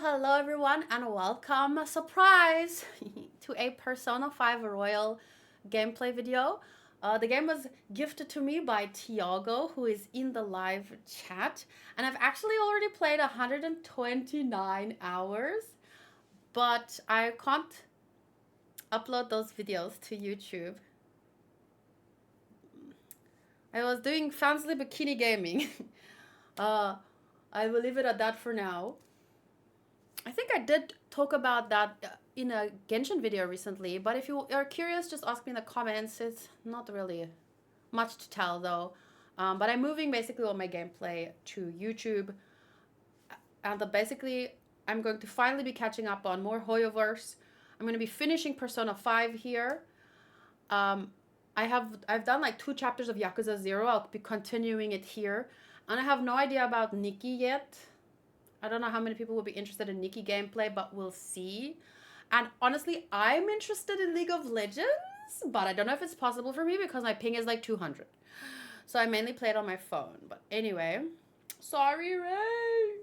Hello everyone and welcome, surprise, to a Persona 5 Royal gameplay video. The game was gifted to me by Tiago, who is in the live chat, and I've actually already played 129 hours, but I can't upload those videos to YouTube. I was doing fancy bikini gaming. I will leave it at that for now. I think I did talk about that in a Genshin video recently, but if you are curious, just ask me in the comments. It's not really much to tell though. But I'm moving basically all my gameplay to YouTube. And basically, I'm going to finally be catching up on more Hoyoverse. I'm going to be finishing Persona 5 here. I've done like 2 chapters of Yakuza 0. I'll be continuing it here. And I have no idea about Nikki yet. I don't know how many people will be interested in Nikki gameplay, but we'll see. And honestly, I'm interested in League of Legends, but I don't know if it's possible for me because my ping is like 200. So I mainly play it on my phone. But anyway, sorry, Ray.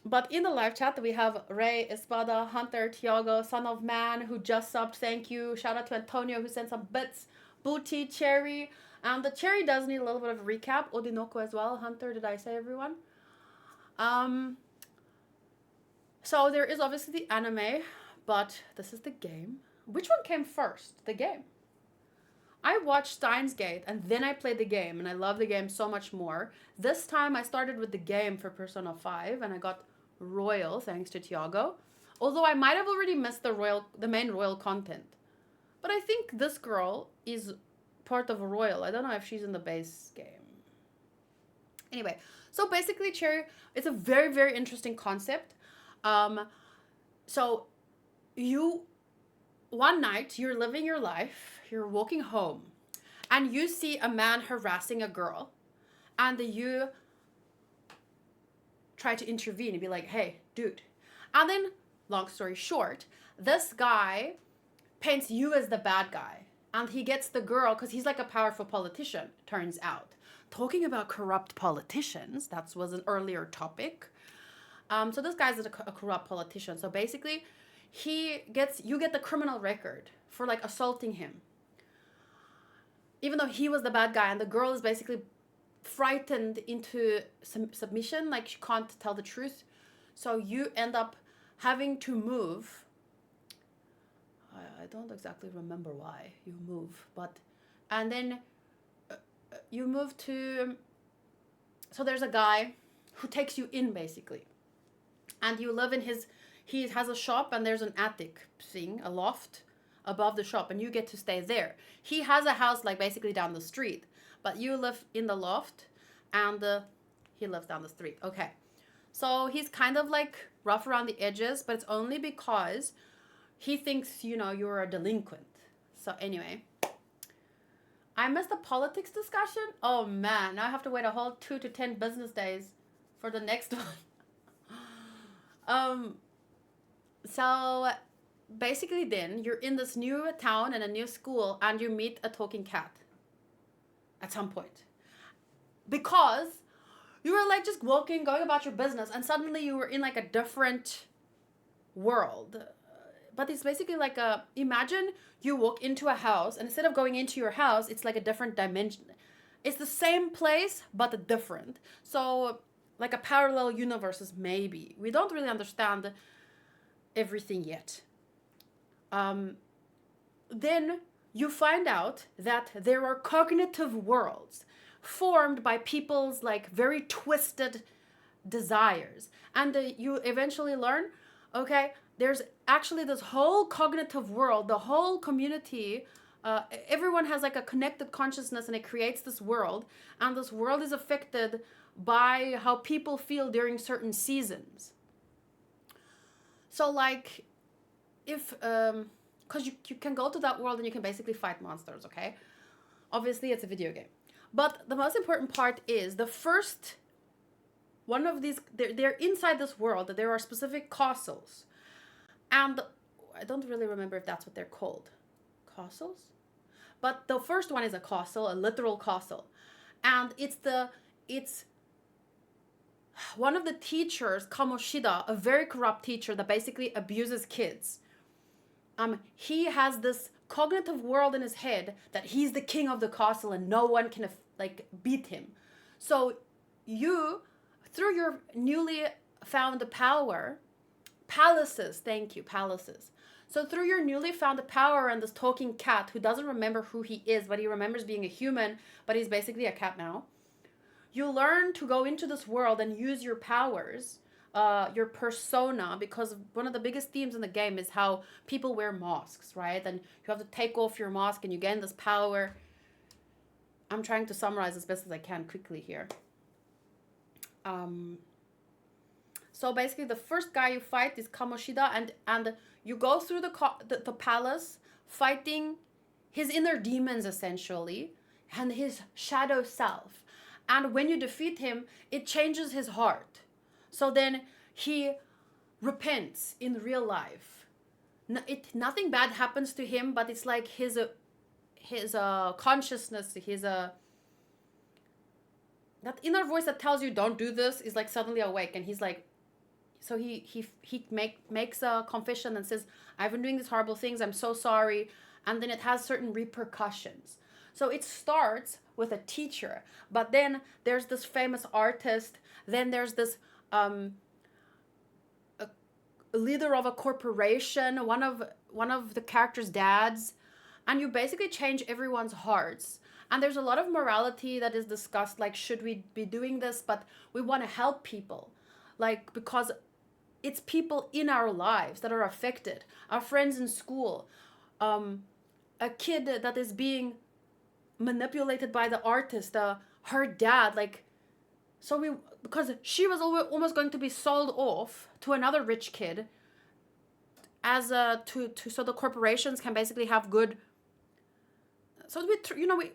But in the live chat, we have Ray, Espada, Hunter, Tiago, Son of Man, who just subbed. Thank you. Shout out to Antonio, who sent some bits. Booty, Cherry. And the Cherry does need a little bit of a recap. Odinoko as well. Hunter, did I say everyone? So there is obviously the anime, but this is the game. Which one came first? The game. I watched Steins Gate and then I played the game, and I love the game so much more. This time I started with the game for Persona 5 and I got Royal thanks to Tiago. Although I might have already missed the main Royal content. But I think this girl is part of Royal. I don't know if she's in the base game. Anyway, so basically, Cherry, it's a very, very interesting concept. So one night, you're living your life, you're walking home, and you see a man harassing a girl, and you try to intervene and be like, hey, dude. And then, long story short, this guy paints you as the bad guy, and he gets the girl because he's like a powerful politician, turns out. Talking about corrupt politicians, that was an earlier topic. So this guy's a corrupt politician. So basically, you get the criminal record for like assaulting him. Even though he was the bad guy, and the girl is basically frightened into submission, like she can't tell the truth. So you end up having to move. I don't exactly remember why you move, and then you move to, so there's a guy who takes you in basically, and you live in he has a shop, and there's an attic thing, a loft above the shop, and you get to stay there. He has a house like basically down the street, but you live in the loft, and he lives down the street. Okay, so he's kind of like rough around the edges, but it's only because he thinks, you're a delinquent. So anyway, I missed the politics discussion. Oh man, now I have to wait a whole 2 to 10 business days for the next one. So basically then you're in this new town and a new school, and you meet a talking cat at some point. Because you were like just walking, going about your business, and suddenly you were in like a different world. But it's basically like imagine you walk into a house, and instead of going into your house, it's like a different dimension. It's the same place, but different. So like a parallel universes, maybe. We don't really understand everything yet. Then you find out that there are cognitive worlds formed by people's like very twisted desires. And you eventually learn, okay, there's actually this whole cognitive world, the whole community, everyone has like a connected consciousness, and it creates this world, and this world is affected by how people feel during certain seasons. So like, if, because you can go to that world and you can basically fight monsters, okay? Obviously, it's a video game. But the most important part is the first one of these, they're inside this world, there are specific castles. And I don't really remember if that's what they're called. Castles? But the first one is a castle, a literal castle. And it's one of the teachers, Kamoshida, a very corrupt teacher that basically abuses kids, he has this cognitive world in his head that he's the king of the castle and no one can like beat him. So you, through your newly found palaces, thank you, palaces. So through your newly found power and this talking cat who doesn't remember who he is, but he remembers being a human, but he's basically a cat now, you learn to go into this world and use your powers, your persona, because one of the biggest themes in the game is how people wear masks, right? And you have to take off your mask and you gain this power. I'm trying to summarize as best as I can quickly here. So basically the first guy you fight is Kamoshida, and you go through the palace fighting his inner demons essentially and his shadow self. And when you defeat him, it changes his heart. So then he repents in real life. Nothing bad happens to him, but it's like his consciousness, that inner voice that tells you don't do this is like suddenly awake, and he's like, so he makes a confession and says, I've been doing these horrible things, I'm so sorry, and then it has certain repercussions. So it starts with a teacher, but then there's this famous artist, then there's this a leader of a corporation, one of the characters' dads, and you basically change everyone's hearts. And there's a lot of morality that is discussed, like, should we be doing this? But we want to help people, like, because it's people in our lives that are affected. Our friends in school, a kid that is being manipulated by the artist, her dad, like, so because she was almost going to be sold off to another rich kid as so the corporations can basically have good. So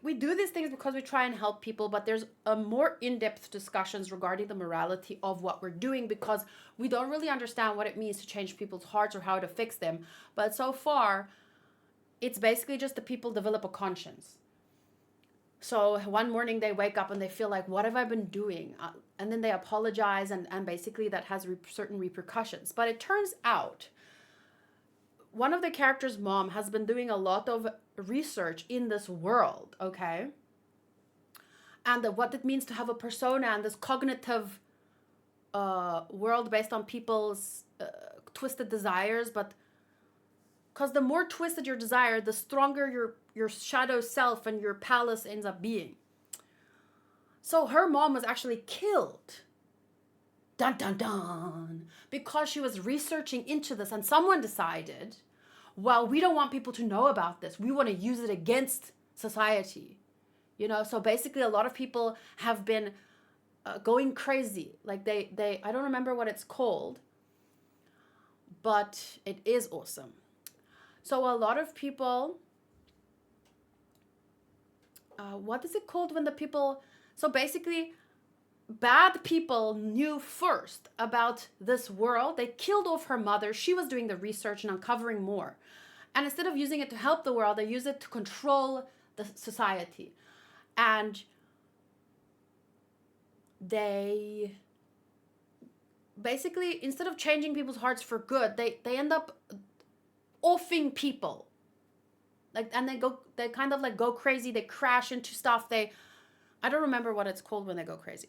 we do these things because we try and help people, but there's a more in-depth discussions regarding the morality of what we're doing, because we don't really understand what it means to change people's hearts or how to fix them. But so far, it's basically just the people develop a conscience. So one morning they wake up and they feel like, what have I been doing? And then they apologize, and basically that has certain repercussions. But it turns out one of the characters' mom has been doing a lot of research in this world, okay? And what it means to have a persona and this cognitive world based on people's twisted desires. But because the more twisted your desire, the stronger your shadow self and your palace ends up being. So her mom was actually killed. Dun dun dun. Because she was researching into this, and someone decided, well, we don't want people to know about this. We want to use it against society. So basically a lot of people have been going crazy. Like they I don't remember what it's called, but it is awesome. So a lot of people, what is it called when the people, so basically bad people knew first about this world. They killed off her mother. She was doing the research and uncovering more. And instead of using it to help the world, they use it to control the society. And they basically, instead of changing people's hearts for good, they end up offing people. And they kind of like go crazy. They crash into stuff. I don't remember what it's called when they go crazy.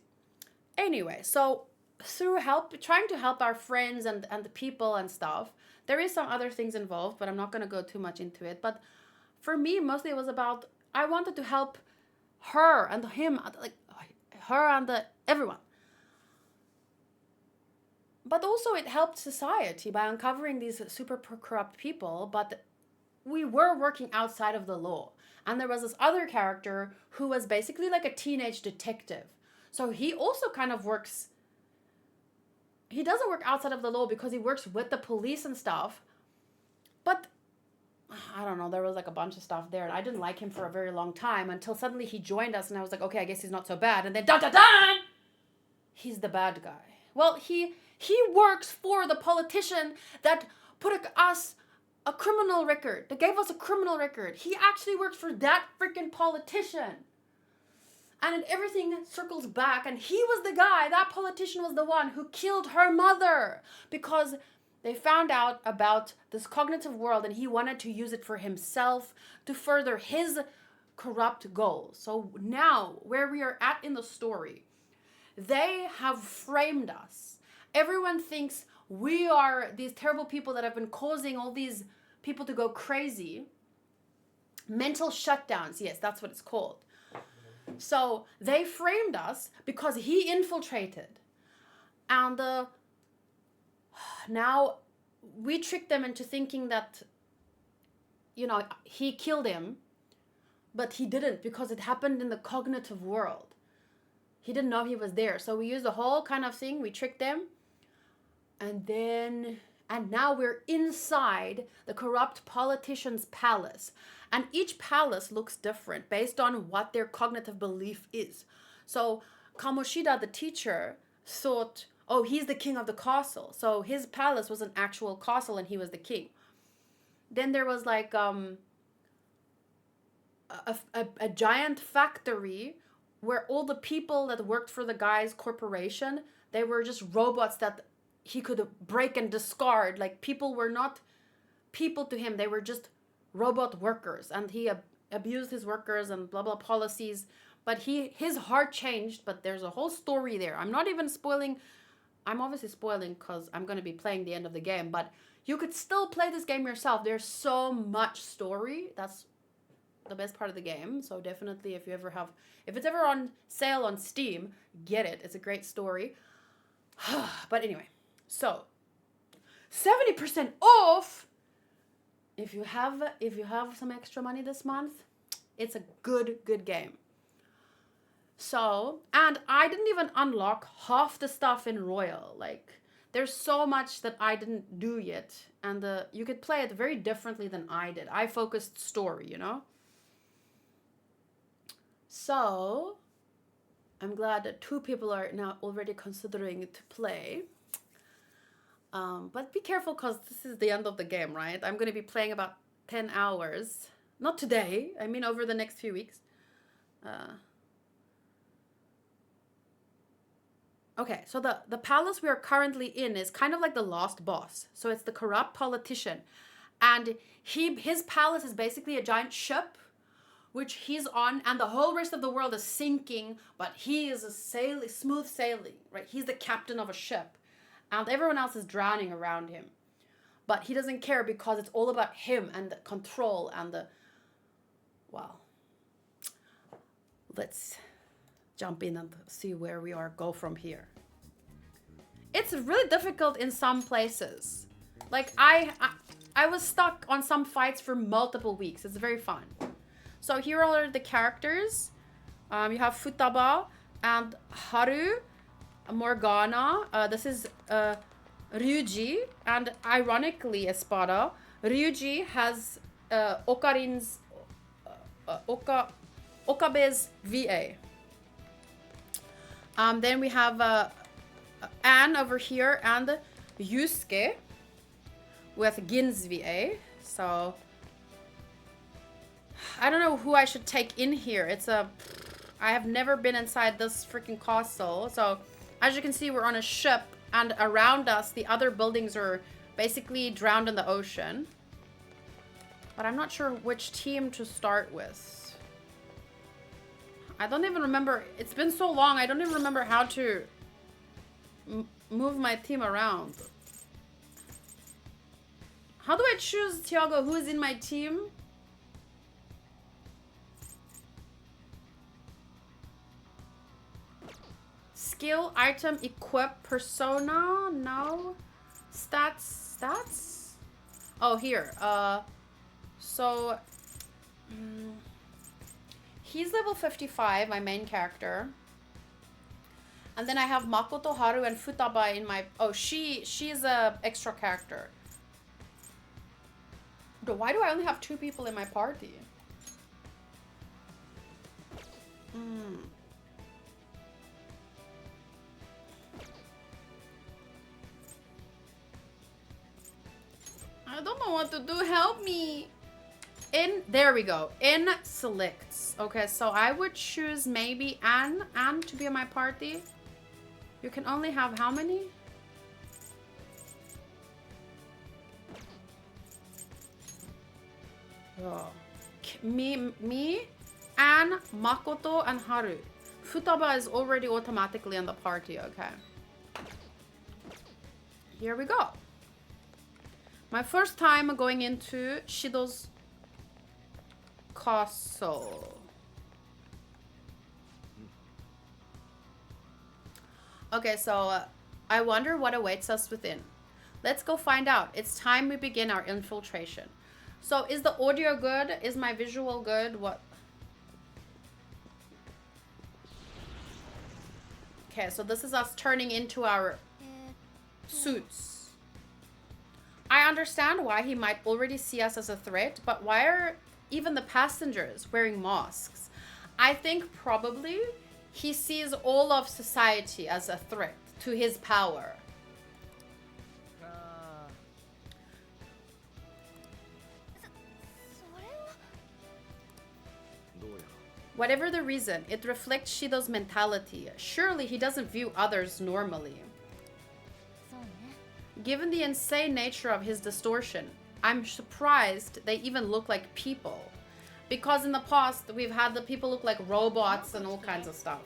Anyway, so through trying to help our friends and the people and stuff, there is some other things involved, but I'm not going to go too much into it. But for me, mostly it was about, I wanted to help her and him, like her and everyone. But also it helped society by uncovering these super corrupt people, but we were working outside of the law. And there was this other character who was basically like a teenage detective. So he also kind of works, he doesn't work outside of the law because he works with the police and stuff. But I don't know, there was like a bunch of stuff there, and I didn't like him for a very long time until suddenly he joined us, and I was like, okay, I guess he's not so bad. And then dun dun dun, he's the bad guy. Well, he works for the politician that put us a criminal record, that gave us a criminal record. He actually works for that freaking politician. And then everything circles back, and he was the guy, that politician was the one who killed her mother because they found out about this cognitive world and he wanted to use it for himself to further his corrupt goals. So now, where we are at in the story, they have framed us. Everyone thinks we are these terrible people that have been causing all these people to go crazy. Mental shutdowns, yes, that's what it's called. So they framed us because he infiltrated. And now we tricked them into thinking that, you know, he killed him. But he didn't, because it happened in the cognitive world. He didn't know he was there. So we used the whole kind of thing. We tricked them. And now we're inside the corrupt politician's palace. And each palace looks different based on what their cognitive belief is. So Kamoshida, the teacher, thought, oh, he's the king of the castle. So his palace was an actual castle and he was the king. Then there was like a giant factory where all the people that worked for the guy's corporation, they were just robots that he could break and discard. Like, people were not people to him. They were just robot workers. And he abused his workers and blah, blah policies. But his heart changed. But there's a whole story there. I'm not even spoiling. I'm obviously spoiling because I'm going to be playing the end of the game. But you could still play this game yourself. There's so much story. That's the best part of the game. So definitely, if it's ever on sale on Steam, get it. It's a great story. But anyway, so 70% off if you have some extra money this month. It's a good game. So, and I didn't even unlock half the stuff in Royal. Like, there's so much that I didn't do yet, and you could play it very differently than I did. I focused story, you know. So, I'm glad that 2 people are now already considering to play. But be careful, because this is the end of the game, right? I'm going to be playing about 10 hours. Not today. I mean, over the next few weeks. Okay, so the palace we are currently in is kind of like the last boss. So it's the corrupt politician. And his palace is basically a giant ship which he's on, and the whole rest of the world is sinking, but he is smooth sailing, right? He's the captain of a ship, and everyone else is drowning around him. But he doesn't care, because it's all about him and the control and well, let's jump in and see where we go from here. It's really difficult in some places. Like, I was stuck on some fights for multiple weeks. It's very fun. So here are the characters. You have Futaba and Haru, Morgana. This is Ryuji. And ironically, Espada, Ryuji has Okabe's VA. Then we have Anne over here and Yusuke with Gin's VA. So I don't know who I should take in here. I have never been inside this freaking castle. So as you can see, we're on a ship, and around us, the other buildings are basically drowned in the ocean. But I'm not sure which team to start with. I don't even remember. It's been so long. I don't even remember how to move my team around. How do I choose, Tiago, who is in my team? Skill, item, equip, persona, no. Stats? Oh, here. So, he's level 55, my main character. And then I have Makoto, Haru, and Futaba in my... Oh, she's a extra character. Why do I only have 2 people in my party? I don't know what to do. Help me. in, there we go. In selects. Okay, so I would choose maybe Anne to be in my party. You can only have how many? Oh. Me, Anne, Makoto, and Haru. Futaba is already automatically in the party, okay. Here we go. My first time going into Shido's castle. Okay, so I wonder what awaits us within. Let's go find out. It's time we begin our infiltration. So is the audio good? Is my visual good? What? Okay, so this is us turning into our suits. I understand why he might already see us as a threat, but why are even the passengers wearing masks? I think probably he sees all of society as a threat to his power. Whatever the reason, it reflects Shido's mentality. Surely he doesn't view others normally. Given the insane nature of his distortion, I'm surprised they even look like people. Because in the past, we've had the people look like robots and all kinds of stuff.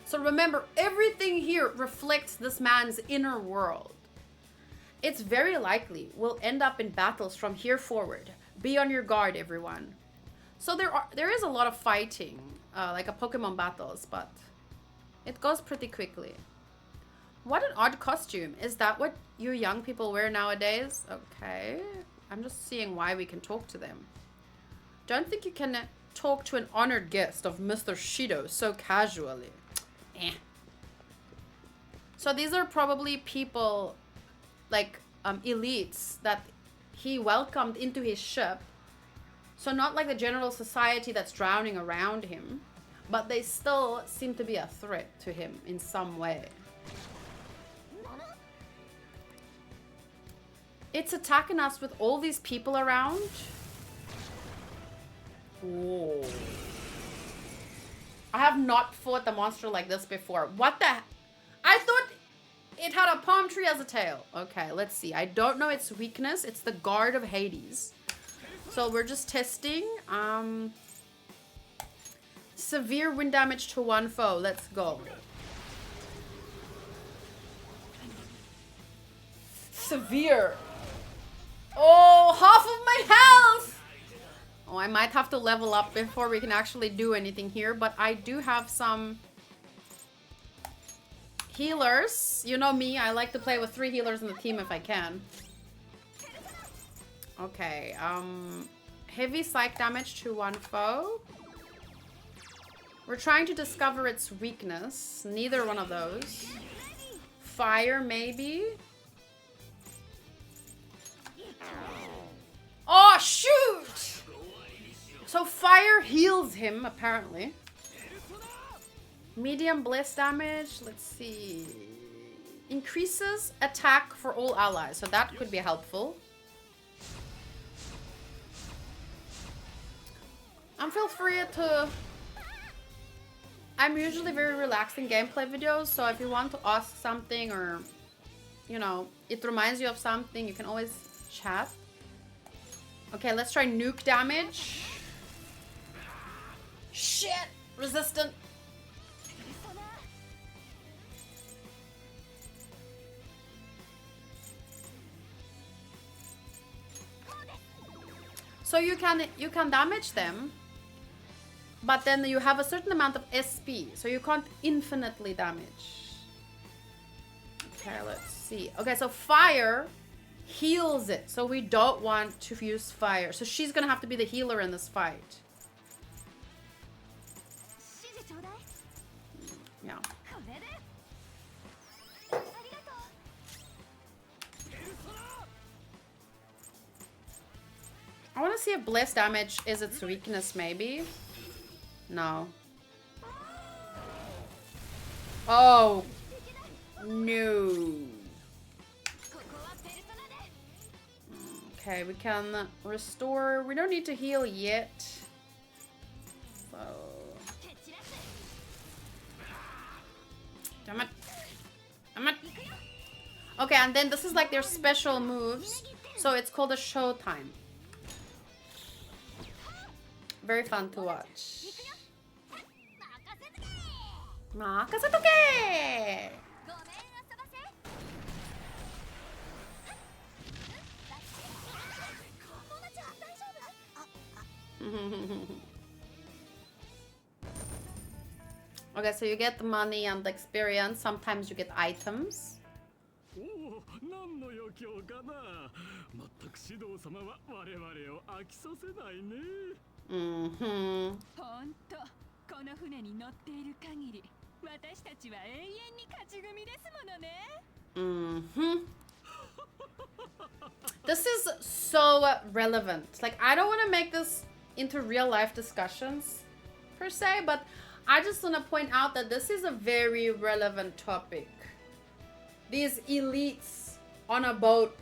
So remember, everything here reflects this man's inner world. It's very likely we'll end up in battles from here forward. Be on your guard, everyone. So there is a lot of fighting, like a Pokemon battles, but it goes pretty quickly. What an odd costume. Is that what you young people wear nowadays? Okay. I'm just seeing why we can talk to them. Don't think you can talk to an honored guest of Mr. Shido so casually. Eh. So these are probably people, like elites, that he welcomed into his ship. So not like the general society that's drowning around him, but they still seem to be a threat to him in some way. It's attacking us with all these people around. Whoa. I have not fought the monster like this before. What the? I thought it had a palm tree as a tail. Okay, let's see. I don't know its weakness. It's the guard of Hades. So we're just testing. Severe wind damage to one foe. Let's go. Severe. Oh, half of my health. Oh, I might have to level up before we can actually do anything here. But I do have some healers. You know me. I like to play with 3 healers in the team if I can. Okay, heavy psych damage to one foe. We're trying to discover its weakness. Neither one of those. Fire, maybe. Oh, shoot! So fire heals him, apparently. Medium blast damage. Let's see. Increases attack for all allies. So that could be helpful. And feel free to... I'm usually very relaxing gameplay videos, so if you want to ask something or, you know, it reminds you of something, you can always chat. Okay, let's try nuke damage. Shit! Resistant. So you can damage them. But then you have a certain amount of SP, so you can't infinitely damage. Okay, let's see. Okay, so fire heals it, so we don't want to use fire. So she's gonna have to be the healer in this fight. Yeah. I want to see if blast damage is its weakness, maybe. No. Oh. No. Okay, we can restore. We don't need to heal yet. So... Damn it. Damn it. Okay, and then this is like their special moves. So it's called a showtime. Very fun to watch. Makasetoke! Okay, so you get the money and the experience. Sometimes you get items. Mm-hmm. Mm-hmm. This is so relevant. Like, I don't want to make this into real life discussions per se, but I just want to point out that this is a very relevant topic. These elites on a boat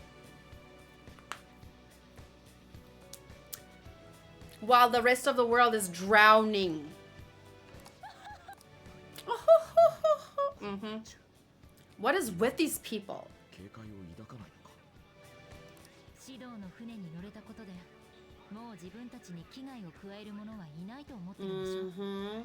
while the rest of the world is drowning. Mm-hmm. What is with these people? Mm-hmm.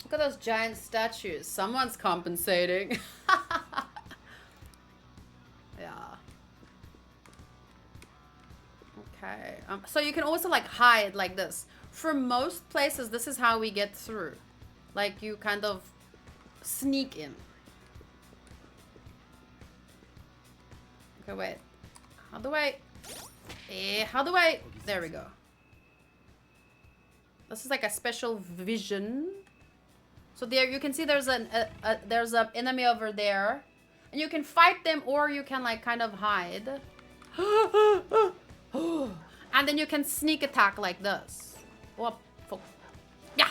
Look at those giant statues. Someone's compensating. Yeah. Okay. So you can also like hide like this. For most places, this is how we get through. Like you kind of sneak in. Okay, wait. How do I... There we go. This is like a special vision. So there you can see there's an enemy over there. And you can fight them or you can like kind of hide. And then you can sneak attack like this. Whoop. Yeah.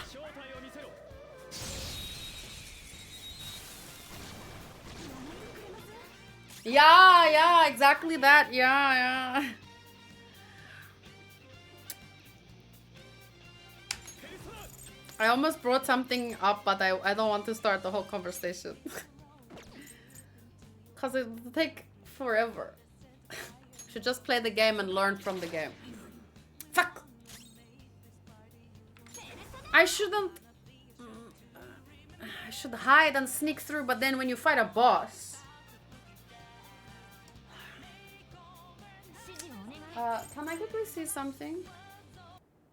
Yeah, exactly that. Yeah. I almost brought something up, but I don't want to start the whole conversation. Because it will take forever. Should just play the game and learn from the game. Fuck! I shouldn't... I should hide and sneak through, but then when you fight a boss... can I quickly see something?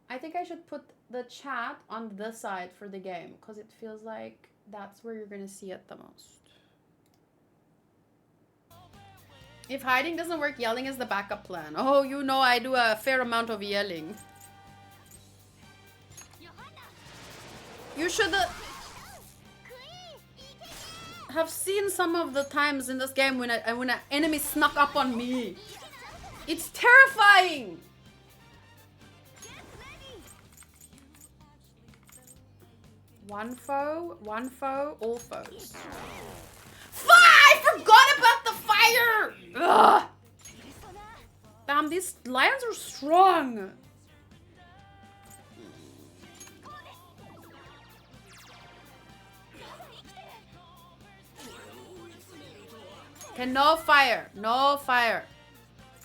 I think I should put the chat on this side for the game, because it feels like that's where you're gonna see it the most. If hiding doesn't work, yelling is the backup plan. Oh, you know I do a fair amount of yelling. You should have seen some of the times in this game when an enemy snuck up on me. It's terrifying! One foe, all foes. I forgot about the fire! Ugh. Damn, these lions are strong. Okay, no fire.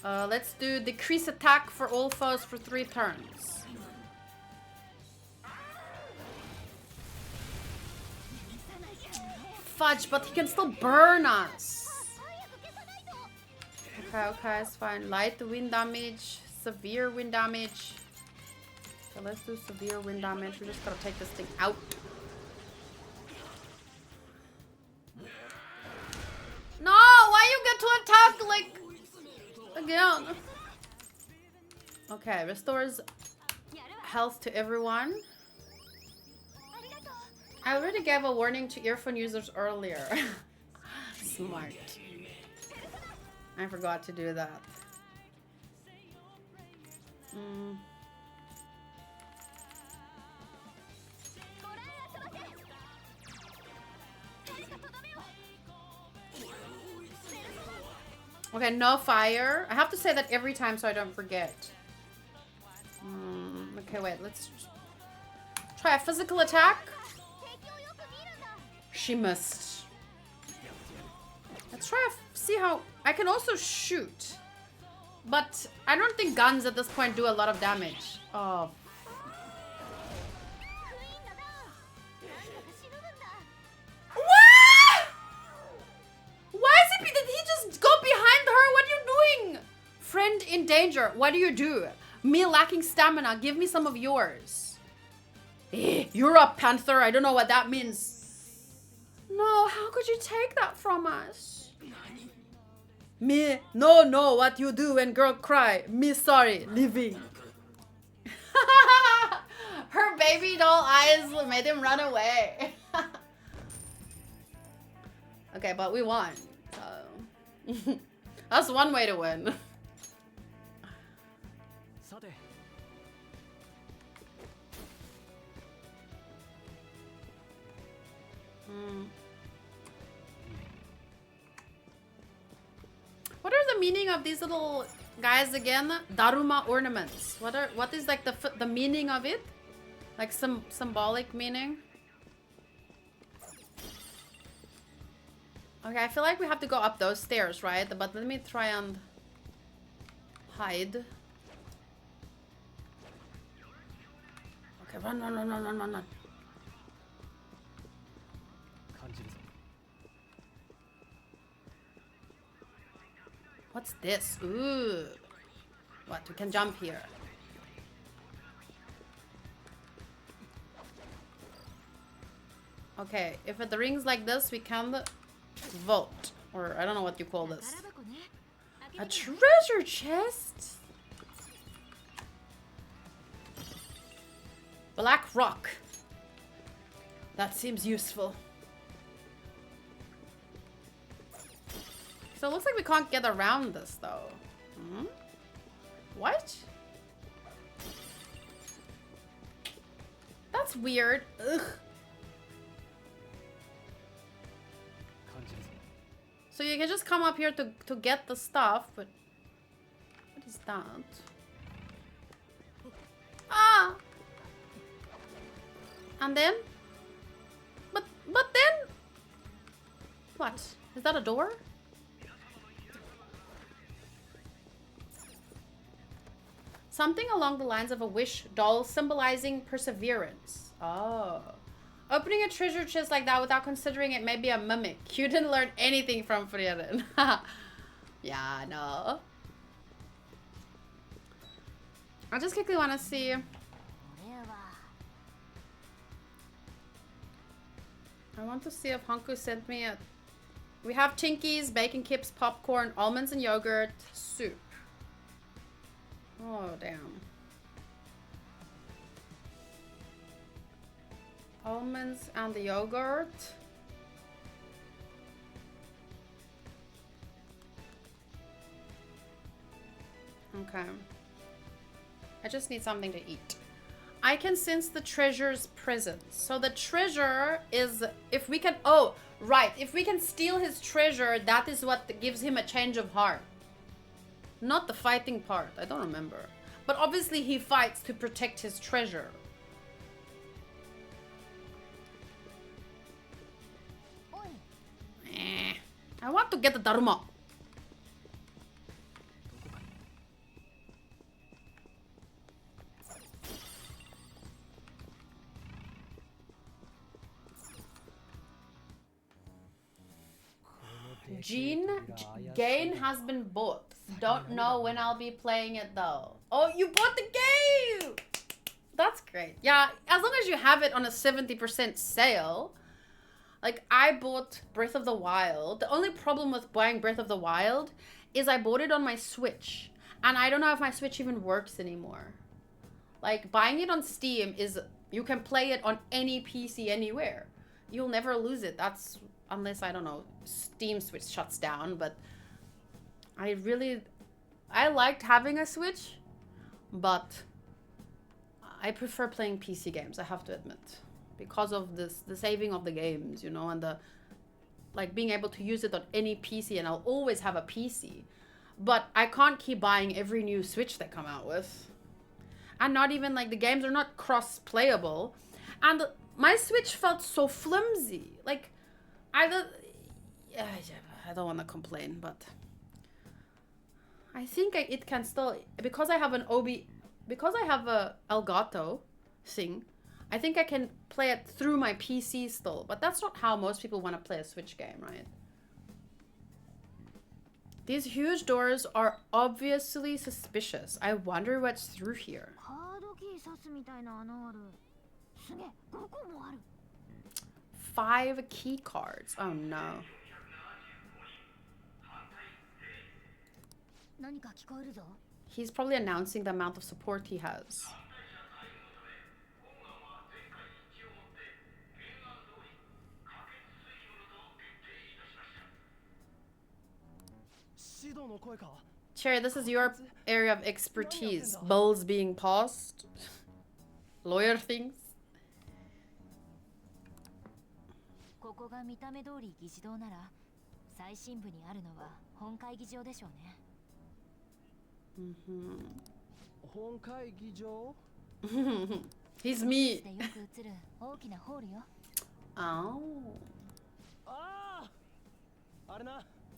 Let's do decrease attack for all foes for 3 turns. Fudge, but he can still burn us. Okay, it's fine. Light wind damage, severe wind damage. So let's do severe wind damage. We're just gonna take this thing out. No, why you get to attack like again? Okay, restores health to everyone. I already gave a warning to earphone users earlier. Smart. I forgot to do that. Okay, no fire. I have to say that every time so I don't forget. Okay, wait. Let's try a physical attack. She missed. Let's try to see how... I can also shoot. But I don't think guns at this point do a lot of damage. Oh. What? Why is he... Did he just go behind her? What are you doing? Friend in danger. What do you do? Me lacking stamina. Give me some of yours. You're a panther. I don't know what that means. No, how could you take that from us? Me, no, what you do when girl cry. Me sorry, leaving. Her baby doll eyes made him run away. Okay, but we won. So that's one way to win. What are the meaning of these little guys again? Daruma ornaments. What is like the meaning of it? Like some symbolic meaning? Okay, I feel like we have to go up those stairs, right? But let me try and hide. Okay, run. What's this? Ooh. What? We can jump here. Okay, if it rings like this, we can vote. Or I don't know what you call this. A treasure chest? Black rock. That seems useful. So it looks like we can't get around this, though. What? That's weird. Ugh. So you can just come up here to get the stuff, but... What is that? Ah! And then? But then? What? Is that a door? Something along the lines of a wish doll symbolizing perseverance. Oh. Opening a treasure chest like that without considering it may be a mimic. You didn't learn anything from Frieren. Yeah, no. I just quickly want to see. I want to see if Hanku sent me a... We have Tinkies, bacon chips, popcorn, almonds and yogurt, soup. Oh, damn. Almonds and the yogurt. Okay. I just need something to eat. I can sense the treasure's presence. So the treasure is, if we can, oh, right. If we can steal his treasure, that is what gives him a change of heart. Not the fighting part. I don't remember. But obviously he fights to protect his treasure. I want to get the Daruma. Gain has been bought. Don't know when I'll be playing it though. Oh, you bought the game! That's great. Yeah, as long as you have it on a 70% sale. Like, I bought Breath of the Wild. The only problem with buying Breath of the Wild is I bought it on my Switch. And I don't know if my Switch even works anymore. Like, buying it on Steam is... You can play it on any PC anywhere. You'll never lose it. That's... Unless, I don't know, Steam Switch shuts down. But I liked having a Switch. But I prefer playing PC games, I have to admit. Because of the saving of the games, you know, and the like being able to use it on any PC, and I'll always have a PC. But I can't keep buying every new Switch they come out with. And not even like the games are not cross-playable. And my Switch felt so flimsy. Like, I don't want to complain, but I think it can still, because I have an because I have a Elgato thing, I think I can play it through my PC still. But that's not how most people want to play a Switch game, right? These huge doors are obviously suspicious. I wonder what's through here. 5 key cards. Oh no. He's probably announcing the amount of support he has. Cherry, this is your area of expertise. Bills being paused. Lawyer things. He's me. Oh.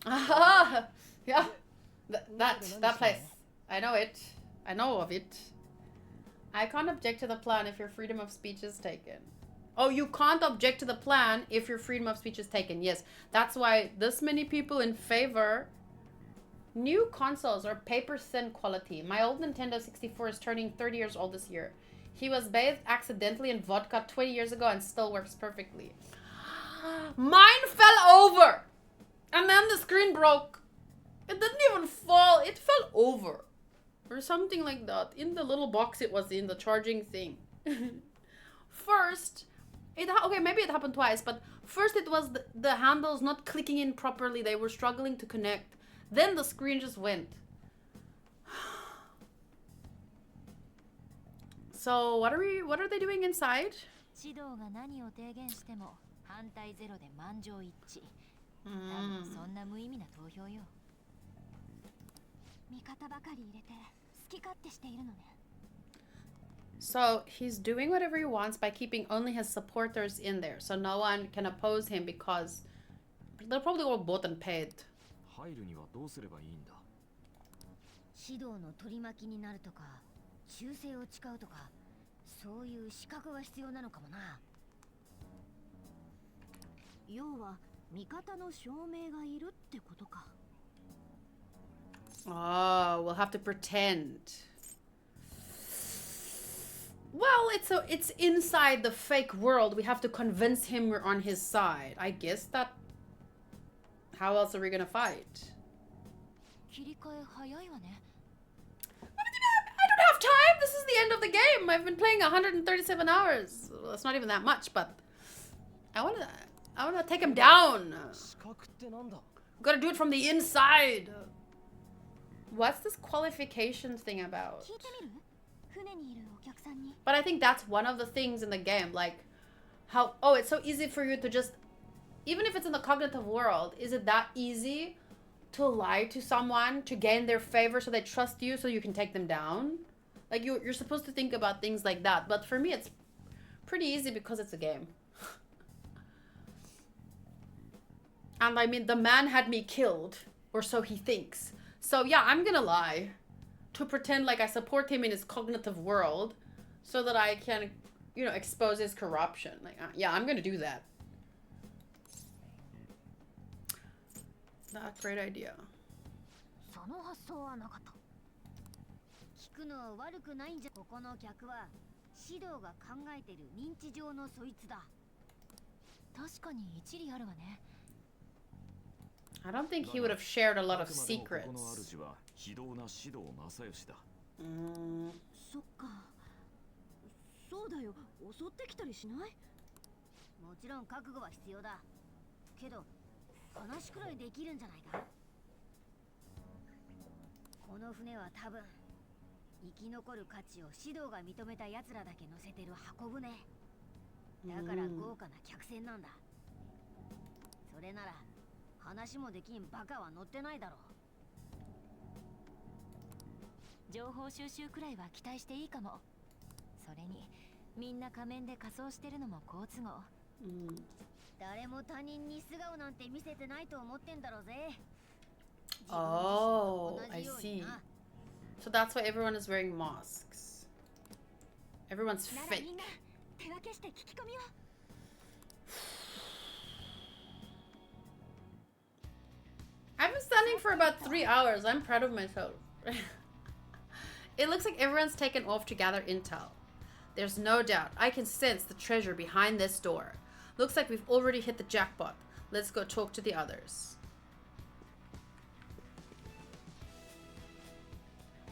Ah, yeah. That place. I know it. I know of it. I can't object to the plan if your freedom of speech is taken. Oh, you can't object to the plan if your freedom of speech is taken. Yes, that's why this many people in favor. New consoles are paper thin quality. My old Nintendo 64 is turning 30 years old this year. He was bathed accidentally in vodka 20 years ago and still works perfectly. Mine fell over! And then the screen broke. It didn't even fall. It fell over. Or something like that. In the little box it was in, the charging thing. First, okay, maybe it happened twice, but first it was the handles not clicking in properly. They were struggling to connect. Then the screen just went. So what are they doing inside? So he's doing whatever he wants by keeping only his supporters in there, so no one can oppose him because they're probably all bought and paid. Oh, we'll have to pretend. Well, it's inside the fake world. We have to convince him we're on his side. I guess that. How else are we gonna fight? I don't have time. This is the end of the game. I've been playing 137 hours. Well, that's not even that much, but I wanna take him down. Gotta do it from the inside. What's this qualifications thing about? But I think that's one of the things in the game, like how, oh, it's so easy for you to just, even if it's in the cognitive world, is it that easy to lie to someone to gain their favor so they trust you so you can take them down? Like you're supposed to think about things like that, but for me it's pretty easy because it's a game. And I mean, the man had me killed, or so he thinks. So yeah, I'm gonna lie to pretend like I support him in his cognitive world so that I can, you know, expose his corruption. Like, yeah, I'm gonna do that. That's a great idea. I don't think he would have shared a lot of secrets. 情報収集くらいは期待していいかも。それにみんな仮面で仮装してるのも好都合。誰も他人に素顔なんて見せてないと思ってんだろうぜ。Oh, I see. So that's why everyone is wearing masks. Everyone's fake. I've been standing for about 3 hours. I'm proud of myself. It looks like everyone's taken off to gather intel. There's no doubt. I can sense the treasure behind this door. Looks like we've already hit the jackpot. Let's go talk to the others.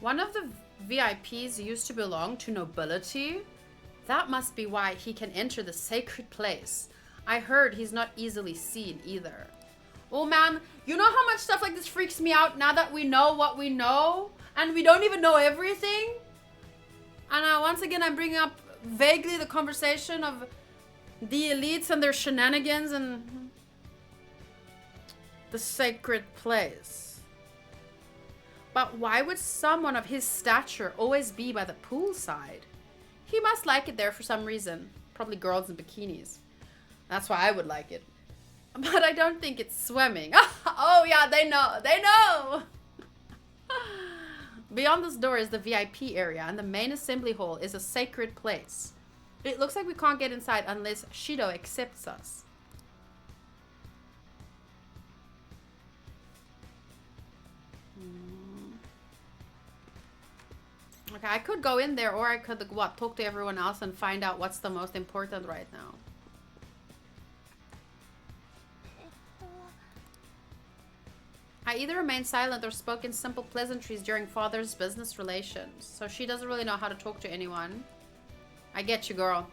One of the VIPs used to belong to nobility. That must be why he can enter the sacred place. I heard he's not easily seen either. Oh man, you know how much stuff like this freaks me out now that we know what we know? And we don't even know everything? And once again, I'm bringing up vaguely the conversation of the elites and their shenanigans and the sacred place. But why would someone of his stature always be by the poolside? He must like it there for some reason. Probably girls in bikinis. That's why I would like it. But I don't think it's swimming. Oh yeah, they know. They know! Beyond this door is the VIP area, and the main assembly hall is a sacred place. It looks like we can't get inside unless Shido accepts us. Okay, I could go in there, or I could, talk to everyone else and find out what's the most important right now. I either remained silent or spoke in simple pleasantries during father's business relations. So she doesn't really know how to talk to anyone. I get you, girl.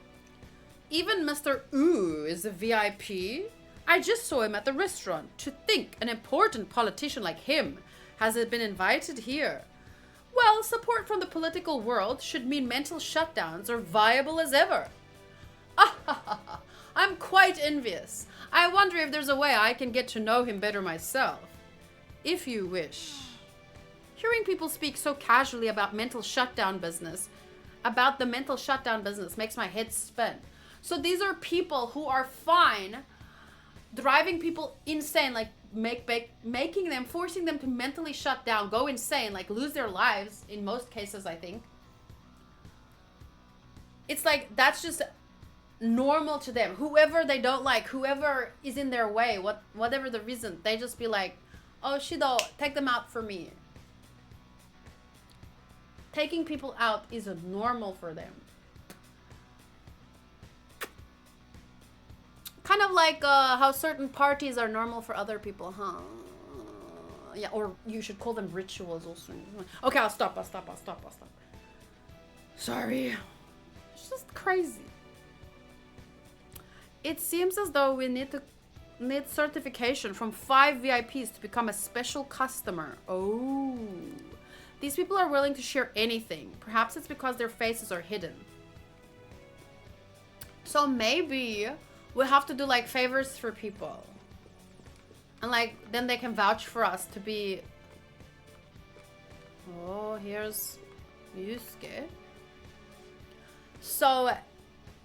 Even Mr. Ooh is a VIP. I just saw him at the restaurant. To think an important politician like him has been invited here. Well, support from the political world should mean mental shutdowns are viable as ever. I'm quite envious. I wonder if there's a way I can get to know him better myself. If you wish. Hearing people speak so casually about the mental shutdown business makes my head spin. So these are people who are fine driving people insane, like making them, forcing them to mentally shut down, go insane, like lose their lives in most cases, I think. It's like that's just normal to them. Whoever they don't like, whoever is in their way, whatever the reason, they just be like, oh, Shido, take them out for me. Taking people out is normal for them. Kind of like how certain parties are normal for other people, huh? Yeah, or you should call them rituals also. Okay, I'll stop. Sorry. It's just crazy. It seems as though we need certification from 5 VIPs to become a special customer. Oh. These people are willing to share anything. Perhaps it's because their faces are hidden. So maybe we have to do like favors for people. And like then they can vouch for us to be... Oh, here's Yusuke. So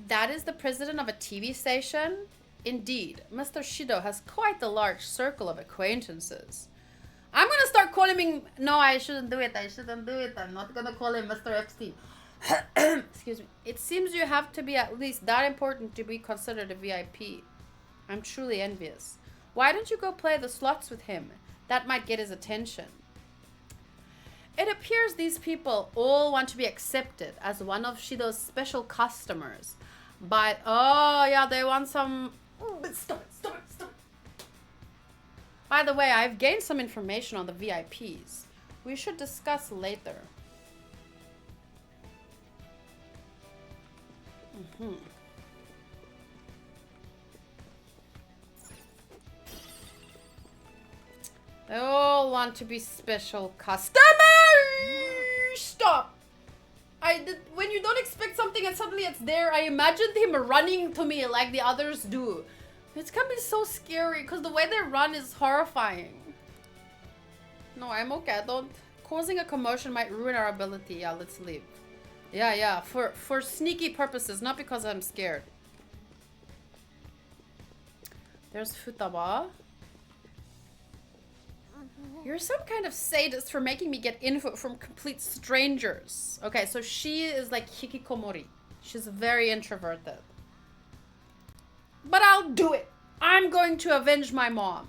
that is the president of a TV station? Indeed, Mr. Shido has quite a large circle of acquaintances. I'm gonna start calling him... No, I shouldn't do it. I'm not gonna call him Mr. Epstein. Excuse me. It seems you have to be at least that important to be considered a VIP. I'm truly envious. Why don't you go play the slots with him? That might get his attention. It appears these people all want to be accepted as one of Shido's special customers. But, oh yeah, they want some... Stop. By the way, I've gained some information on the VIPs. We should discuss later. They all want to be special customers. Stop. When you don't expect something and suddenly it's there, I imagined him running to me like the others do. It's gonna be so scary because the way they run is horrifying. No, I'm okay. Don't Causing a commotion might ruin our ability. Yeah, let's leave. Yeah. For sneaky purposes, not because I'm scared. There's Futaba. You're some kind of sadist for making me get info from complete strangers. Okay, so she is like hikikomori. She's very introverted. But I'll do it. I'm going to avenge my mom.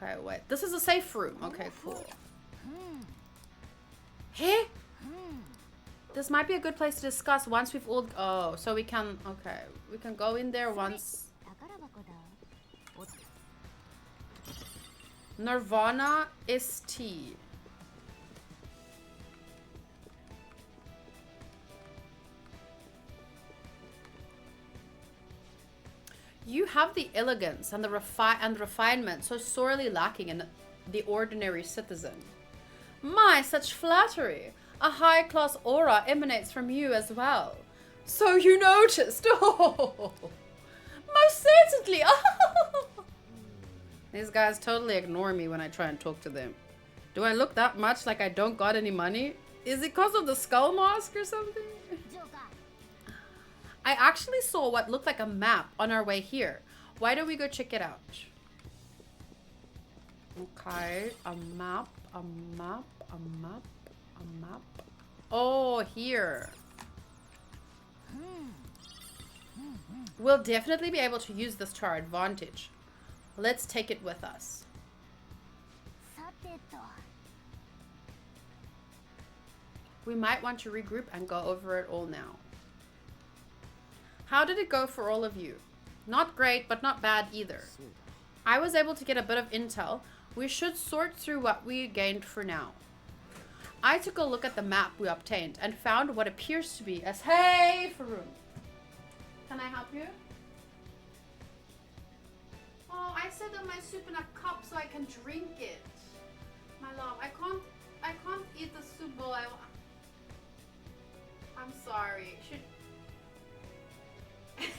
Okay, wait. This is a safe room. Okay, cool. Hey? This might be a good place to discuss once we've all... Oh, so we can... Okay. We can go in there once... Nirvana is tea. You have the elegance and the refinement so sorely lacking in the ordinary citizen. My, such flattery! A high-class aura emanates from you as well. So you noticed? Oh, most certainly. These guys totally ignore me when I try and talk to them. Do I look that much like I don't got any money? Is it because of the skull mask or something? I actually saw what looked like a map on our way here. Why don't we go check it out? Okay, a map. Oh, here. We'll definitely be able to use this to our advantage. Let's take it with us. We might want to regroup and go over it all now. How did it go for all of you? Not great, but not bad either. I was able to get a bit of intel. We should sort through what we gained for now. I took a look at the map we obtained and found what appears to be as... Hey, Faroon. Can I help you? Oh, I set up my soup in a cup so I can drink it. My love, I can't eat the soup bowl. I'm sorry. Should... Okay,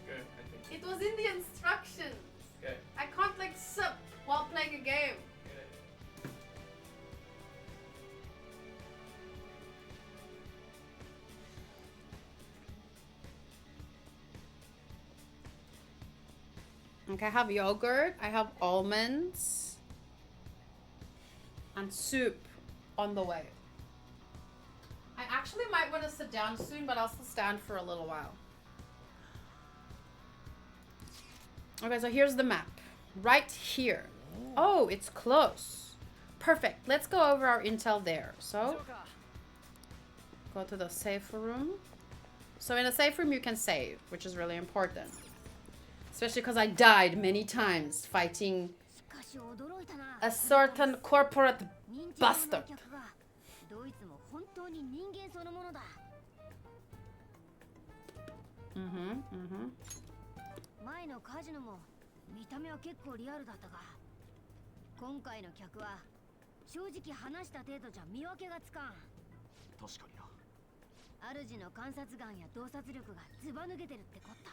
I think. It was in the instructions. Okay. I can't like sip while playing a game. Okay, I have yogurt, I have almonds, and soup on the way. I actually might want to sit down soon, but I'll still stand for a little while. Okay, so here's the map. Right here. Oh, it's close. Perfect. Let's go over our intel there. So, go to the safe room. So in a safe room, you can save, which is really important. Especially because I died many times fighting a certain corporate bastard. Mm-hmm. 前のカジノも見た目は結構リアルだったが、今回の客は正直話した程度じゃ見分けがつかん。確かにな。主の観察眼や洞察力がずば抜けてるってこった。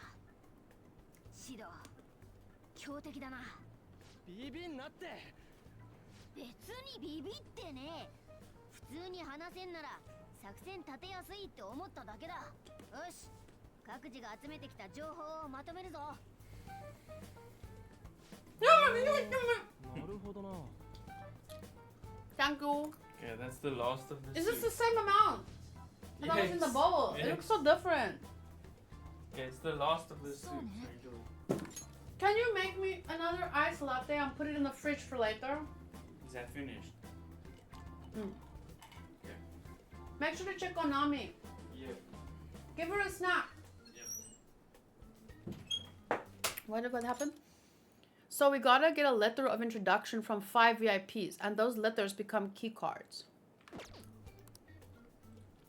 シド、強敵だな。ビビんなって。別にビビってね。普通に話せんなら作戦立てやすいって思っただけだ。よし、各自が集めてきた情報をまとめるぞ。なるほどな。Thank you. Yeah, that's the last of the Is soup. this the same amount? That was in the bowl. Yes. It looks so different. Yeah, it's the last of the soup. Actually. Can you make me another iced latte and put it in the fridge for later? Is that finished? Yeah. Make sure to check on Nami. Yeah. Give her a snack. Yeah. What happened? So we gotta get a letter of introduction from 5 VIPs, and those letters become key cards.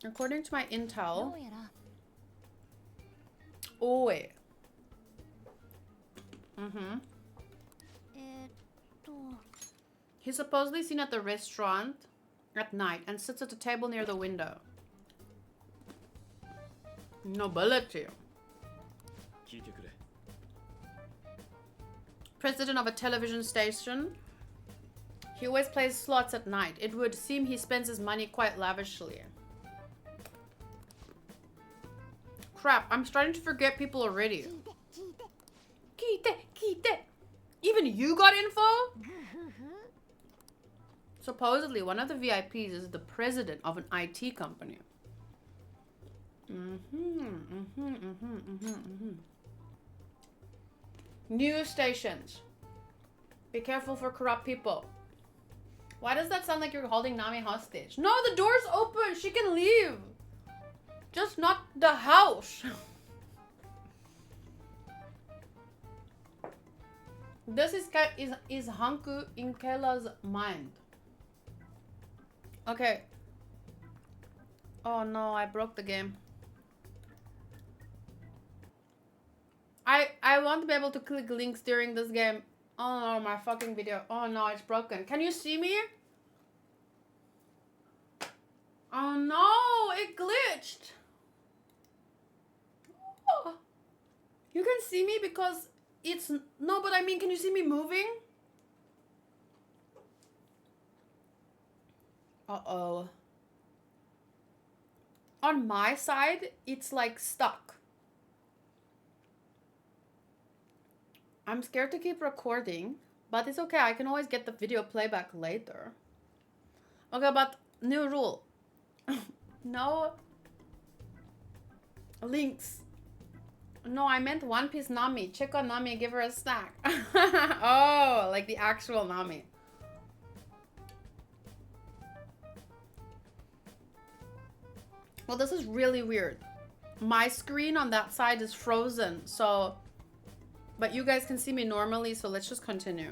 According to my intel, Oe. He's supposedly seen at the restaurant at night and sits at a table near the window. Nobility. President of a television station, He always plays slots at night. It would seem he spends his money quite lavishly. Crap, I'm starting to forget people already. Kite. Even you got info? Supposedly, one of the VIPs is the president of an IT company. News stations. Be careful for corrupt people. Why does that sound like you're holding Nami hostage? No, the door's open. She can leave. Just not the house. This is Hanku in Kayla's mind. Okay. Oh no, I broke the game. I won't be able to click links during this game. Oh no, my fucking video. Oh no, it's broken. Can you see me? Oh no, it glitched. Oh. You can see me because it's... No, but I mean, can you see me moving? Uh-oh. On my side, it's like stuck. I'm scared to keep recording, but it's okay. I can always get the video playback later. Okay, but new rule. No links. No, I meant One Piece Nami. Check on Nami and give her a snack. Oh, like the actual Nami. Well, this is really weird. My screen on that side is frozen, so... But you guys can see me normally, so let's just continue.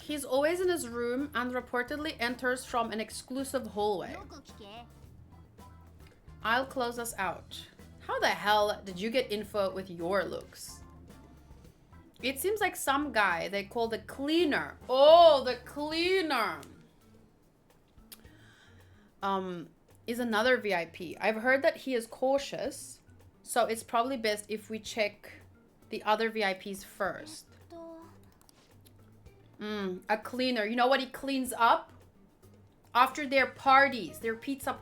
He's always in his room and reportedly enters from an exclusive hallway. I'll close us out. How the hell did you get info with your looks? It seems like some guy they call the cleaner. Oh, the cleaner. Is another VIP. I've heard that he is cautious, so it's probably best if we check the other VIPs first. A cleaner. You know what he cleans up? After their parties, their pizza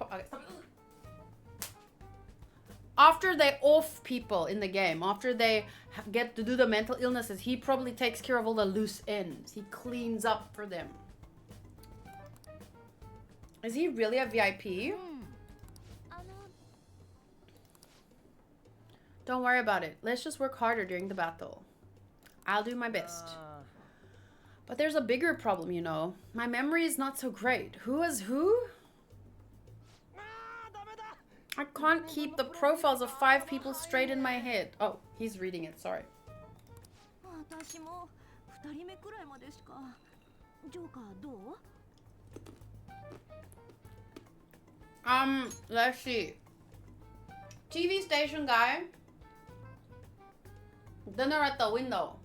after they off people in the game, after they get to do the mental illnesses, he probably takes care of all the loose ends. He cleans up for them. Is he really a VIP? Don't worry about it. Let's just work harder during the battle. I'll do my best. But there's a bigger problem, you know. My memory is not so great. Who is who? I can't keep the profiles of 5 people straight in my head. Oh, he's reading it. Sorry. Let's see. TV station guy. Dinner at the window.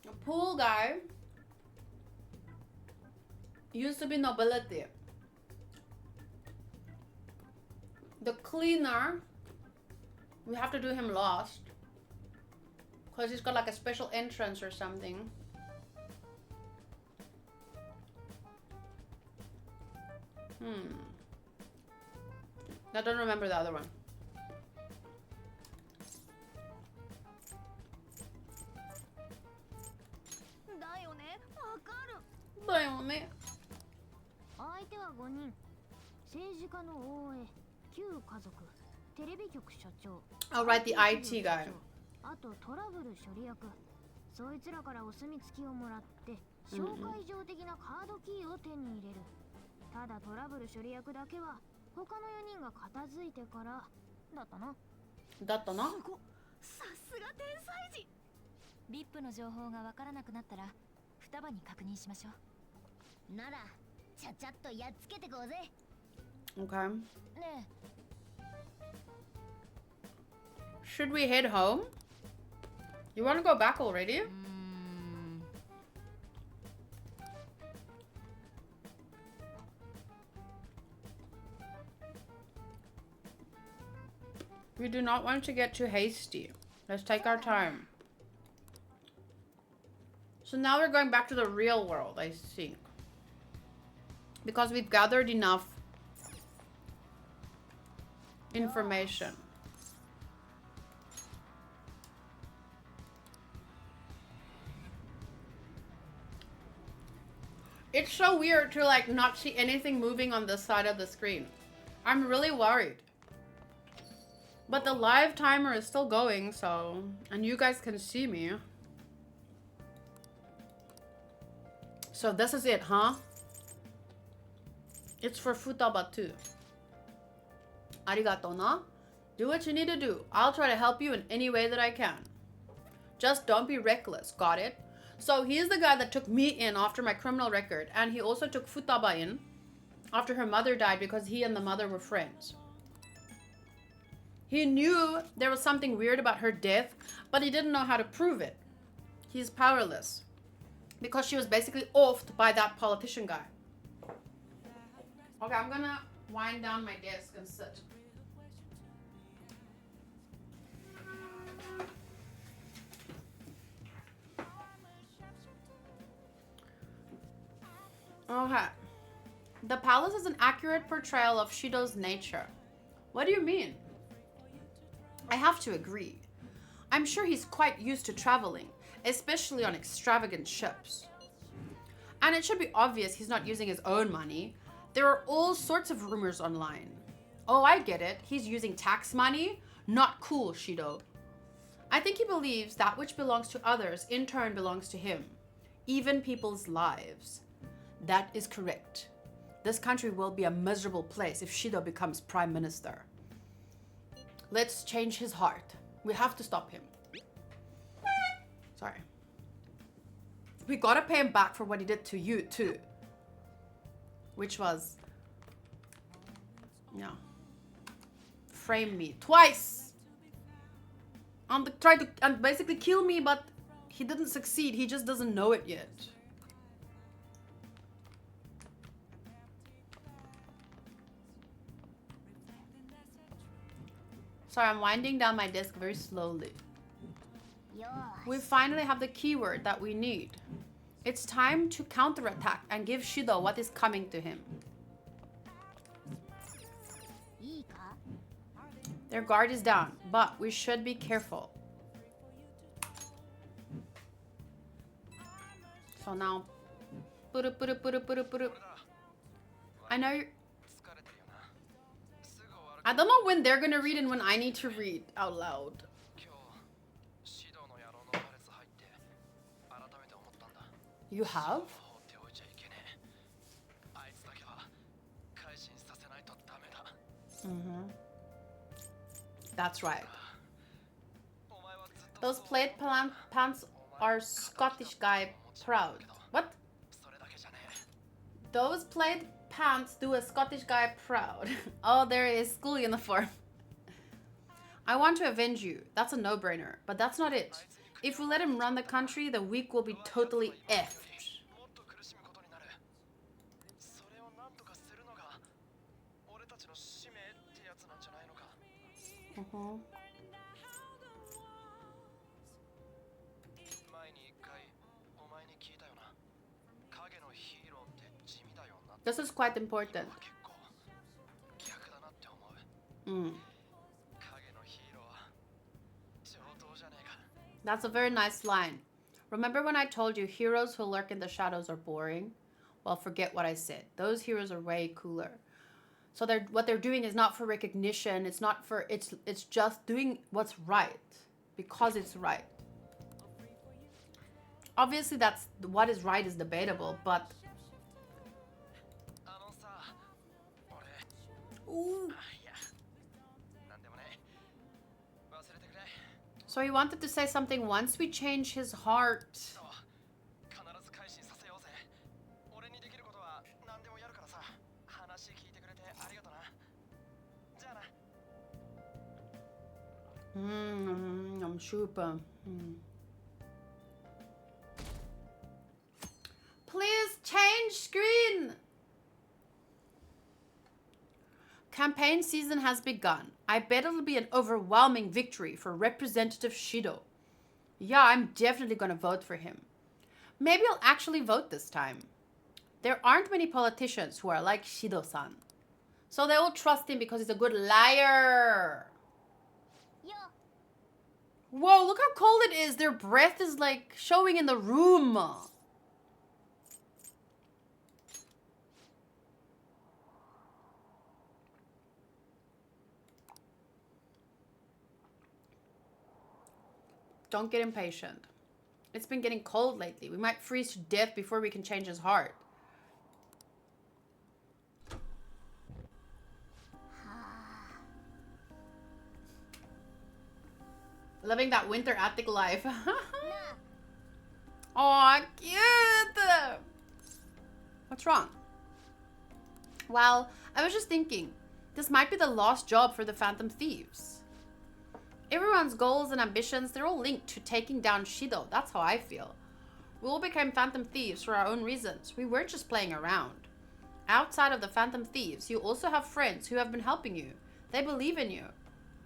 A pool guy. Used to be nobility. The cleaner. We have to do him last. Because he's got like a special entrance or something. I don't remember the other one. I'll write the IT guy. VIP の情報がわからなくなったら双葉に確認しましょう。ならちゃちゃっとやっつけてこうぜ。Okay. ね Should we head home? You want to go back already? We do not want to get too hasty. Let's take our time. So now we're going back to the real world, I think. Because we've gathered enough information. It's so weird to like not see anything moving on this side of the screen. I'm really worried. But the live timer is still going, so... And you guys can see me. So this is it, huh? It's for Futaba too. Arigato na. Do what you need to do. I'll try to help you in any way that I can. Just don't be reckless, got it? So he's the guy that took me in after my criminal record. And he also took Futaba in after her mother died because he and the mother were friends. He knew there was something weird about her death, but he didn't know how to prove it. He's powerless. Because she was basically offed by that politician guy. Okay, I'm gonna wind down my desk and sit. Okay. The palace is an accurate portrayal of Shido's nature. What do you mean? I have to agree. I'm sure he's quite used to traveling, especially on extravagant ships. And it should be obvious he's not using his own money. There are all sorts of rumors online. Oh, I get it. He's using tax money? Not cool, Shido. I think he believes that which belongs to others in turn belongs to him. Even people's lives. That is correct. This country will be a miserable place if Shido becomes prime minister. Let's change his heart. We have to stop him. Sorry. We gotta pay him back for what he did to you too. Which was... Yeah. Frame me twice! Tried to basically kill me, but he didn't succeed. He just doesn't know it yet. Sorry, I'm winding down my desk very slowly. We finally have the keyword that we need. It's time to counterattack and give Shido what is coming to him. Their guard is down, but we should be careful. So now... I know you're... I don't know when they're gonna read and when I need to read out loud. You have? Mm-hmm. That's right. Those plaid pants are Scottish guy proud. What? Those plaid pants do a Scottish guy proud. Oh, there is school uniform. I want to avenge you. That's a no-brainer. But that's not it. If we let him run the country, the weak will be totally effed. Mm-hmm. This is quite important. That's a very nice line. Remember when I told you heroes who lurk in the shadows are boring? Well, forget what I said. Those heroes are way cooler. So what they're doing is not for recognition. It's not for... It's just doing what's right. Because it's right. Obviously, that's... What is right is debatable, but... Ooh. So he wanted to say something once we change his heart. I'm super. Please change screen. Campaign season has begun. I bet it'll be an overwhelming victory for Representative Shido. Yeah, I'm definitely gonna vote for him. Maybe I'll actually vote this time. There aren't many politicians who are like Shido-san. So they will trust him because he's a good liar. Whoa, look how cold it is. Their breath is like showing in the room. Don't get impatient. It's been getting cold lately. We might freeze to death before we can change his heart. Living that winter attic life. Aw, cute! What's wrong? Well, I was just thinking, this might be the lost job for the Phantom Thieves. Everyone's goals and ambitions, they're all linked to taking down Shido. That's how I feel. We all became Phantom Thieves for our own reasons. We weren't just playing around. Outside of the Phantom Thieves, you also have friends who have been helping you. They believe in you.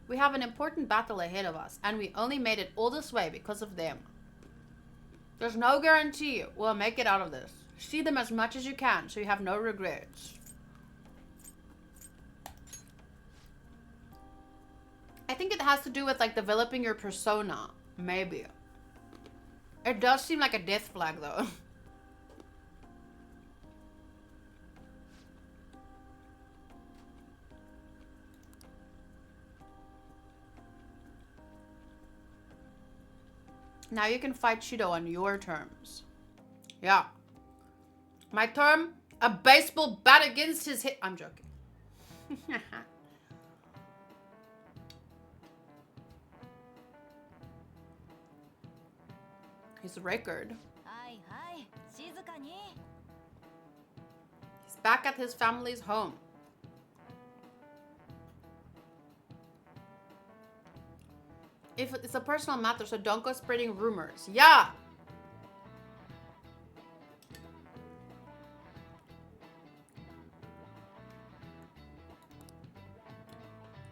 We have an important battle ahead of us, and we only made it all this way because of them. There's no guarantee we'll make it out of this. See them as much as you can, so you have no regrets. I think it has to do with like developing your persona, maybe. It does seem like a death flag though. Now you can fight Shido on your terms. Yeah. My term, a baseball bat against his head. I'm joking. His record. He's back at his family's home. If it's a personal matter, so don't go spreading rumors. Yeah.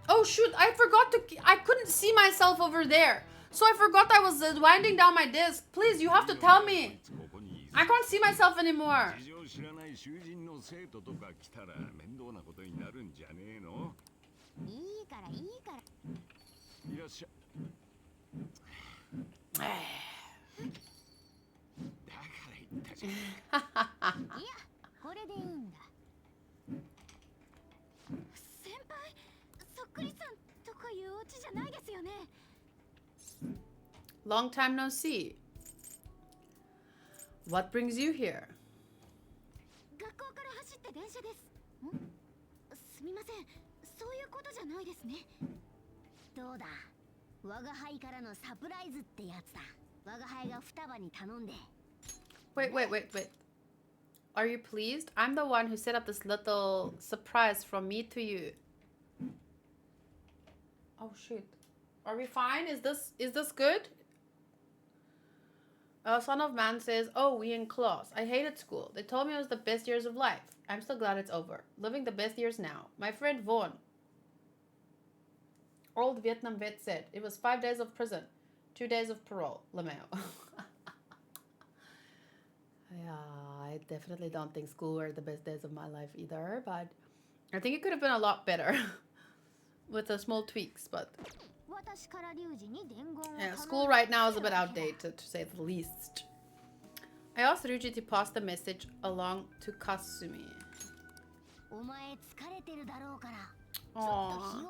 Oh shoot, I forgot to, I couldn't see myself over there. So I forgot I was winding down my disc. Please, you have to tell me. I can't see myself anymore. Long time no see. What brings you here? Wait. Are you pleased? I'm the one who set up this little surprise from me to you. Oh shoot. Are we fine? Is this good? Son of Man says, oh, we in class. I hated school. They told me it was the best years of life. I'm so glad it's over. Living the best years now. My friend Vaughn, old Vietnam vet, said it was 5 days of prison, 2 days of parole. LeMayo. Yeah, I definitely don't think school were the best days of my life either, but I think it could have been a lot better with the small tweaks, but yeah, school right now is a bit outdated, to say the least. I asked Ryuji to pass the message along to Kasumi. Aww.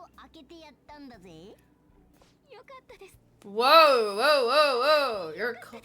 Whoa! You're cool.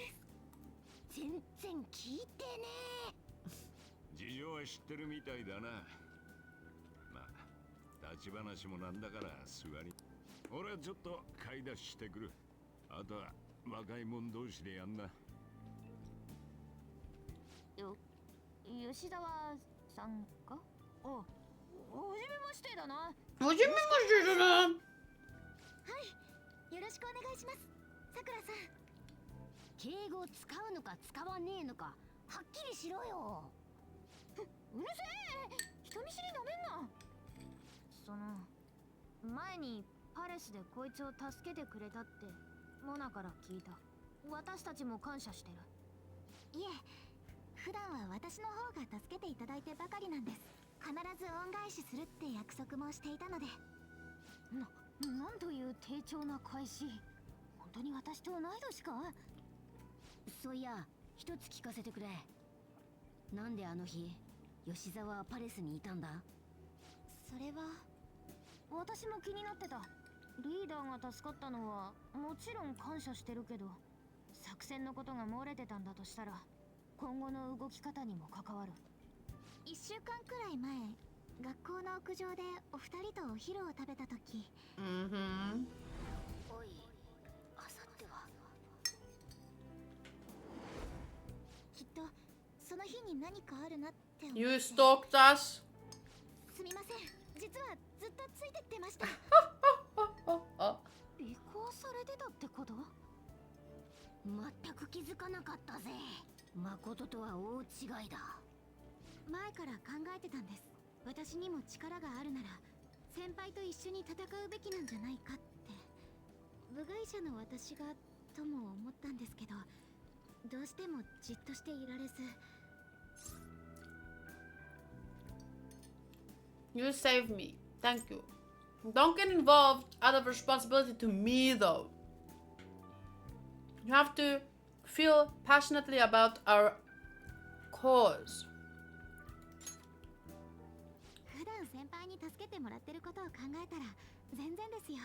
いえ、普段は私の方が助けていただいてばかりなんです。必ず恩返しするって約束もしていたので。なんという丁重な返し。本当に私と同い年か？そういや、一つ聞かせてくれ。なんであの日、吉沢はパレスにいたんだ？それは私も気になってた。リーダーが助かったのはもちろん感謝してるけど、作戦のことが漏れてたんだとしたら今後の動き方にも関わる。1週間くらい前、学校の屋上でお二人とお昼を食べた時。おい、あさってはきっとその日に何かあるなって思って。 You stalked us? すみません、実はずっとついてってました。尾行されてたってこと？全く気づかなかったぜ。誠とは大違いだ。前から考えてたんです。私にも力があるなら先輩と一緒に戦うべきなんじゃないかって。部外者の私がとも思ったんですけど、どうしてもじっとしていられず。You saved me. Thank you. Don't get involved out of responsibility to me, though. You have to feel passionately about our cause. 普段先輩に助けてもらってることを考えたら全然ですよ。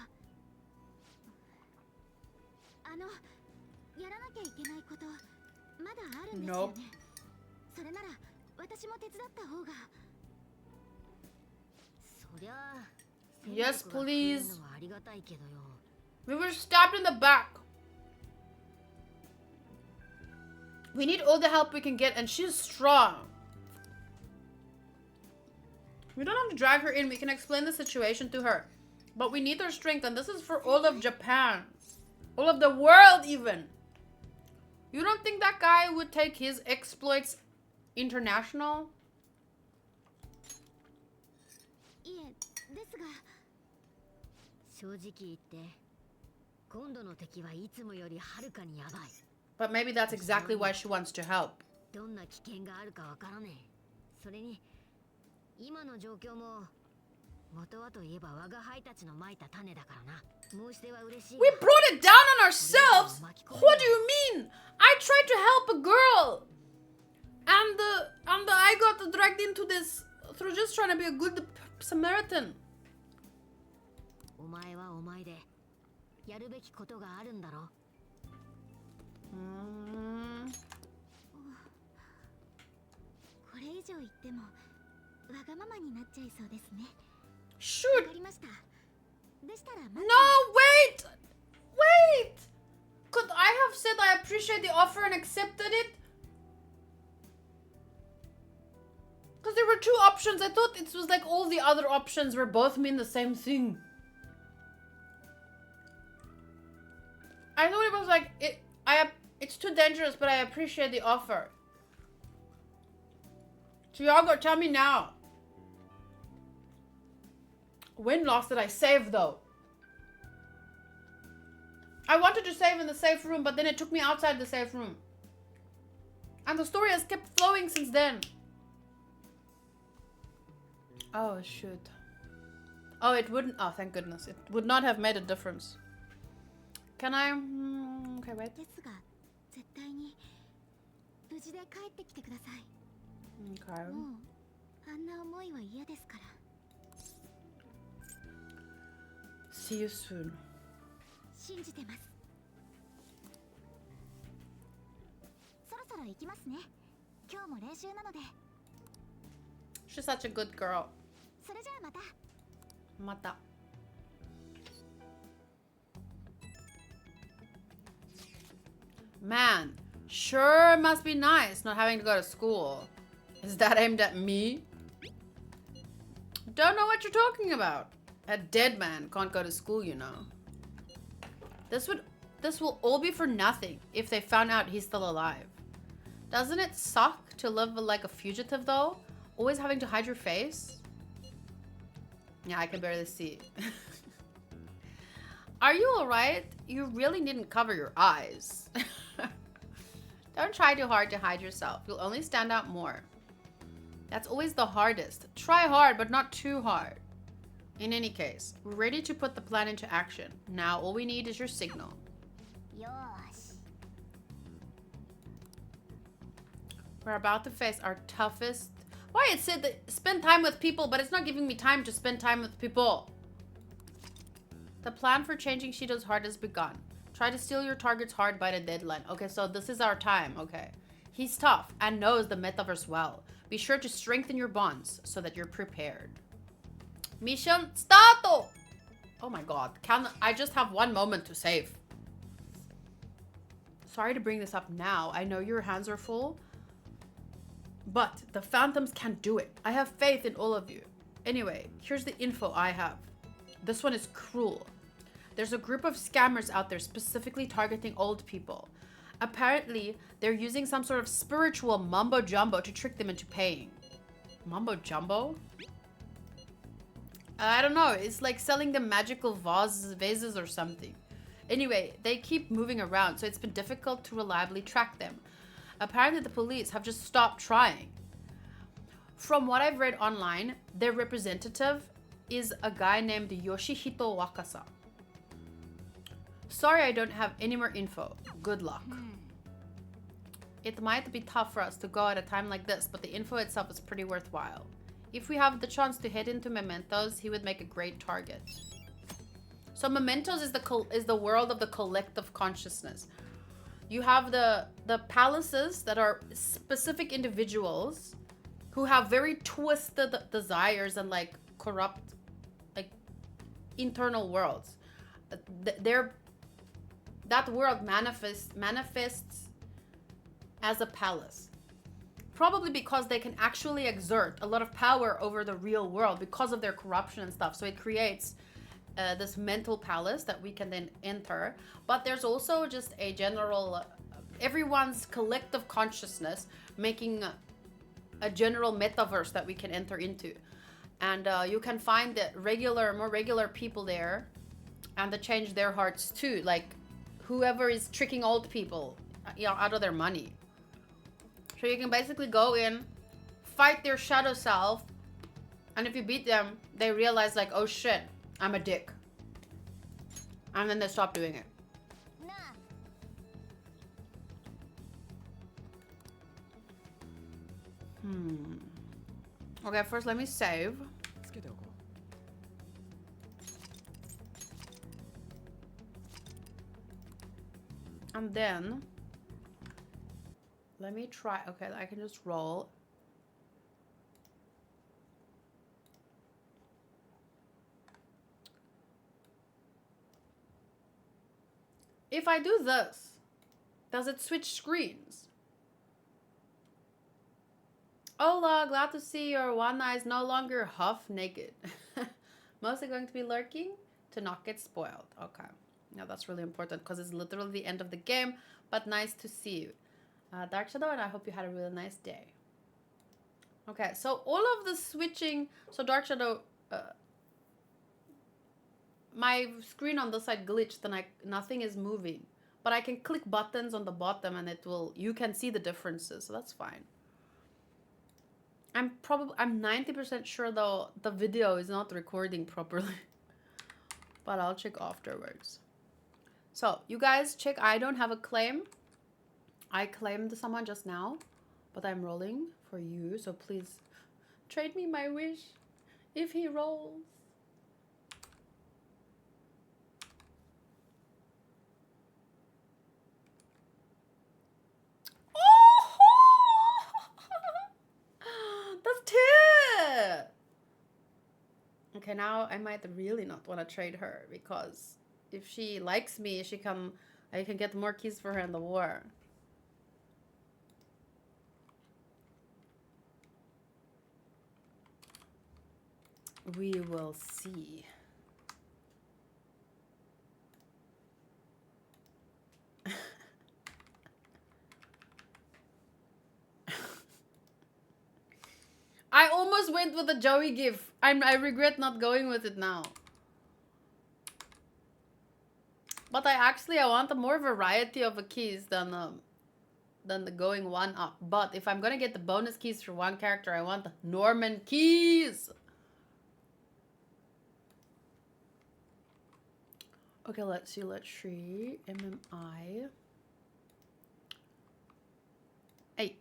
やらなきゃいけないことまだあるんですよね。それなら私も手伝った方が。そりゃあ、 Yes, please. ありがたいけどよ。 We were stabbed in the back. We need all the help we can get, and she's strong. We don't have to drag her in. We can explain the situation to her. But we need her strength, and this is for all of Japan. All of the world, even. You don't think that guy would take his exploits international? いえ、ですが正直言って今度の敵はいつもよりはるかにやばい。 But maybe that's exactly why she wants to help. どんな危険があるかわからねえ。それに今の状況も元はといえば我が輩たちの蒔いた種だからな。申し出は嬉しい。 We brought it down on ourselves? What do you mean? I tried to help a girl. And I got dragged into this through just trying to be a good Samaritan. お前はお前でやるべきことがあるんだろ。これ以上言ってもわがままになっちゃいそうですね。 Shoot. わかりました。でしたらま No, wait! Wait! Could I have said I appreciate the offer and accepted it? Because there were two options. I thought it was like all the other options were both mean the same thing. I thought it was like, it's too dangerous, but I appreciate the offer. Tiago, tell me now. When last did I save, though? I wanted to save in the safe room, but then it took me outside the safe room. And the story has kept flowing since then. Oh, shoot. Oh, it wouldn't... Oh, thank goodness. It would not have made a difference. Can I... Okay, wait. ですが絶対に無事で帰ってきてください。 Okay. もうあんな思いは嫌ですから。 See you soon. 信じてます。そろそろ行きますね。今日も練習なので。 She's such a good girl. それじゃあまた。また. Man, sure must be nice not having to go to school. Is that aimed at me? Don't know what you're talking about. A dead man can't go to school, you know. This will all be for nothing if they found out he's still alive. Doesn't it suck to live like a fugitive though? Always having to hide your face? Yeah, I can barely see. Are you alright? You really didn't cover your eyes. Don't try too hard to hide yourself. You'll only stand out more. That's always the hardest. Try hard, but not too hard. In any case, we're ready to put the plan into action. Now all we need is your signal. よし We're about to face our toughest... Why it said that spend time with people, but it's not giving me time to spend time with people. The plan for changing Shido's heart has begun. Try to steal your target's heart by the deadline. Okay, so this is our time, okay. He's tough and knows the metaverse well. Be sure to strengthen your bonds so that you're prepared. Mission start! Oh my god, I just have one moment to save. Sorry to bring this up now. I know your hands are full. But the phantoms can do it. I have faith in all of you. Anyway, here's the info I have. This one is cruel. There's a group of scammers out there specifically targeting old people. Apparently, they're using some sort of spiritual mumbo-jumbo to trick them into paying. Mumbo-jumbo? I don't know. It's like selling them magical vases or something. Anyway, they keep moving around, so it's been difficult to reliably track them. Apparently, the police have just stopped trying. From what I've read online, their representative is a guy named Yoshihito Wakasa. Sorry I don't have any more info. Good luck. It might be tough for us to go at a time like this, but the info itself is pretty worthwhile. If we have the chance to head into Mementos, he would make a great target. So Mementos is the world of the collective consciousness. You have the palaces that are specific individuals who have very twisted desires and like corrupt, like internal worlds. That world manifests as a palace. Probably because they can actually exert a lot of power over the real world because of their corruption and stuff. So it creates this mental palace that we can then enter. But there's also just a general, everyone's collective consciousness making a general metaverse that we can enter into. And you can find the more regular people there and they change their hearts too. Like whoever is tricking old people, out of their money. So you can basically go in, fight their shadow self, and if you beat them, they realize like, oh shit, I'm a dick. And then they stop doing it. Okay, first let me save. And then let me try. Okay, I can just roll. If I do this, does it switch screens? Hola, glad to see your one eye is no longer half naked. Mostly going to be lurking to not get spoiled. Okay. Now that's really important because it's literally the end of the game, but nice to see you. Dark Shadow, and I hope you had a really nice day. Okay, so all of the switching, so Dark Shadow, my screen on the side glitched and nothing is moving, but I can click buttons on the bottom and you can see the differences, so that's fine. I'm 90% sure though the video is not recording properly, but I'll check afterwards. So you guys check, I don't have a claim. I claimed someone just now, but I'm rolling for you, so please trade me my wish if he rolls. Oh! That's two! Okay, now I might really not want to trade her because if she likes me, I can get more keys for her in the war. We will see. I almost went with a Joey gif. I regret not going with it now. But I want a more variety of keys than than the going one up. But if I'm gonna get the bonus keys for one character, I want the Norman keys. Okay, let's see. Let's see. MMI. Hey.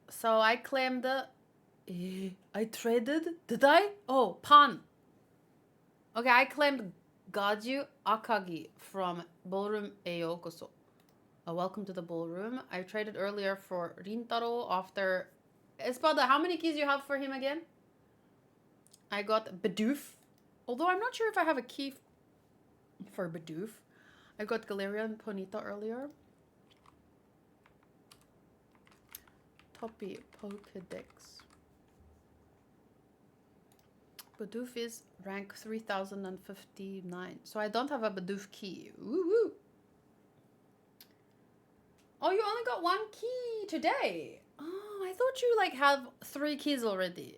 So I claimed the... I traded? Did I? Oh, Pan. Okay, I claimed Gaju Akagi from Ballroom Eyokoso. Welcome to the ballroom. I traded earlier for Rintaro after... Espada, how many keys you have for him again? I got Bidoof. Although I'm not sure if I have a key for Bidoof. I got Galeria and Ponita earlier. Toppy Pokedex. Bidoof is rank 3059. So I don't have a Bidoof key. Woo-woo. Oh, you only got one key today. Oh, I thought you like have 3 keys already.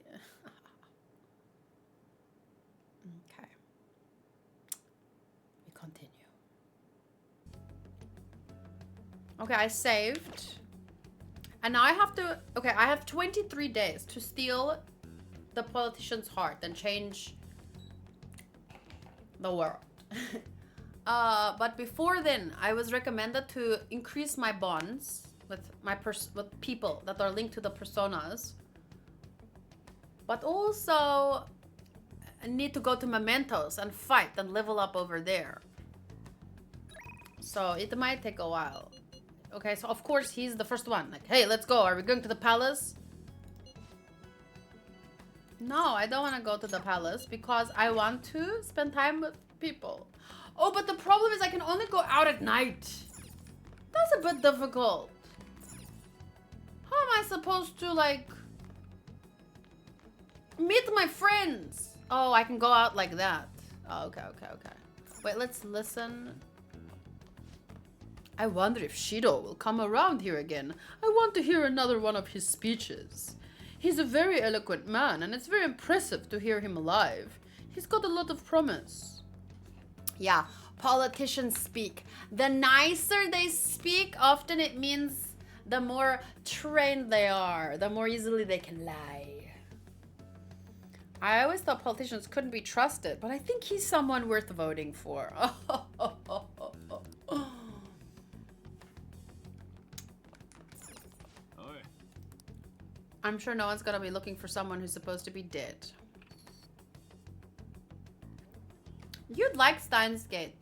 Okay. We continue. Okay, I saved. And now I have to... Okay, I have 23 days to steal the politician's heart and change the world. But before then, I was recommended to increase my bonds with with people that are linked to the personas. But also, I need to go to Mementos and fight and level up over there. So it might take a while. Okay, so of course he's the first one. Like, hey, let's go. Are we going to the palace? No, I don't want to go to the palace because I want to spend time with people. Oh, but the problem is I can only go out at night. That's a bit difficult. How am I supposed to, like, meet my friends? Oh, I can go out like that. Oh, okay. Wait, let's listen. I wonder if Shido will come around here again. I want to hear another one of his speeches. He's a very eloquent man, and it's very impressive to hear him live. He's got a lot of promise. Yeah, politicians speak. The nicer they speak, often it means the more trained they are, the more easily they can lie. I always thought politicians couldn't be trusted, but I think he's someone worth voting for. I'm sure no one's gonna be looking for someone who's supposed to be dead. You'd like Steins Gate.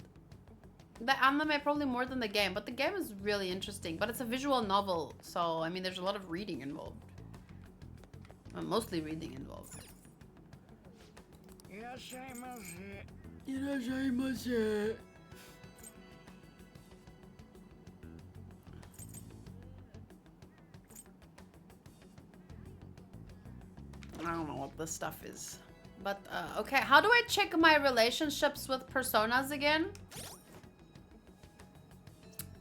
The anime probably more than the game, but the game is really interesting. But it's a visual novel, so I mean there's a lot of reading involved. Mostly reading involved. I don't know what this stuff is. But, okay, how do I check my relationships with personas again?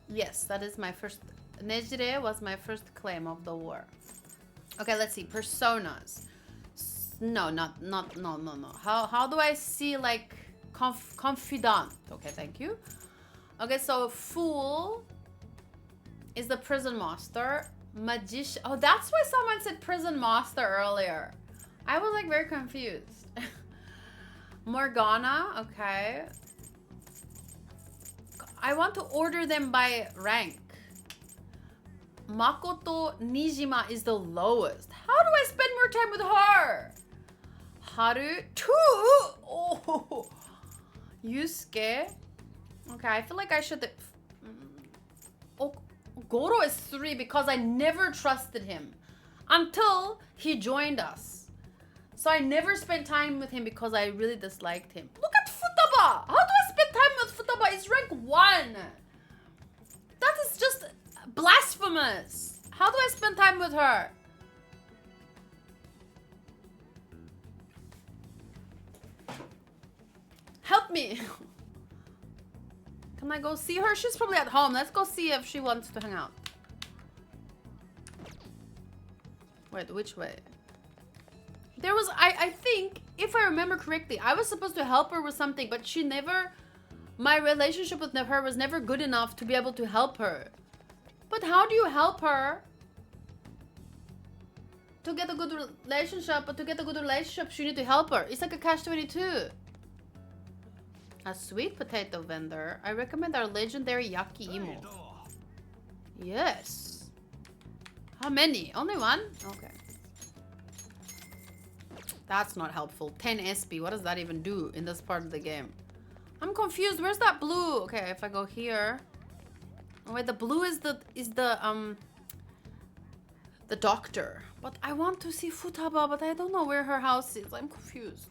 Yes, that is my first... Nejire was my first claim of the war. Okay, let's see. Personas. No. How do I see, like, Confidant? Okay, thank you. Okay, so Fool is the prison master. Magician. Oh, that's why someone said prison master earlier. I was, like, very confused. Morgana, okay. I want to order them by rank. Makoto Nijima is the lowest. How do I spend more time with her? Haru, 2? Oh. Yusuke. Okay, I feel like I should... Oh, Goro is 3 because I never trusted him. Until he joined us. So I never spent time with him because I really disliked him. Look at Futaba! How do I spend time with Futaba? It's rank 1. That is just blasphemous. How do I spend time with her? Help me. Can I go see her? She's probably at home. Let's go see if she wants to hang out. Wait, which way? There was, I think, if I remember correctly, I was supposed to help her with something, but she never, my relationship with her was never good enough to be able to help her. But how do you help her to get a good relationship? But to get a good relationship, you need to help her. It's like a catch-22. A sweet potato vendor. I recommend our legendary Yaki Imo. Yes. How many? Only one? Okay. That's not helpful. 10 SP. What does that even do in this part of the game? I'm confused. Where's that blue? Okay, if I go here. Oh wait, the blue is the doctor. But I want to see Futaba, but I don't know where her house is. I'm confused.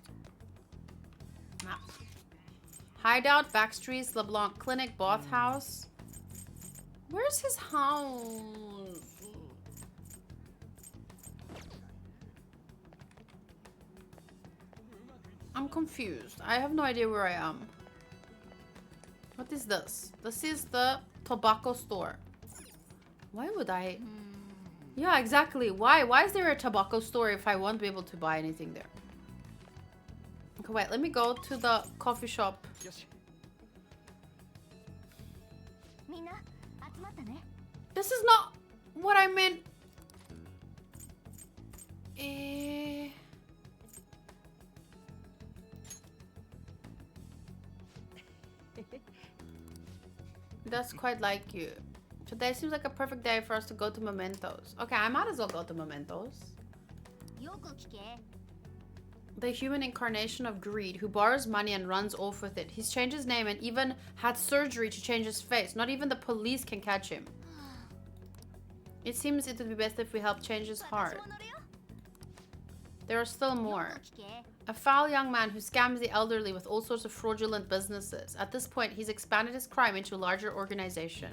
Map. Hideout, Backstreets, LeBlanc Clinic, Bathhouse. Where's his house? I'm confused. I have no idea where I am. What is this? This is the tobacco store. Why would I? Yeah, exactly. Why? Why is there a tobacco store if I won't be able to buy anything there? Okay, wait. Let me go to the coffee shop. This is not what I meant. That's quite like you. Today seems like a perfect day for us to go to Mementos. Okay, I might as well go to Mementos. The human incarnation of greed who borrows money and runs off with it. He's changed his name and even had surgery to change his face. Not even the police can catch him. It seems it would be best if we help change his heart. There are still more. A foul young man who scams the elderly with all sorts of fraudulent businesses. At this point, he's expanded his crime into a larger organization.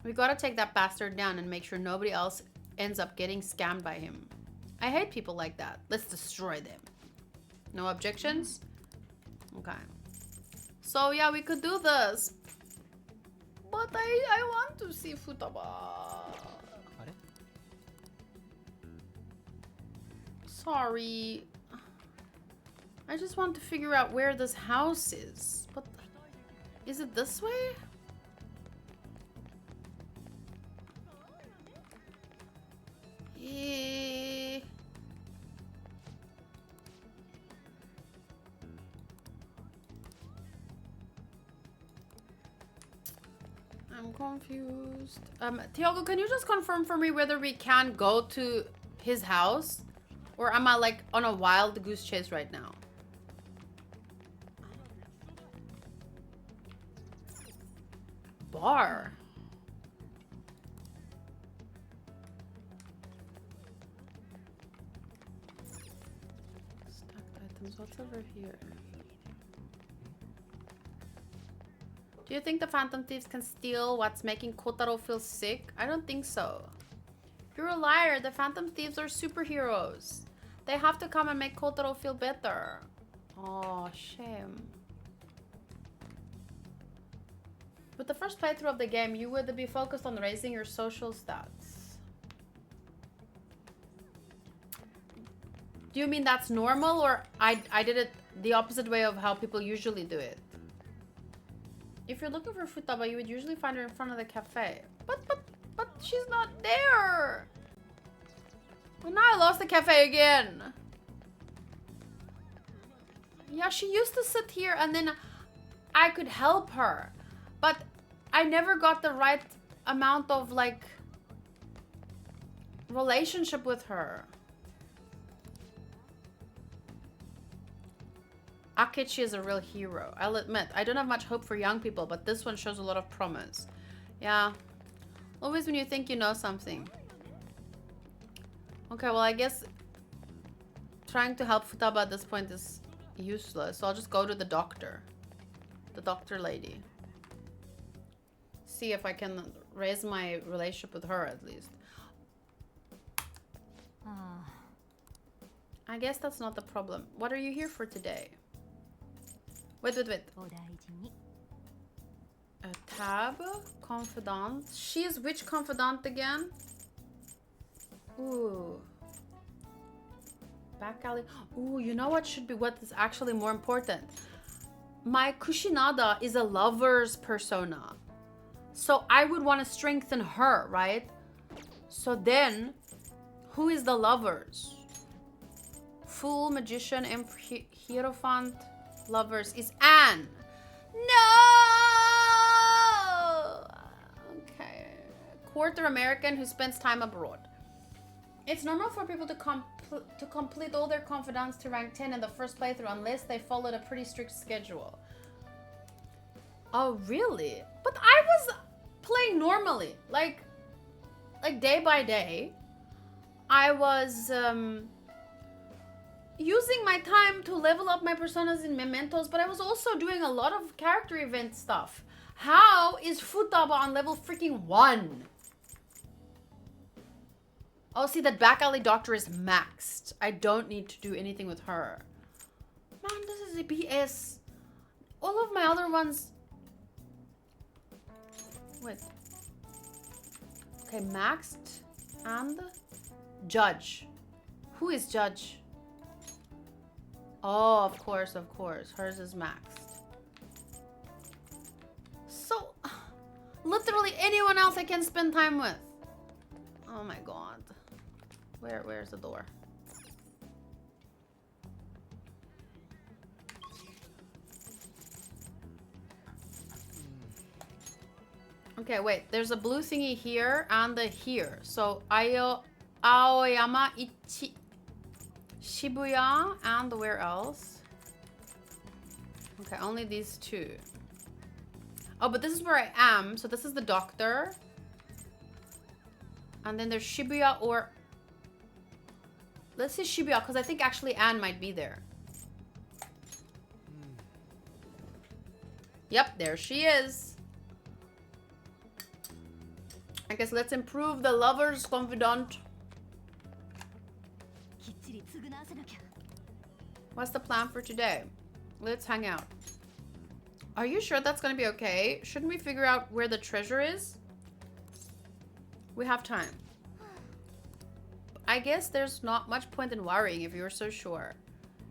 We gotta take that bastard down and make sure nobody else ends up getting scammed by him. I hate people like that. Let's destroy them. No objections? Okay. So yeah, we could do this. But I want to see Futaba. Sorry. I just want to figure out where this house is. But is it this way? Yeah. I'm confused. Tiago, can you just confirm for me whether we can go to his house? Or am I like on a wild goose chase right now? Bar. Stacked items. What's over here? Do you think the Phantom Thieves can steal what's making Kotaro feel sick? I don't think so. You're a liar. The Phantom Thieves are superheroes. They have to come and make Kotaro feel better. Oh, shame. With the first playthrough of the game, you would be focused on raising your social stats. Do you mean that's normal, or I did it the opposite way of how people usually do it? If you're looking for Futaba, you would usually find her in front of the cafe. But she's not there. Well, now I lost the cafe again. Yeah, she used to sit here and then I could help her. But I never got the right amount of, like, relationship with her. Akechi is a real hero. I'll admit, I don't have much hope for young people, but this one shows a lot of promise. Yeah. Always when you think you know something. Okay, well, I guess trying to help Futaba at this point is useless. So I'll just go to the doctor. The doctor lady. See if I can raise my relationship with her at least. I guess that's not the problem. What are you here for today? Wait. A tab? Confidant? She is which confidant again? Ooh. Back alley. Ooh, you know what should be what is actually more important? My Kushinada is a lover's persona. So I would want to strengthen her, right? So then, who is the lovers? Fool, magician, hierophant, lovers is Anne. No! Okay. Quarter American who spends time abroad. It's normal for people to complete all their confidants to rank 10 in the first playthrough unless they followed a pretty strict schedule. Oh, really? But I was playing normally. Like day by day. I was using my time to level up my personas in Mementos, but I was also doing a lot of character event stuff. How is Futaba on level freaking 1? Oh, see, that back alley doctor is maxed. I don't need to do anything with her. Man, this is a BS. All of my other ones... Wait. Okay, maxed and Judge. Who is Judge? Oh, of course, of course. Hers is maxed. So, literally anyone else I can spend time with. Oh my god. Where's the door? Okay, wait. There's a blue thingy here and a here. So, Aoyama, Ichi, Shibuya, and where else? Okay, only these two. Oh, but this is where I am. So this is the doctor. And then there's Shibuya or... Let's see Shibuya, because I think actually Anne might be there. Yep, there she is. I guess let's improve the lover's confidant. What's the plan for today? Let's hang out. Are you sure that's gonna be okay? Shouldn't we figure out where the treasure is? We have time. I guess there's not much point in worrying if you're so sure.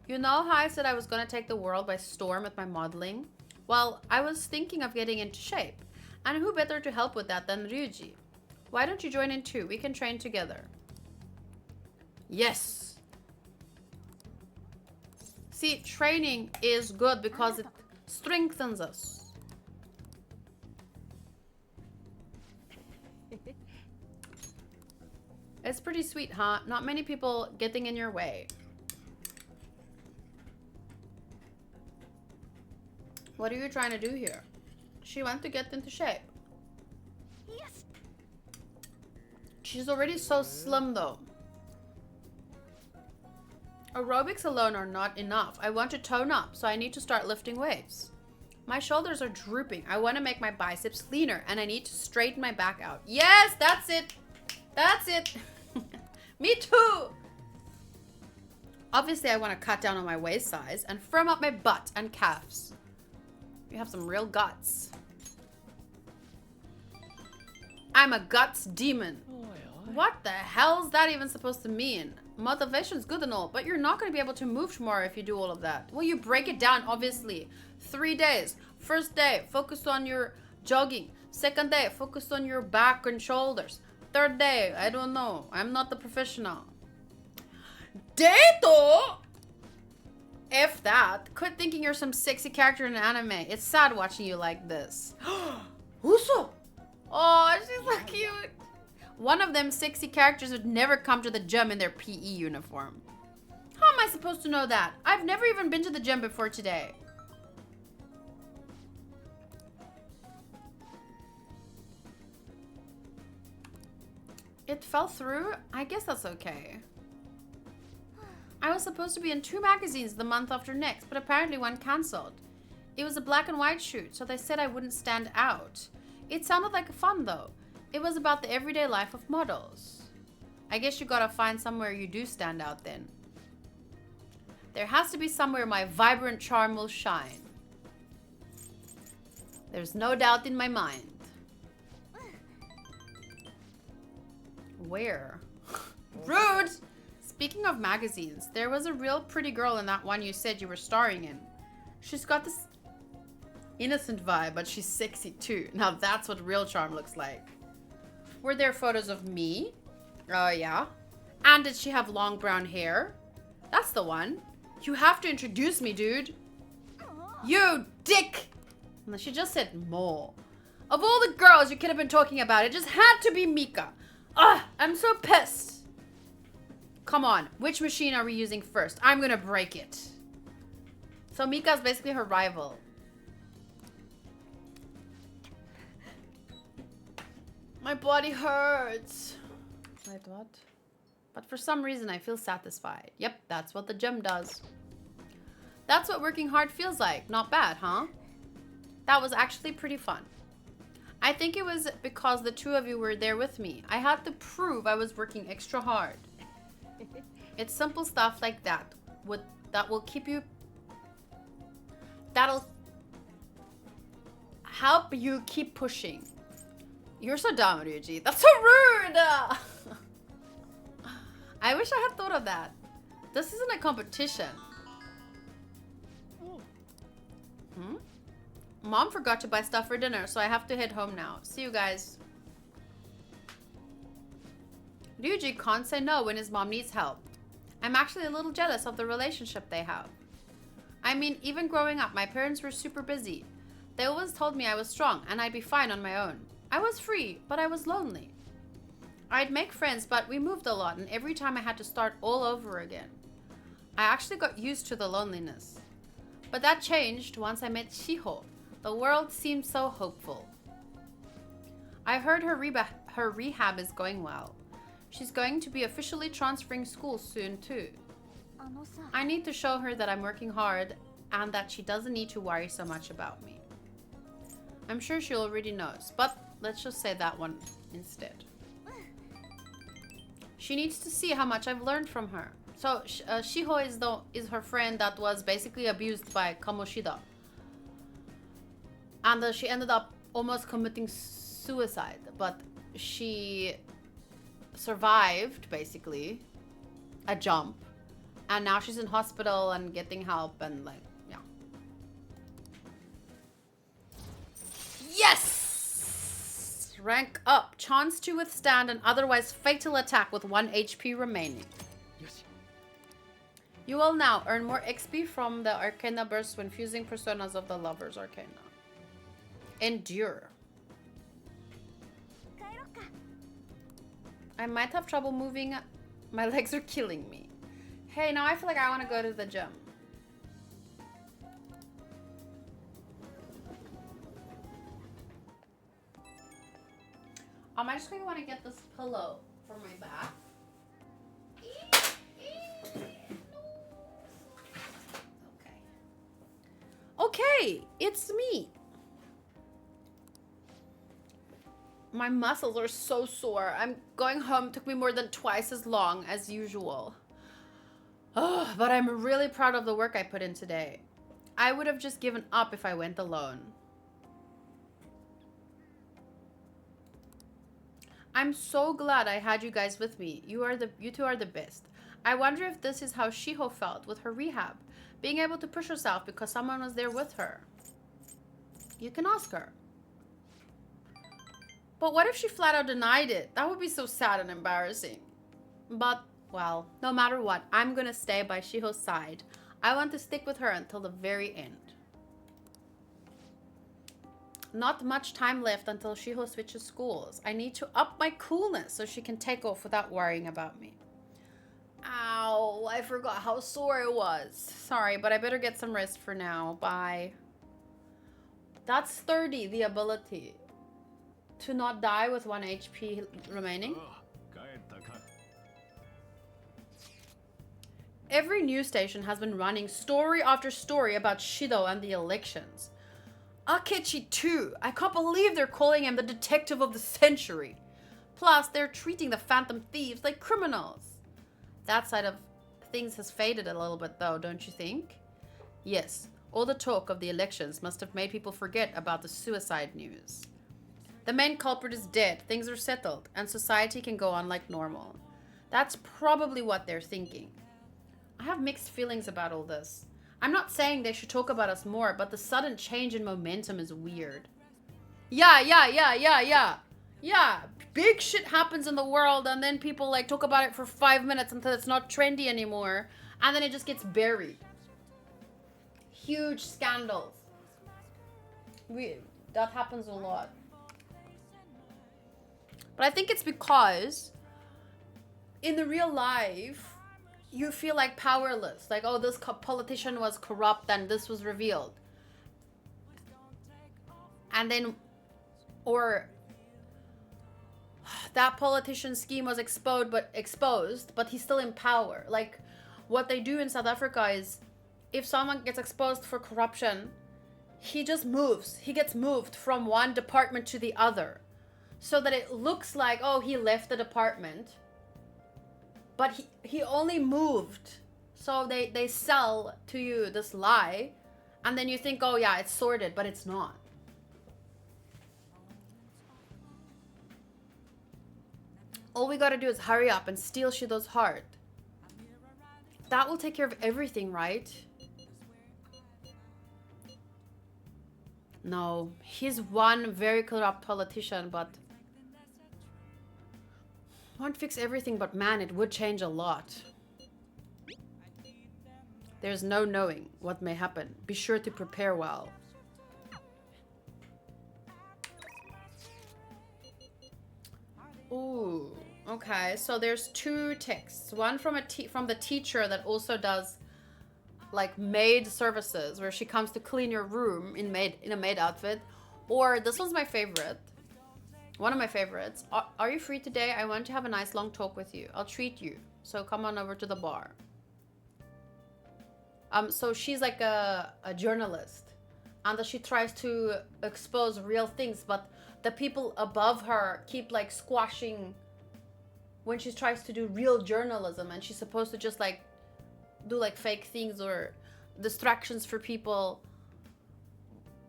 You know how I said I was gonna take the world by storm with my modeling? Well, I was thinking of getting into shape. And who better to help with that than Ryuji? Why don't you join in too? We can train together. Yes! See, training is good because it strengthens us. It's pretty sweet, huh? Not many people getting in your way. What are you trying to do here? She wants to get into shape. Yes. She's already so slim though. Aerobics alone are not enough. I want to tone up, so I need to start lifting weights. My shoulders are drooping. I want to make my biceps leaner, and I need to straighten my back out. Yes, that's it. That's it. Me too. Obviously, I want to cut down on my waist size and firm up my butt and calves. You have some real guts. I'm a guts demon. What the hell is that even supposed to mean? Motivation's good and all, but you're not going to be able to move tomorrow if you do all of that. Well, you break it down, obviously. 3 days. First day, focus on your jogging. Second day, focus on your back and shoulders. Third day, I don't know. I'm not the professional. Dato! F that. Quit thinking you're some sexy character in an anime. It's sad watching you like this. Uso! Oh, she's so cute. One of them sexy characters would never come to the gym in their PE uniform. How am I supposed to know that? I've never even been to the gym before today. It fell through? I guess that's okay. I was supposed to be in 2 magazines the month after next, but apparently one cancelled. It was a black and white shoot, so they said I wouldn't stand out. It sounded like fun though. It was about the everyday life of models. I guess you gotta find somewhere you do stand out then. There has to be somewhere my vibrant charm will shine. There's no doubt in my mind. Where? Rude! Speaking of magazines, there was a real pretty girl in that one you said you were starring in. She's got this Innocent vibe, but she's sexy too. Now that's what real charm looks like. Were there photos of me? Oh, yeah. And did she have long brown hair? That's the one. You have to introduce me, dude. You dick! No, she just said more. Of all the girls you could have been talking about, it just had to be Mika. Ugh, I'm so pissed. Come on, which machine are we using first? I'm gonna break it. So Mika's basically her rival. My body hurts. Wait, what? But for some reason I feel satisfied. Yep, that's what the gym does. That's what working hard feels like. Not bad, huh? That was actually pretty fun. I think it was because the two of you were there with me. I had to prove I was working extra hard. It's simple stuff like that that will keep you... That'll help you keep pushing. You're so dumb, Ryuji. That's so rude! I wish I had thought of that. This isn't a competition. Mom forgot to buy stuff for dinner, so I have to head home now. See you guys. Ryuji can't say no when his mom needs help. I'm actually a little jealous of the relationship they have. I mean, even growing up, my parents were super busy. They always told me I was strong and I'd be fine on my own. I was free, but I was lonely. I'd make friends, but we moved a lot, and every time I had to start all over again. I actually got used to the loneliness. But that changed once I met Shiho. The world seemed so hopeful. I heard her rehab is going well. She's going to be officially transferring schools soon too. I need to show her that I'm working hard and that she doesn't need to worry so much about me. I'm sure she already knows, but let's just say that one instead. She needs to see how much I've learned from her. So Shiho is her friend that was basically abused by Kamoshida. And she ended up almost committing suicide, but she survived basically a jump, and now she's in hospital and getting help and like, yeah. Yes! Rank up. Chance to withstand an otherwise fatal attack with 1 HP remaining. You will now earn more XP from the Arcana burst when fusing personas of the Lover's Arcana. Endure. I might have trouble moving. My legs are killing me. Hey, now I feel like I want to go to the gym. I just going to want to get this pillow for my back. Okay, it's me. My muscles are so sore. I'm going home. Took me more than twice as long as usual. Oh, but I'm really proud of the work I put in today. I would have just given up if I went alone. I'm so glad I had you guys with me. You two are the best. I wonder if this is how Shiho felt with her rehab. Being able to push herself because someone was there with her. You can ask her. But what if she flat out denied it? That would be so sad and embarrassing. But, well, no matter what, I'm gonna stay by Shiho's side. I want to stick with her until the very end. Not much time left until Shiho switches schools. I need to up my coolness so she can take off without worrying about me. Ow, I forgot how sore it was. Sorry, but I better get some rest for now. Bye. That's 30, the ability. To not die with 1 HP remaining. Every news station has been running story after story about Shido and the elections. Akechi too. I can't believe they're calling him the detective of the century. Plus, they're treating the phantom thieves like criminals. That side of things has faded a little bit though, don't you think? Yes, all the talk of the elections must have made people forget about the suicide news. The main culprit is dead, things are settled, and society can go on like normal. That's probably what they're thinking. I have mixed feelings about all this. I'm not saying they should talk about us more, but the sudden change in momentum is weird. Yeah. Big shit happens in the world and then people like talk about it for 5 minutes until it's not trendy anymore. And then it just gets buried. Huge scandals. That happens a lot. But I think it's because in the real life, you feel like powerless. Like, oh, this politician was corrupt and this was revealed. And then, or that politician's scheme was exposed, but he's still in power. Like, what they do in South Africa is, if someone gets exposed for corruption, he just moves. He gets moved from one department to the other. So that it looks like, oh, he left the department. But he only moved. So they sell to you this lie. And then you think, oh yeah, it's sorted, but it's not. All we gotta do is hurry up and steal Shido's heart. That will take care of everything, right? No, he's one very corrupt politician, but won't fix everything, but man, it would change a lot. There's no knowing what may happen. Be sure to prepare well. Ooh, okay. So there's two texts. One from from the teacher that also does like maid services, where she comes to clean your room in a maid outfit. Or this one's my favorite. One of my favorites. Are you free today? I want to have a nice long talk with you. I'll treat you. So come on over to the bar. So she's like a journalist. And she tries to expose real things. But the people above her keep like squashing when she tries to do real journalism. And she's supposed to just like do like fake things or distractions for people.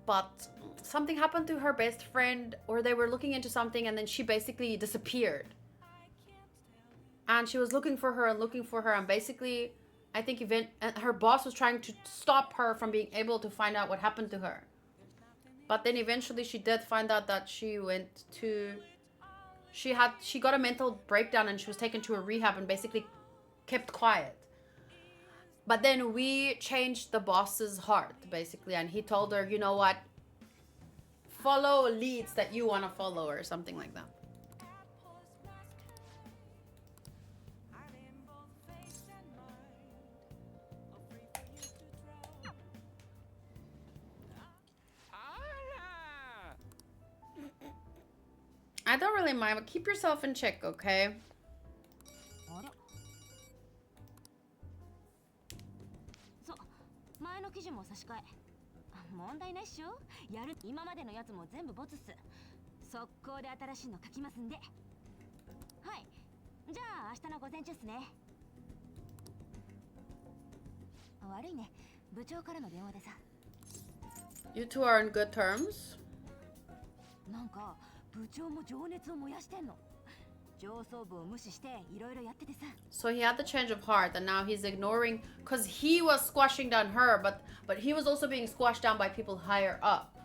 But something happened to her best friend, or they were looking into something, and then she basically disappeared. And she was looking for her, and basically, I think her boss was trying to stop her from being able to find out what happened to her. But then eventually she did find out that she got a mental breakdown and she was taken to a rehab and basically kept quiet. But then we changed the boss's heart, basically. And he told her, you know what? Follow leads that you want to follow or something like that. I don't really mind, but keep yourself in check, okay? You two are on good terms? So he had the change of heart and now he's ignoring, because he was squashing down her, but he was also being squashed down by people higher up.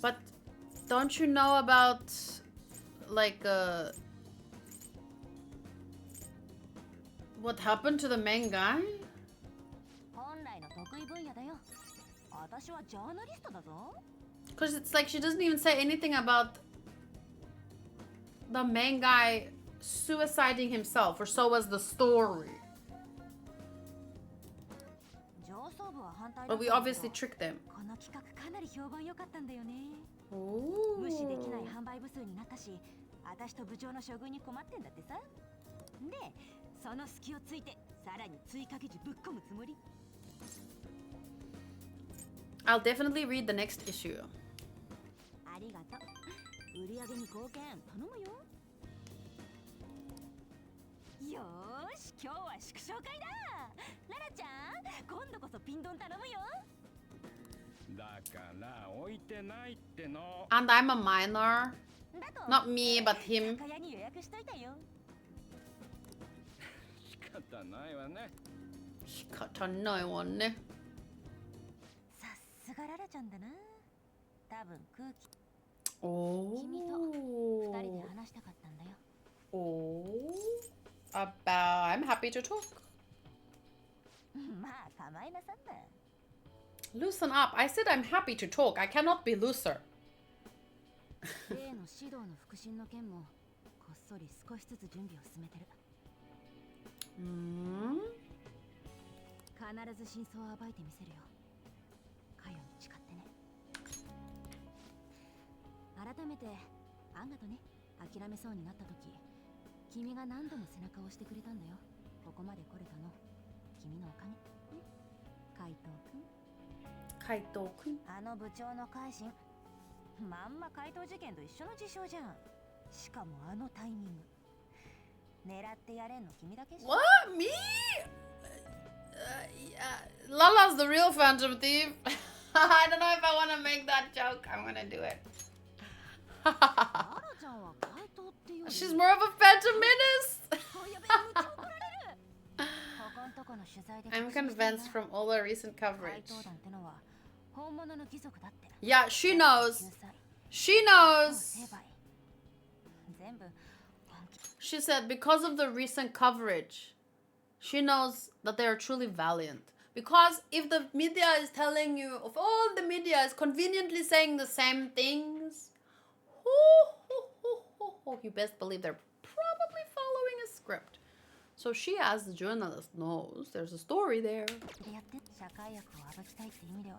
But don't you know about like what happened to the main guy? Because it's like she doesn't even say anything about the main guy suiciding himself, or so was the story. But we obviously tricked them. Ooh. I'll definitely read the next issue. から置いてないっての。 And I'm a minor. だと Not me, but him. 酒屋に予約しといたよ。仕方ないわね。仕方ないわね。さすがララちゃんだな。多分空気。Oh. 君と二人で話したかったんだよ。 Oh. About. I'm happy to talk. まあ構いなさんな。 Loosen up. I said I'm happy to talk. I cannot be looser. 例の指導の復習の件もこっそり少しずつ準備を進めてる。必ず真相を暴いてみせるよ。カヨに誓ってね。改めてあんがとね。諦めそうになった時、君が何度も背中を押してくれたんだよ。ここまで来れたの君のおかげ。海藤くん。海藤くん。あの部長の改心、まんま怪盗事件と一緒の事象じゃん。しかもあのタイミング。狙ってやれんの君だけし。 What? Me? Yeah. Lala's the real Phantom Thief. I don't know if I want to make that joke. I'm gonna do it. ララちゃんは怪盗っていうより She's more of a Phantom Menace. やべえ、めっちゃ怒られる。ここんとこの取材で I'm convinced from all the recent 怪 coverage. 盗団ってのは本物の貴族だって。 Yeah, she knows. 救済 She も knows. 成敗全部本気。 She said because of the recent coverage, she knows that they are truly valiant. Because if the media is telling you, if all the media is conveniently saying the same things, you best believe they're probably following a script. So she, as the journalist, knows there's a story there. でやって社会悪を暴きたいって意味では、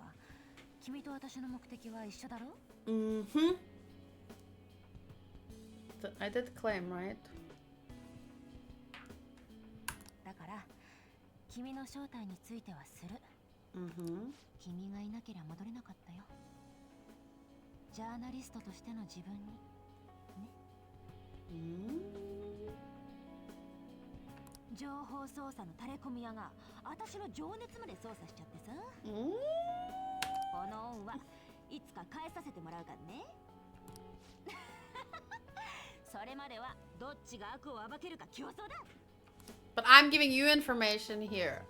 君と私の目的は一緒だろ。 Mm-hmm. I did claim, right? だから君の正体についてはする。 Mm-hmm. 君がいなければ戻れなかったよ。ジャーナリストとしての自分にね。 情報操作のタレコミ屋が私の情熱まで操作しちゃってさ。この恩はいつか返させてもらうからね。それまではどっちが悪を暴けるか競争だ。 But I'm giving you information here.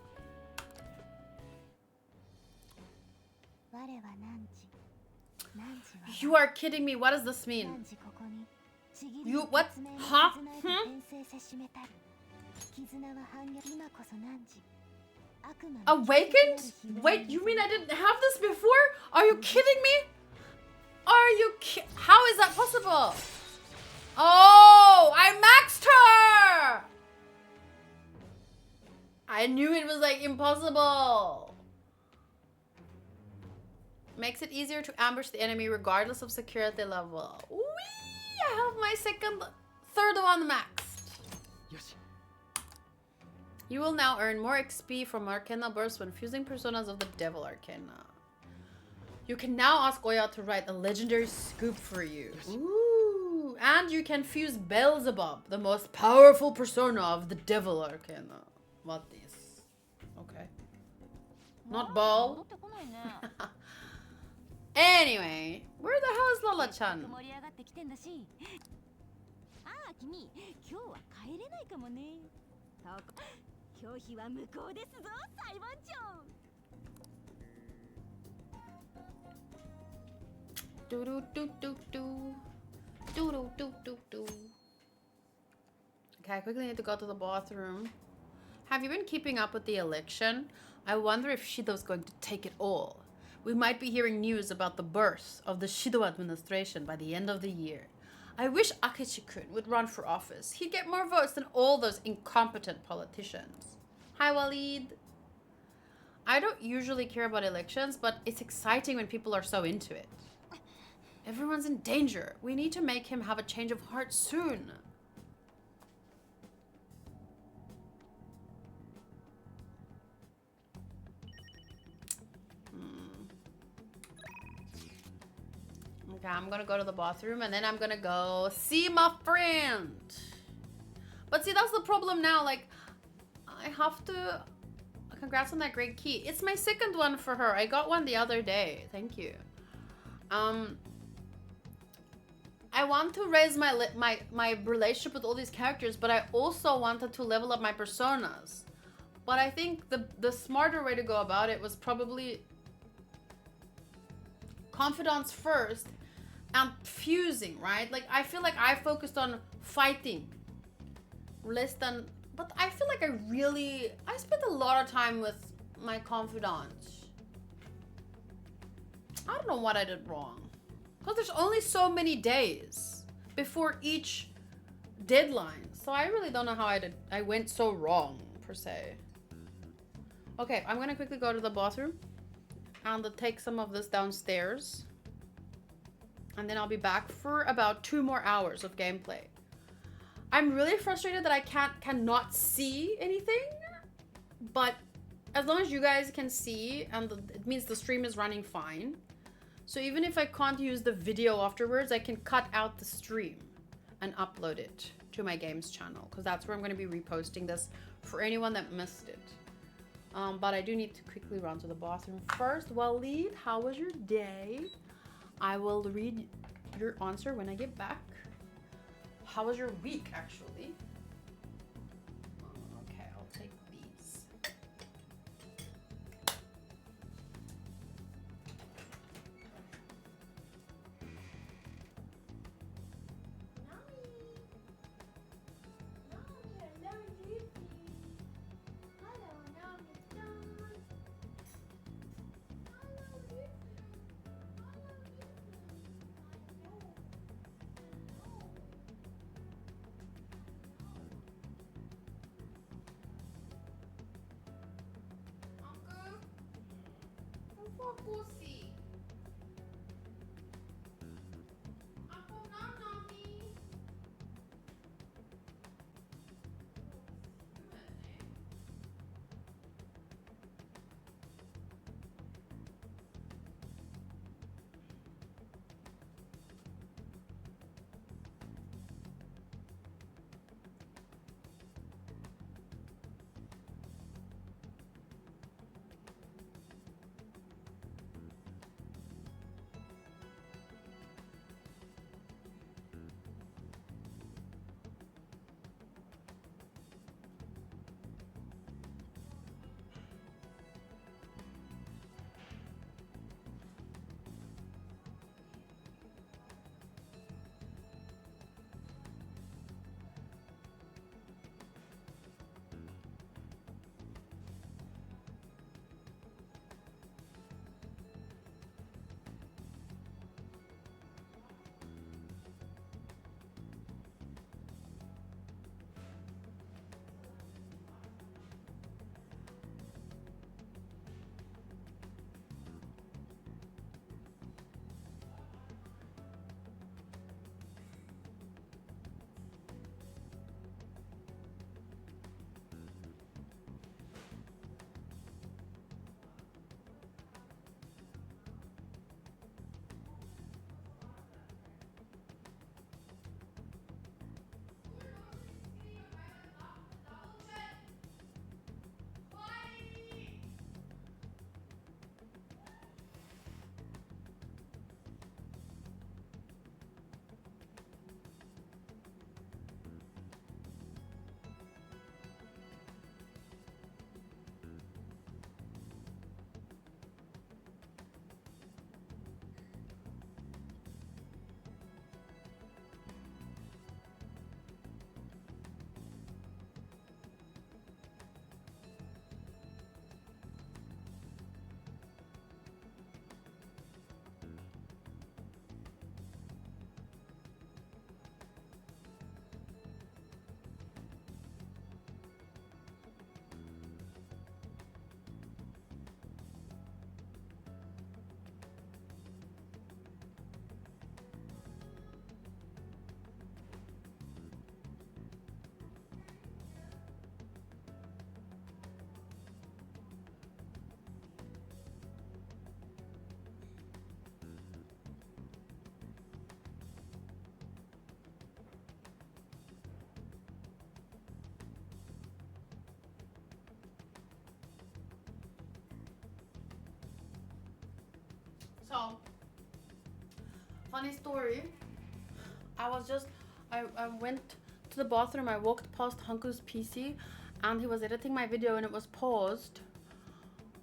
我は何時 You are kidding me. What does this mean? You what? Huh? Awakened? Wait, you mean I didn't have this before? Are you kidding me? Are you how is that possible? Oh, I maxed her! I knew it was like impossible. Makes it easier to ambush the enemy regardless of security level. Whee! I have my third one maxed. よし。 You will now earn more XP from Arcana Burst when fusing personas of the Devil Arcana. You can now ask Oya to write a legendary scoop for you. Ooh! And you can fuse Beelzebub, the most powerful persona of the Devil Arcana. What is? Okay. Not ball. Anyway, where the hell is Lala-chan? 盛り上がってきてんだし。ああ、君、今日は帰れないかもね。表費は無効ですぞ、裁判長。 Do do do do do do do do do do. Okay, I quickly need to go to the bathroom. Have you been keeping up with the election? I wonder if Shido's going to take it all. We might be hearing news about the birth of the Shido administration by the end of the year. I wish Akechi-kun would run for office. He'd get more votes than all those incompetent politicians. Hi, Walid. I don't usually care about elections, but it's exciting when people are so into it. Everyone's in danger. We need to make him have a change of heart soon. Okay, I'm gonna go to the bathroom and then I'm gonna go see my friend. But see, that's the problem now. Like, I have to congrats on that great key. It's my second one for her. I got one the other day. Thank you. I want to raise my relationship with all these characters, but I also wanted to level up my personas. But I think the smarter way to go about it was probably Confidants first and fusing, right? Like, I feel like I focused on fighting less than... But I feel like I spent a lot of time with my Confidants. I don't know what I did wrong. Because there's only so many days before each deadline. So I really don't know how I went so wrong, per se. Okay, I'm gonna quickly go to the bathroom and take some of this downstairs. And then I'll be back for about 2 more hours of gameplay. I'm really frustrated that I cannot see anything. But as long as you guys can see, and it means the stream is running fine. So even if I can't use the video afterwards, I can cut out the stream and upload it to my games channel, because that's where I'm going to be reposting this for anyone that missed it. But I do need to quickly run to the bathroom first. Waleed, how was your day? I will read your answer when I get back. How was your week, actually? Okay, I'll take these. So, funny story. I went to the bathroom. I walked past Hanku's PC, and he was editing my video, and it was paused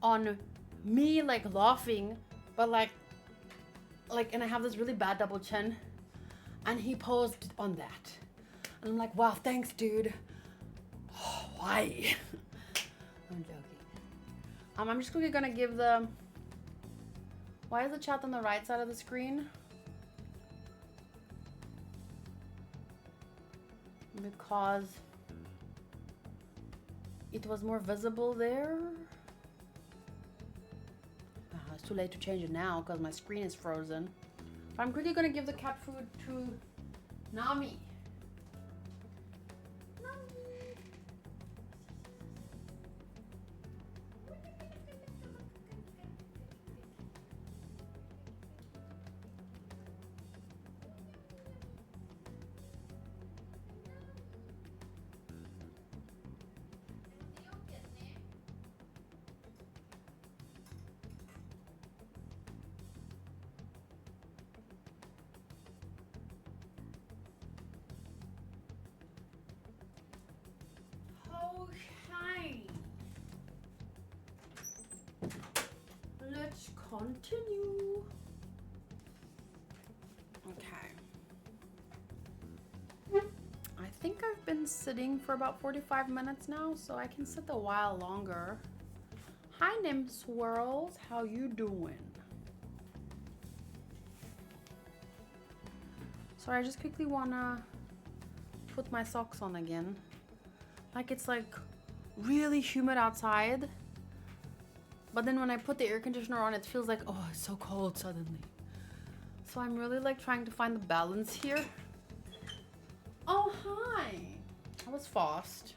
on me like laughing, but like, and I have this really bad double chin, and he paused on that, and I'm like, wow, thanks, dude. Why? I'm joking. I'm just quickly gonna give the. Why is the chat on the right side of the screen? Because it was more visible there. It's too late to change it now because my screen is frozen. But I'm quickly gonna give the cat food to Nami. Let's continue. Okay. I think I've been sitting for about 45 minutes now, so I can sit a while longer. Hi, Nim Swirls. How you doing? Sorry, I just quickly wanna put my socks on again. Like it's like really humid outside. But then when I put the air conditioner on, it feels like, oh, it's so cold suddenly. So I'm really like trying to find the balance here. Oh, hi. That was fast.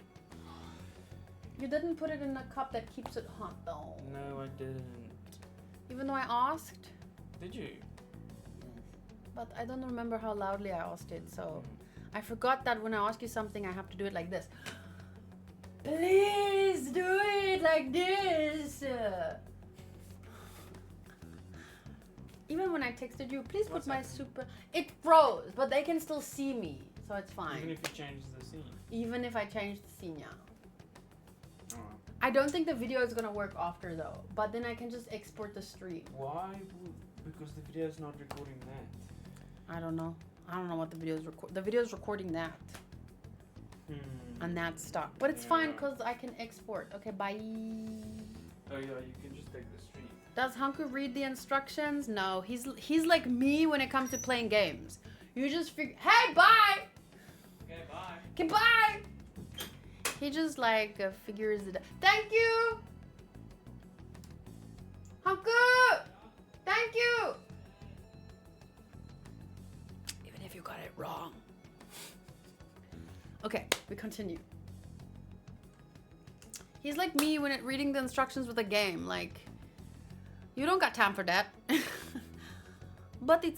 You didn't put it in a cup that keeps it hot though. No, I didn't. Even though I asked. Did you? But I don't remember how loudly I asked it, so I forgot that when I ask you something, I have to do it like this. Please do it like this. Even when I texted you, please put my super. It froze, but they can still see me, so it's fine. Even if you change the scene. Even if I change the scene, yeah. Oh. I don't think the video is gonna work after though, but then I can just export the stream. Why? Because the video is not recording that. I don't know. I don't know what the video is recording. The video is recording that. And that's stuck. But it's fine because I can export. Okay, bye. Oh yeah, you can just take the stream. Does Hanku read the instructions? No, he's like me when it comes to playing games. You just figure, hey, bye! Okay, bye. Okay, bye! He just like figures it out. Thank you! Hanku! Thank you! Even if you got it wrong. Okay, we continue. He's like me when reading the instructions with a game. Like, you don't got time for that. But it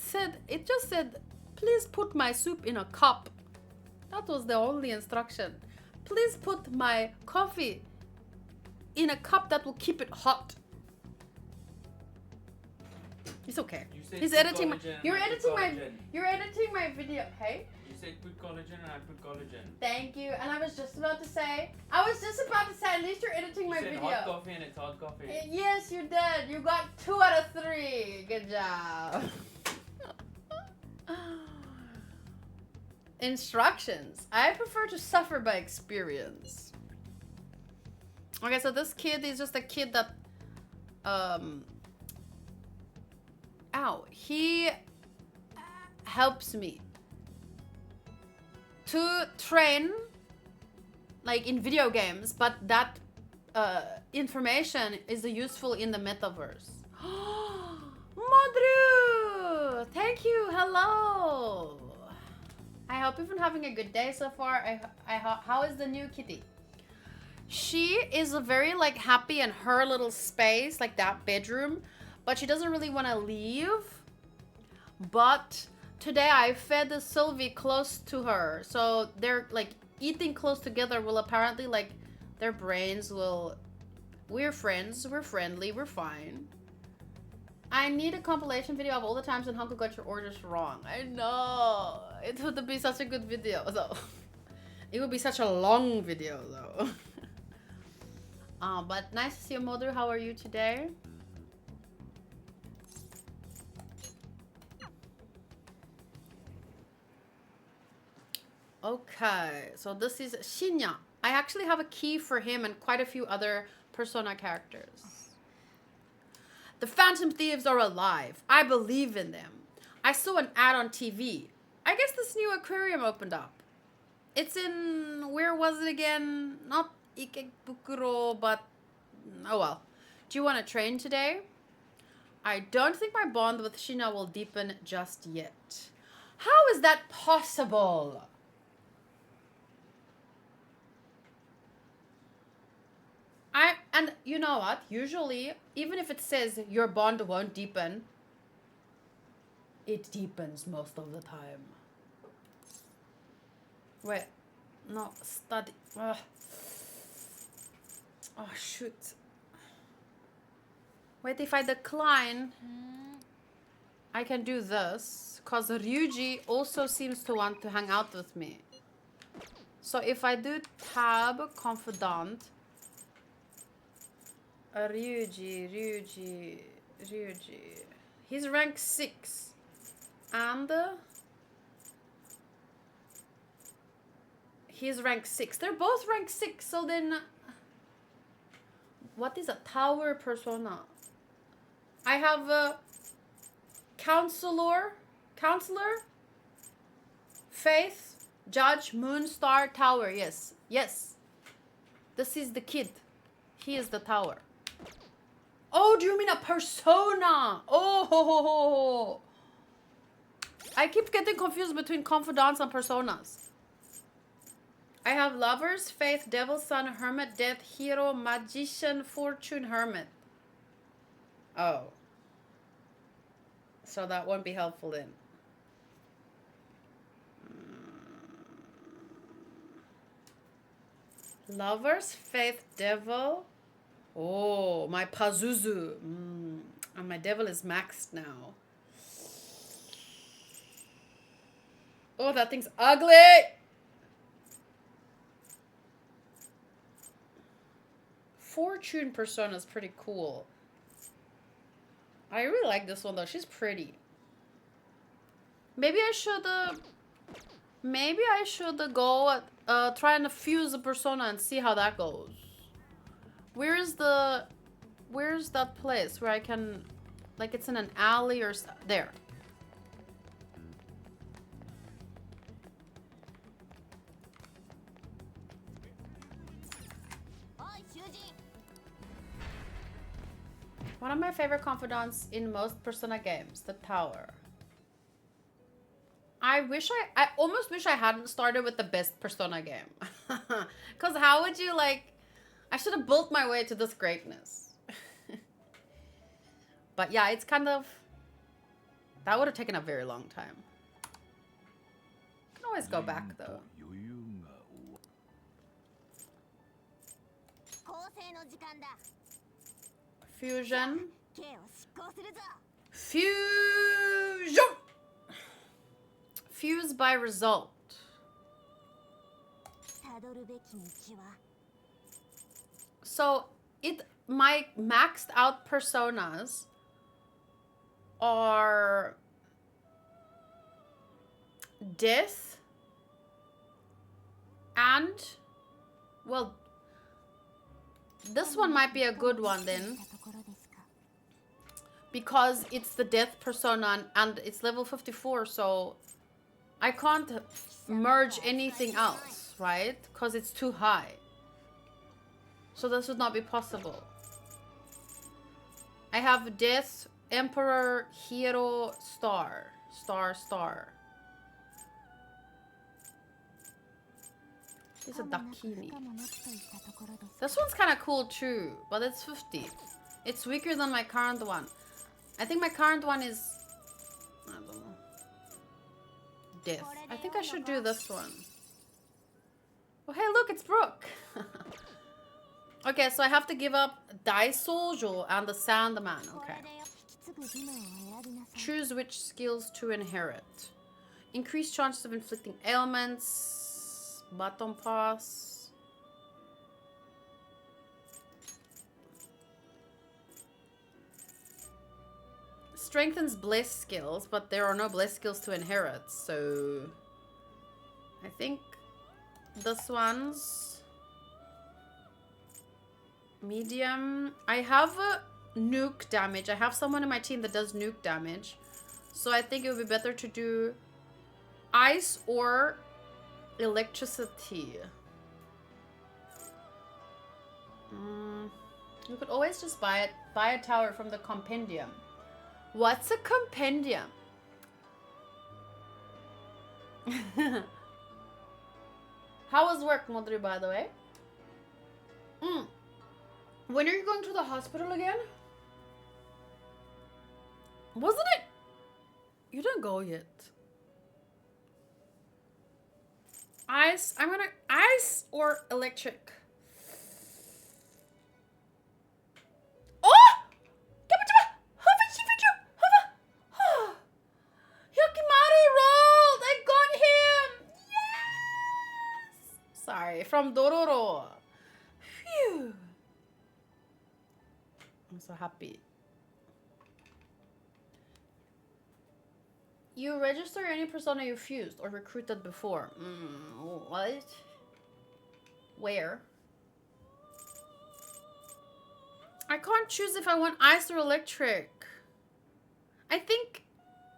just said, please put my soup in a cup. That was the only instruction. Please put my coffee in a cup that will keep it hot. It's okay. He's editing my. You're editing my video. Hey. You said put collagen and I put collagen. Thank you. And I was just about to say, at least you're editing my video. Hot coffee and it's hot coffee. Yes, you did. You got 2 out of 3. Good job. Instructions. I prefer to suffer by experience. Okay, so this kid is just a kid that, he helps me to train, like in video games, but that information is useful in the metaverse. Madru! Thank you, hello! I hope you've been having a good day so far. How is the new kitty? She is very like happy in her little space, like that bedroom, but she doesn't really want to leave. But today I fed the Sylvie close to her, so they're like eating close together will apparently like their brains will. We're friends, we're friendly, we're fine. I need a compilation video of all the times when Hanko got your orders wrong. I know. It would be such a good video though. It would be such a long video though. But nice to see you, Modu. How are you today? Okay, so this is Shinya. I actually have a key for him and quite a few other Persona characters. The Phantom Thieves are alive. I believe in them. I saw an ad on TV. I guess this new aquarium opened up. It's in, where was it again? Not Ikebukuro, but oh well. Do you want to train today? I don't think my bond with Shinya will deepen just yet. How is that possible? And you know what? Usually, even if it says your bond won't deepen, it deepens most of the time. Wait, no, study. Ugh. Oh, shoot. Wait, if I decline, I can do this. Because Ryuji also seems to want to hang out with me. So if I do tab Confidant, Ryuji. He's rank 6. And he's rank 6. They're both rank 6. So then, what is a tower persona? I have a counselor, faith, judge, moon, star, tower. Yes. This is the kid. He is the tower. Oh, do you mean a persona? Oh, I keep getting confused between confidants and personas. I have lovers, faith, devil, sun, hermit, death, hero, magician, fortune, hermit. Oh. So that won't be helpful then. Lovers, faith, devil. Oh, my Pazuzu. And my devil is maxed now. Oh, that thing's ugly. Fortune persona is pretty cool. I really like this one though. She's pretty. Maybe I should go try and fuse a persona and see how that goes. Where's that place where I can, like, it's in an alley or there. One of my favorite confidants in most Persona games, the tower. I almost wish I hadn't started with the best Persona game. Because how would you, like, I should have built my way to this greatness. But yeah, it's kind of, that would have taken a very long time. Can always go back though. Fusion. Fuse by result. So my maxed out personas are death and, well, this one might be a good one then, because it's the death persona and it's level 54, so I can't merge anything else, right? Because it's too high. So this would not be possible. I have death, emperor, hero, star. It's a Dakini. This one's kind of cool too, but it's 50. It's weaker than my current one. I think my current one is, I don't know, death. I think I should do this one. Oh, hey, look, it's Brooke. Okay, so I have to give up Daisoujo and the Sandman. Okay. く技能を選びなさい。 Choose which skills to inherit. Increased chances of inflicting ailments. Bottom pass. Strengthens bliss skills, but there are no bliss skills to inherit, so I think this one's medium. I have a nuke damage. I have someone in my team that does nuke damage, so I think it would be better to do ice or electricity. You could always just buy a tower from the compendium. What's a compendium? How was work, Modri, by the way? When are you going to the hospital again? Wasn't it? You didn't go yet. Ice. I'm gonna ice or electric. Oh! Yokimaru rolled! I got him! Yes! Sorry, from Dororo. Phew. I'm so happy. You register any persona you fused or recruited before. What? Where? I can't choose if I want ice or electric. I think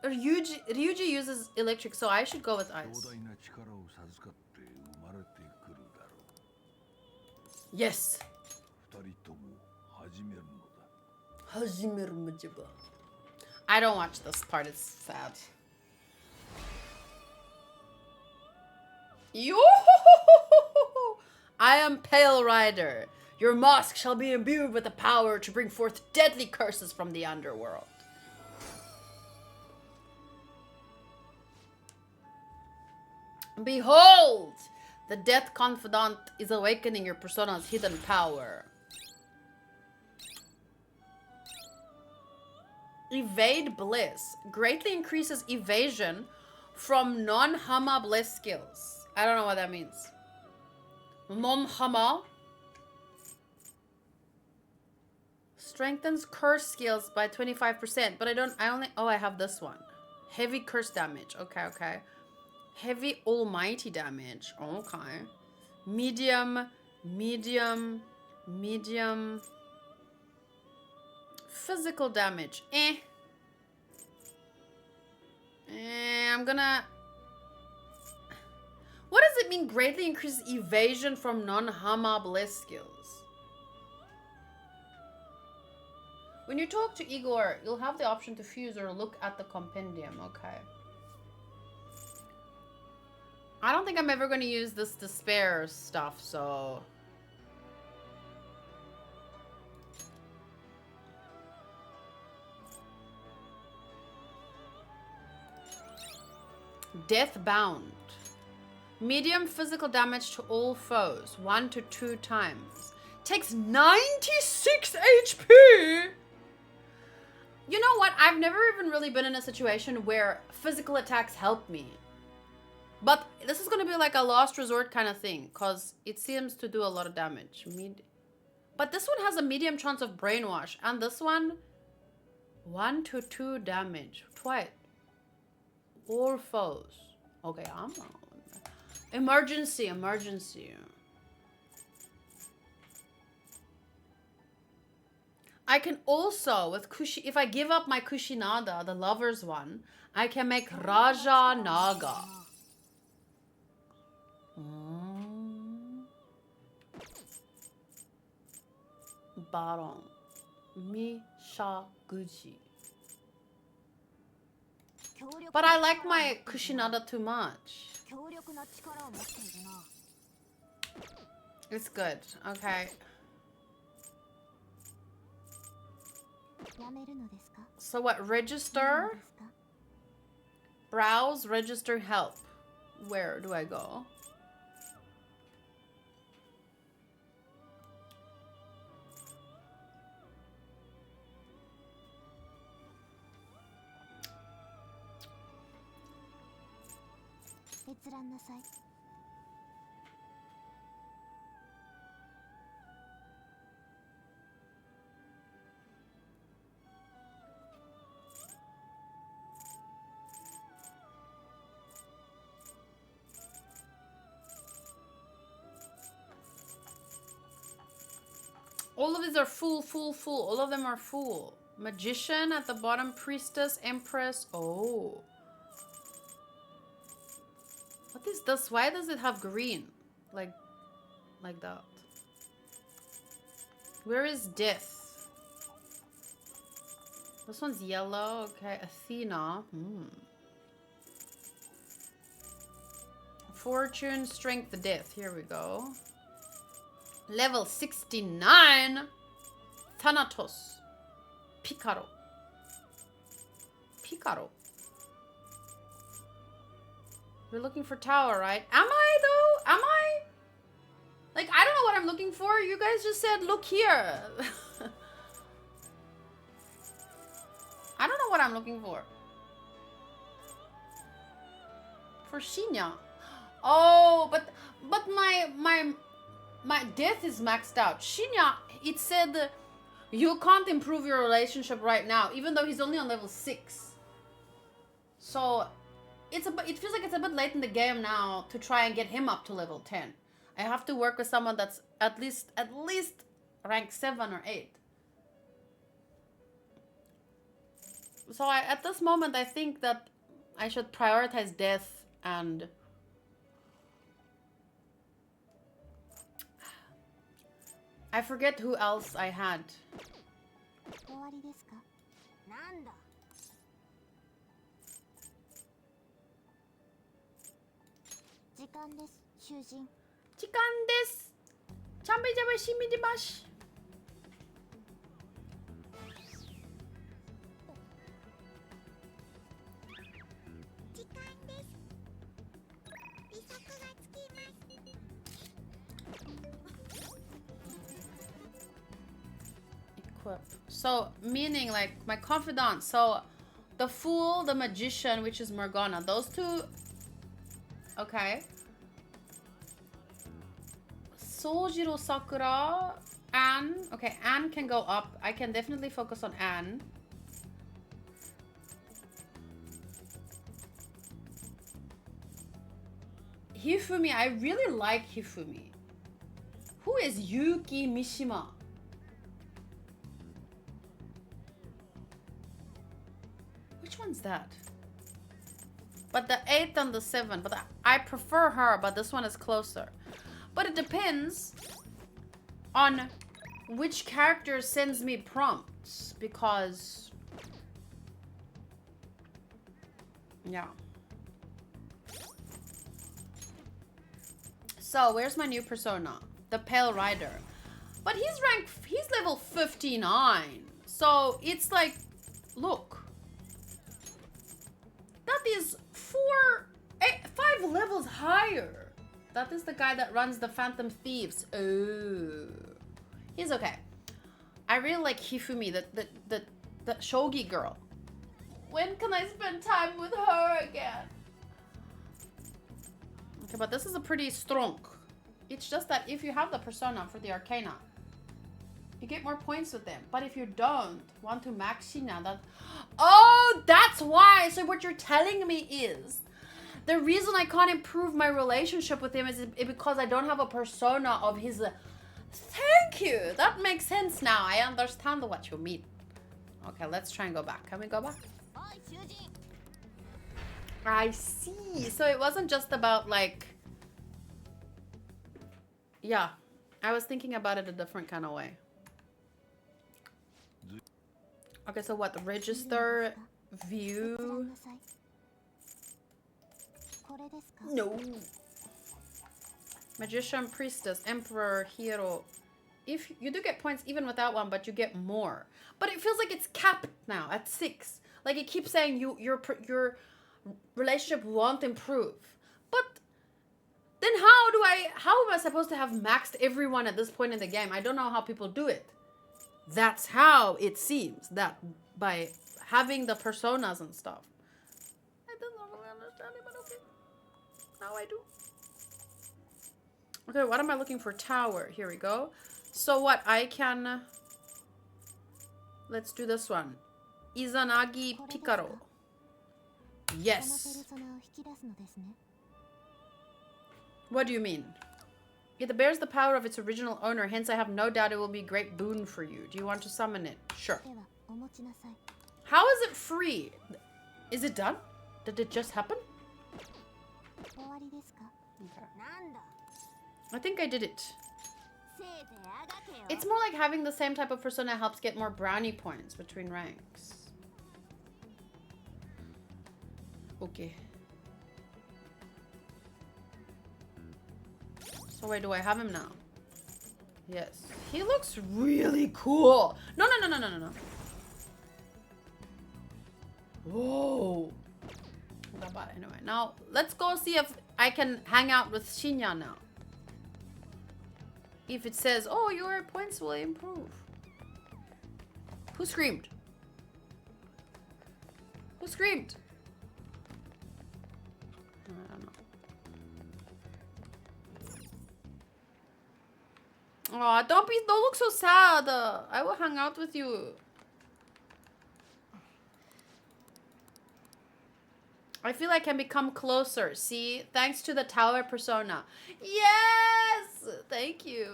Ryuji uses electric, so I should go with ice. Yes. I don't watch this part, it's sad. Yo! I am Pale Rider. Your mask shall be imbued with the power to bring forth deadly curses from the underworld. Behold! The Death Confidant is awakening your persona's hidden power. Evade Bliss. Greatly increases evasion from non-Hama Bliss skills. I don't know what that means. Non-Hama. Strengthens curse skills by 25%. But I have this one. Heavy curse damage. Okay. Heavy almighty damage. Okay. Medium. Physical damage. I'm gonna... What does it mean greatly increases evasion from non-Hama Bliss skills? When you talk to Igor, you'll have the option to fuse or look at the compendium. Okay. I don't think I'm ever going to use this despair stuff, so... Deathbound. Medium physical damage to all foes. 1 to 2 times. Takes 96 HP! You know what? I've never even really been in a situation where physical attacks help me. But this is going to be like a last resort kind of thing. Because it seems to do a lot of damage. But this one has a medium chance of brainwash. And this one... 1 to 2 damage. Twice. All foes. Okay, I'm on. Emergency. I can also, with if I give up my Kushinada, the lover's one, I can make Raja Naga. Baron. Mishaguji. But I like my Kushinada too much. It's good. Okay. So what? Register? Browse, register, help. Where do I go? 閲覧なさい。 All of these are full, full, full. All of them are full. Magician at the bottom, priestess, empress. Oh. What is this? Why does it have green? Like that. Where is death? This one's yellow. Okay, Athena. Fortune, strength, death. Here we go. Level 69. Thanatos. Picaro. Picaro. We're looking for tower, right? Am I though? Am I? Like, I don't know what I'm looking for. You guys just said, look here. I don't know what I'm looking for. For Shinya. Oh, but my death is maxed out. Shinya, it said you can't improve your relationship right now, even though he's only on level 6. So it feels like it's a bit late in the game now to try and get him up to level 10. I have to work with someone that's at least rank 7 or 8. So at this moment, I think that I should prioritize death and... I forget who else I had. 終わりですか？なんだ。時間です、囚人。時間です。ちゃんべちゃべしみりまし。時間です。利息がつきます。 Equip. So, meaning like my confidant. So, the fool, the magician, which is Morgana. Those two. Okay. Sojiro Sakura. Anne. Okay, Anne can go up. I can definitely focus on Anne. Hifumi. I really like Hifumi. Who is Yuki Mishima? Which one's that? But the 8th and the 7th. But I prefer her, but this one is closer. But it depends on which character sends me prompts. Because... yeah. So, where's my new persona? The Pale Rider. But he's level 59. So, it's like, look. That is 5 levels higher. That is the guy that runs the Phantom Thieves. Oh. He's okay. I really like Hifumi, the shogi girl. When can I spend time with her again? Okay, but this is a pretty strong. It's just that if you have the persona for the Arcana, you get more points with them. But if you don't want to max Shinya, that... Oh, that's why! So what you're telling me is... The reason I can't improve my relationship with him is because I don't have a persona of his... Thank you! That makes sense now. I understand what you mean. Okay, let's try and go back. Can we go back? I see. So it wasn't just about like... Yeah. I was thinking about it a different kind of way. Okay, so what? Register, view... No. Magician, priestess, emperor, hero. If you do get points even without one, but you get more. But it feels like it's capped now at 6. Like it keeps saying your relationship won't improve. But then how am I supposed to have maxed everyone at this point in the game? I don't know how people do it. That's how it seems, that by having the personas and stuff. I don't really understand it, but okay. Now I do. Okay, what am I looking for? Tower. Here we go. So what? I can... Let's do this one. Izanagi Picaro. この Yes. ペルソナを引き出すのですね。 What do you mean? It bears the power of its original owner, hence I have no doubt it will be a great boon for you. Do you want to summon it? Sure. ではお持ちなさい。 How is it free? Is it done? Did it just happen? 終わりですか？ Okay. なんだ。 I think I did it. せいぜいあがけよ。 It's more like having the same type of persona helps get more brownie points between ranks. Okay. So wait, do I have him now? Yes. He looks really cool. No, no, no, no, no, no, no. Whoa. Anyway, now let's go see if I can hang out with Shinya now. If it says, oh, your points will improve. Who screamed? Who screamed? I don't know. Oh, don't look so sad. I will hang out with you. I feel I can become closer. See? Thanks to the tower persona. Yes! Thank you.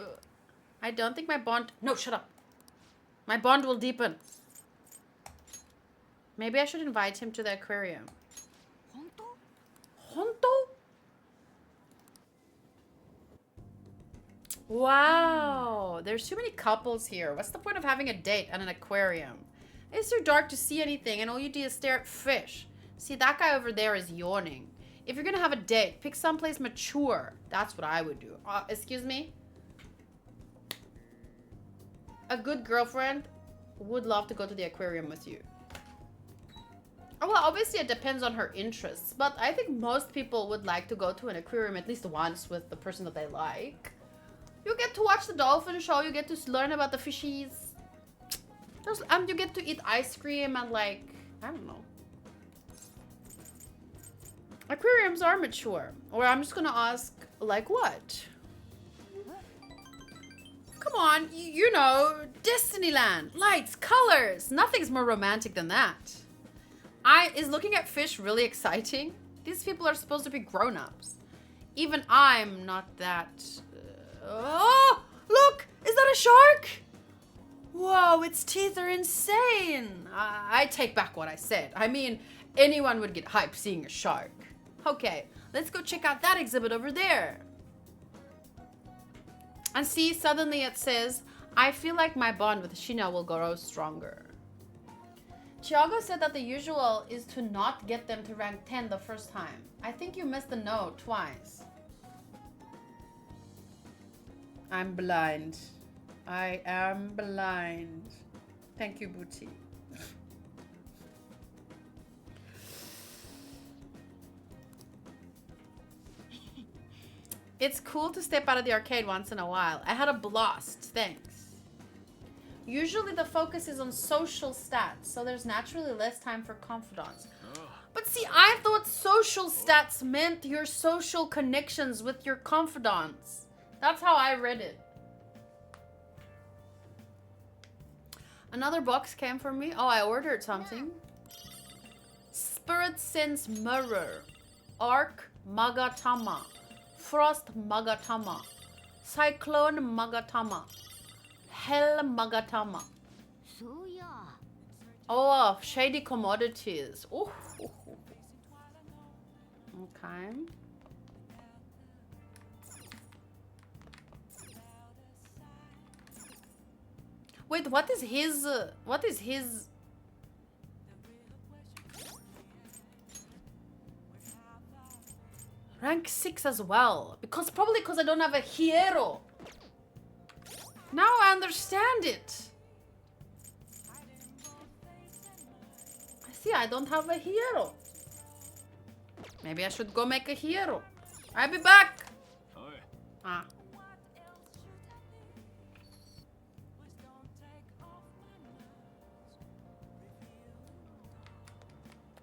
I don't think my bond... No, shut up. My bond will deepen. Maybe I should invite him to the aquarium. 本当？ Honto? Wow. There's too many couples here. What's the point of having a date at an aquarium? It's too dark to see anything and all you do is stare at fish. See, that guy over there is yawning. If you're gonna have a date, pick someplace mature. That's what I would do. Excuse me? A good girlfriend would love to go to the aquarium with you. Oh, well, obviously it depends on her interests, but I think most people would like to go to an aquarium at least once with the person that they like. You get to watch the dolphin show, you get to learn about the fishies. You get to eat ice cream and like, I don't know. Aquariums are mature. Or I'm just gonna ask, like what? Come on, you know, Disneyland. Lights, colors. Nothing's more romantic than that. Is looking at fish really exciting? These people are supposed to be grown-ups. Even I'm not that... oh, look! Is that a shark? Whoa, its teeth are insane. I take back what I said. I mean, anyone would get hyped seeing a shark. Okay, let's go check out that exhibit over there. And see, suddenly it says, I feel like my bond with Shina will grow stronger. Tiago said that the usual is to not get them to rank 10 the first time. I think you missed the note twice. I'm blind. I am blind. Thank you, Booty. It's cool to step out of the arcade once in a while. I had a blast. Thanks. Usually the focus is on social stats, so there's naturally less time for confidants. But see, I thought social stats meant your social connections with your confidants. That's how I read it. Another box came for me. Oh, I ordered something. Spirit Sense Mirror. Arc Magatama. Frost Magatama. Cyclone Magatama. Hell Magatama. そうや。 Oh, shady commodities. Ooh. Okay. Wait, what is his... what is his... Rank 6 as well. Probably because I don't have a hero. Now I understand it. I see, I don't have a hero. Maybe I should go make a hero. I'll be back. Ah.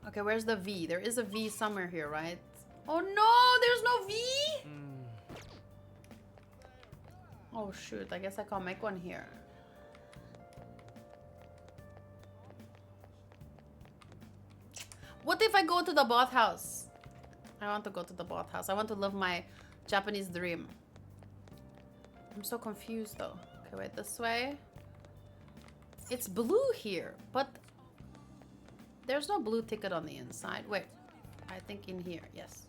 Okay, where's the V? There is a V somewhere here, right? Oh no, there's no V? Oh shoot, I guess I can't make one here. What if I go to the bathhouse? I want to go to the bathhouse. I want to live my Japanese dream. I'm so confused though. Okay, wait, this way. It's blue here, but there's no blue ticket on the inside. Wait, I think in here, yes.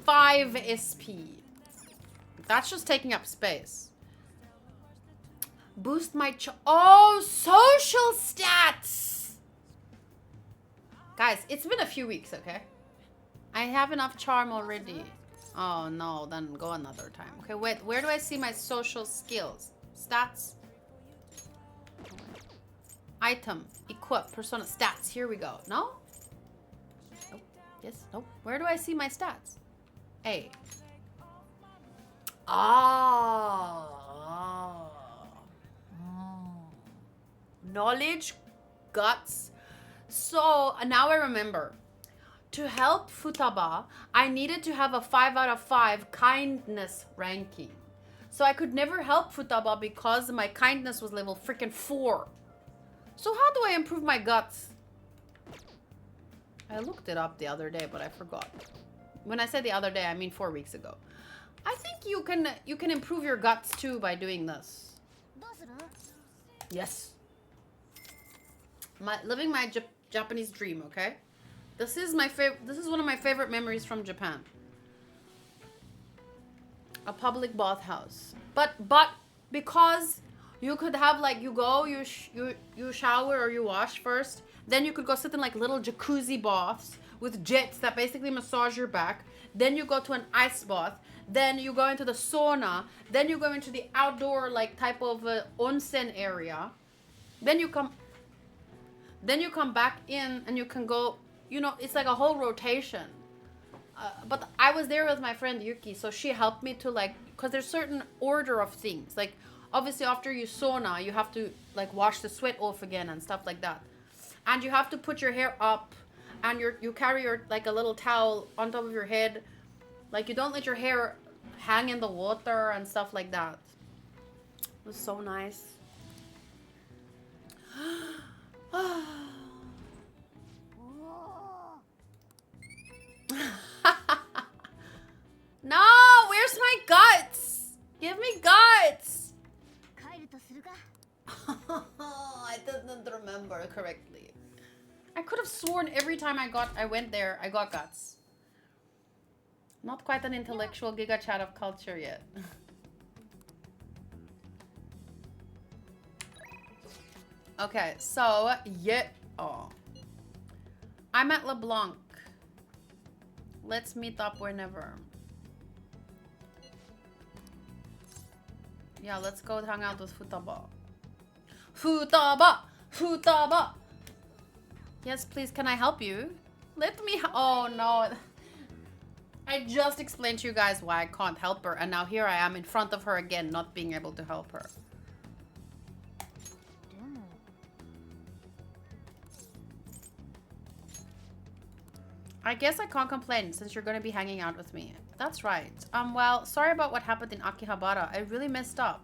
5 SP. That's just taking up space. Boost my oh, social stats! Guys, it's been a few weeks, okay? I have enough charm already. Oh no, then go another time. Okay, wait, where do I see my social skills? Stats? Item, equip, persona, stats. Here we go. No? Nope. Yes, nope. Where do I see my stats? A. Ah. Knowledge, guts. So now I remember. To help Futaba, I needed to have a 5 out of 5 kindness ranking. So I could never help Futaba because my kindness was level freaking 4. So how do I improve my guts? I looked it up the other day, but I forgot. When I say the other day, I mean 4 weeks ago. I think you can improve your guts too by doing this. Yes. Living my Japanese dream, okay? This is my favorite. This is one of my favorite memories from Japan. A public bathhouse, but because you could have like you shower or you wash first, then you could go sit in like little jacuzzi baths with jets that basically massage your back. Then you go to an ice bath. Then you go into the sauna. Then you go into the outdoor like type of onsen area. Then you come back in and you can go. You know, it's like a whole rotation. But I was there with my friend Yuki, so she helped me to like, because there's certain order of things. Like, obviously after you sauna, you have to like wash the sweat off again and stuff like that. And you have to put your hair up, and you carry your like a little towel on top of your head. Like, you don't let your hair hang in the water and stuff like that. It was so nice. No, where's my guts? Give me guts. I didn't remember correctly. I could have sworn every time I went there, I got guts. Not quite an intellectual giga chat of culture yet. Okay, so yeah. Oh, I'm at LeBlanc. Let's meet up whenever. Yeah, let's go hang out with Futaba. Futaba! Futaba! Yes, please, can I help you? Let me oh no. I just explained to you guys why I can't help her, and now here I am in front of her again, not being able to help her. I guess I can't complain since you're gonna be hanging out with me. That's right. Well, sorry about what happened in Akihabara. I really messed up.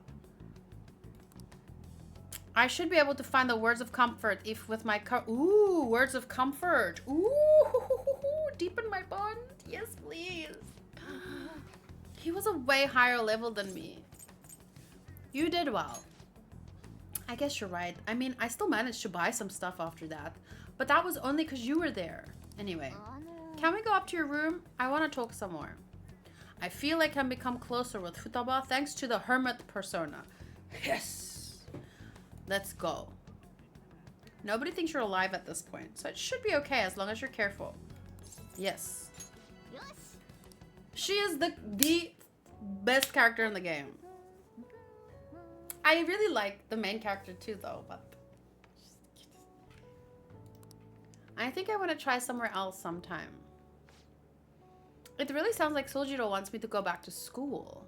I should be able to find the words of comfort if with my ooh, words of comfort. Ooh, deepen my bond. Yes, please. He was a way higher level than me. You did well. I guess you're right. I mean, I still managed to buy some stuff after that, but that was only because you were there. Anyway, can we go up to your room? I want to talk some more. I feel I can become closer with Futaba thanks to the hermit persona. Yes. Let's go. Nobody thinks you're alive at this point, so it should be okay as long as you're careful. Yes. She is the best character in the game. I really like the main character too, though, but I think I want to try somewhere else sometime. It really sounds like Sojiro wants me to go back to school.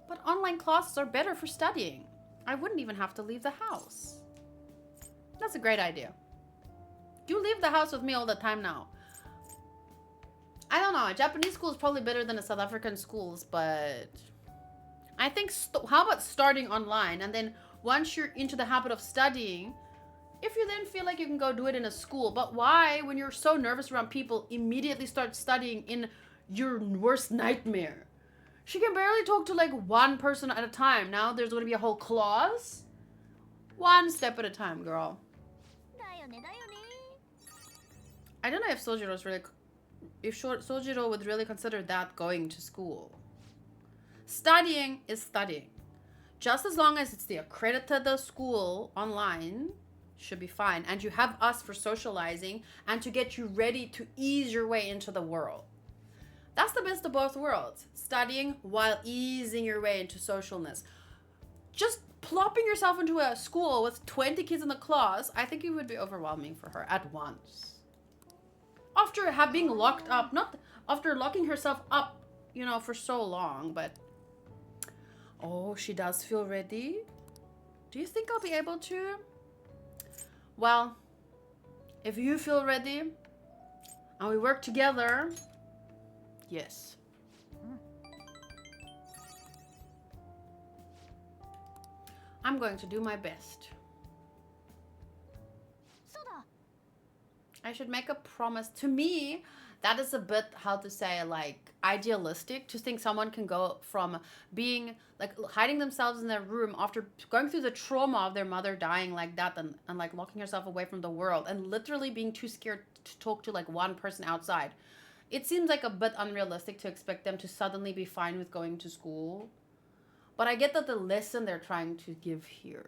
But online classes are better for studying. I wouldn't even have to leave the house. That's a great idea. You leave the house with me all the time now. I don't know. A Japanese school is probably better than a South African schools, but I think, how about starting online, and then once you're into the habit of studying, if you then feel like you can go do it in a school, but why, when you're so nervous around people, immediately start studying in your worst nightmare? She can barely talk to like one person at a time. Now there's going to be a whole class. One step at a time, girl. I don't know if Sojiro's really, Sojiro would really consider that going to school. Studying is studying. Just as long as it's the accredited school online, should be fine. And you have us for socializing and to get you ready to ease your way into the world. That's the best of both worlds. Studying while easing your way into socialness. Just plopping yourself into a school with 20 kids in the class, I think it would be overwhelming for her at once. After being locked up, not after locking herself up, you know, for so long, but... Oh, she does feel ready. Do you think I'll be able to? Well, if you feel ready and we work together, yes. I'm going to do my best. I should make a promise. To me, that is a bit, how to say, like, idealistic to think someone can go from being, like, hiding themselves in their room after going through the trauma of their mother dying like that and like, locking herself away from the world and literally being too scared to talk to, like, one person outside. It seems like a bit unrealistic to expect them to suddenly be fine with going to school. But I get that the lesson they're trying to give here.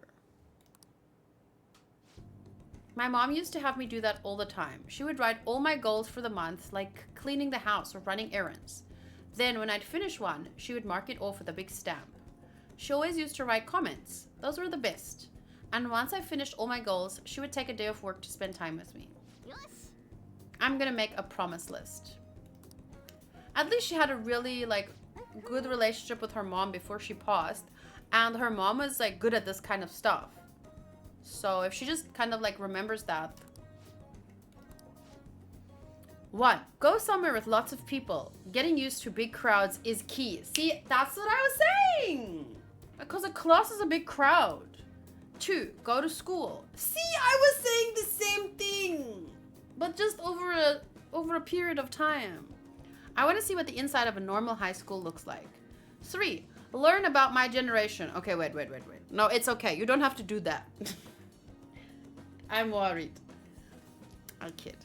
My mom used to have me do that all the time. She would write all my goals for the month, like cleaning the house or running errands. Then when I'd finish one, she would mark it off with a big stamp. She always used to write comments. Those were the best. And once I finished all my goals, she would take a day off work to spend time with me. Yes. I'm gonna make a promise list. At least she had a really, like, good relationship with her mom before she passed. And her mom was, like, good at this kind of stuff. So if she just kind of like remembers that. 1. Go somewhere with lots of people. Getting used to big crowds is key. See, that's what I was saying. Because a class is a big crowd. 2. Go to school. See, I was saying the same thing. But just over a period of time. I want to see what the inside of a normal high school looks like. 3. Learn about my generation. Okay, wait. No, it's okay. You don't have to do that. I'm worried. I kid.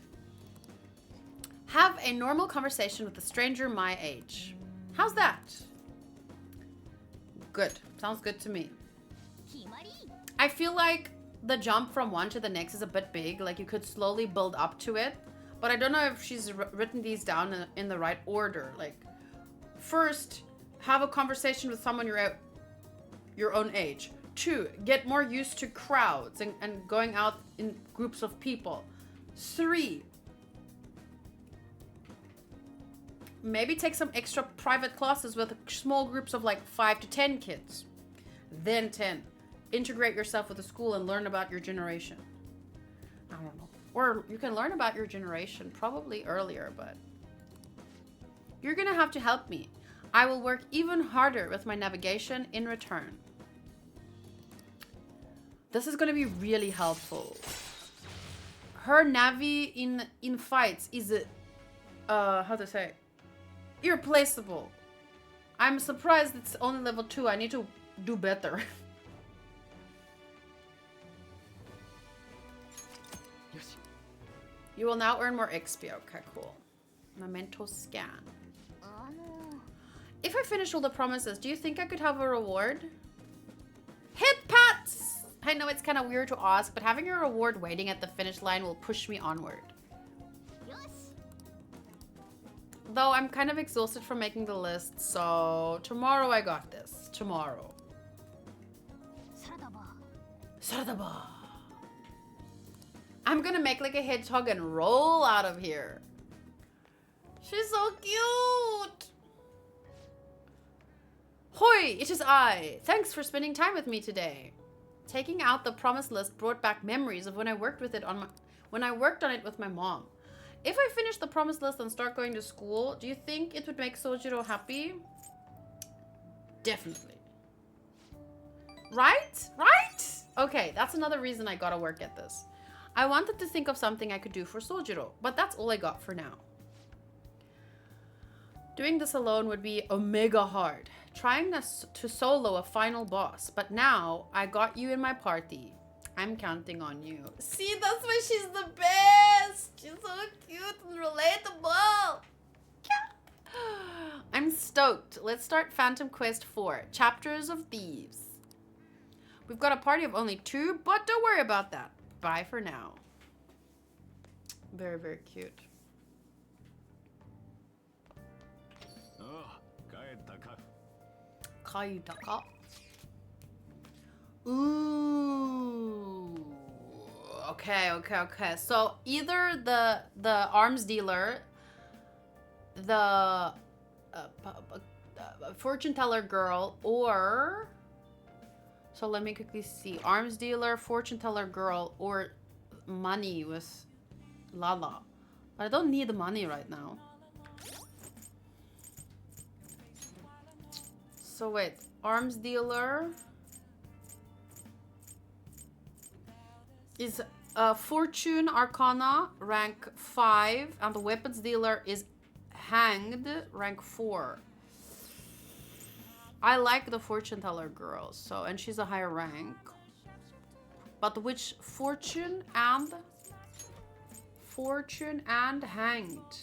Have a normal conversation with a stranger my age. How's that? Good. Sounds good to me. I feel like the jump from one to the next is a bit big. Like you could slowly build up to it. But I don't know if she's written these down in the right order. Like, first, have a conversation with someone your own age. 2, get more used to crowds and going out in groups of people. 3, maybe take some extra private classes with small groups of like 5 to 10 kids. Then 10, integrate yourself with the school and learn about your generation. I don't know. Or you can learn about your generation probably earlier, but you're gonna have to help me. I will work even harder with my navigation in return. This is going to be really helpful. Her navi in fights is, how to say, irreplaceable. I'm surprised it's only level 2. I need to do better. Yes. You will now earn more XP. Okay, cool. Mementos scan. If I finish all the promises, do you think I could have a reward? Hit pats! I know it's kind of weird to ask, but having a reward waiting at the finish line will push me onward. Yes. Though I'm kind of exhausted from making the list, so tomorrow I got this. Tomorrow. Saradaba. I'm gonna make like a hedgehog and roll out of here. She's so cute. Hoi, it is I. Thanks for spending time with me today. Taking out the promise list brought back memories of when I worked with it on my when I worked on it with my mom. If I finish the promise list and start going to school, do you think it would make Sojiro happy? Definitely. Right? Right? Okay, that's another reason I gotta work at this. I wanted to think of something I could do for Sojiro, but that's all I got for now. Doing this alone would be omega hard. Trying to solo a final boss, but now I got you in my party. I'm counting on you. See, that's why she's the best. She's so cute and relatable. I'm stoked. Let's start Phantom Quest 4, Chapters of Thieves. We've got a party of only 2, but don't worry about that. Bye for now. Very, very cute. Kaitaka. Ooh. Okay. So either the arms dealer, the fortune teller girl, or so let me quickly see. Arms dealer, fortune teller girl, or money with Lala. But I don't need the money right now. So wait, arms dealer is fortune arcana rank 5, and the weapons dealer is hanged rank 4. I like the fortune teller girl, so, and she's a higher rank. But which fortune and hanged?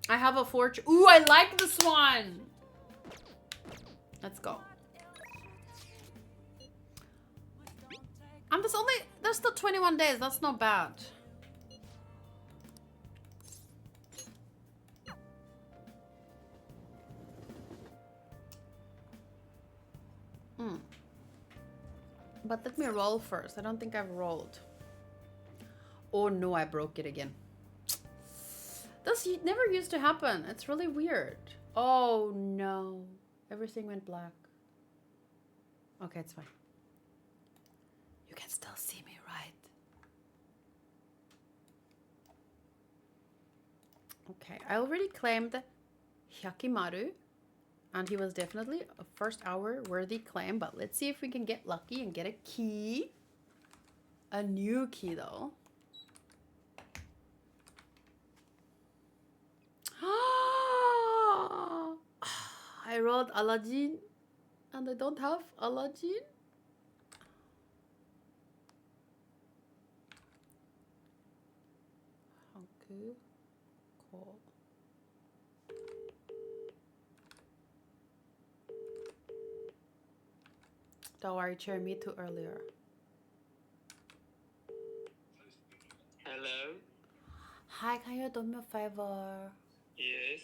I have a fortune. Ooh, I like this one. Let's go. And there's still 21 days. That's not bad. But let me roll first. I don't think I've rolled. Oh no, I broke it again. This never used to happen. It's really weird. Oh no. Everything went black. Okay, it's fine. You can still see me, right? Okay, I already claimed Hyakimaru. And he was definitely a first hour worthy claim. But let's see if we can get lucky and get a key. A new key though. I rolled Aladdin and I don't have Aladdin. Okay, cool. Don't worry, chair me too earlier. Hello? Hi, can you do me a favor? Yes?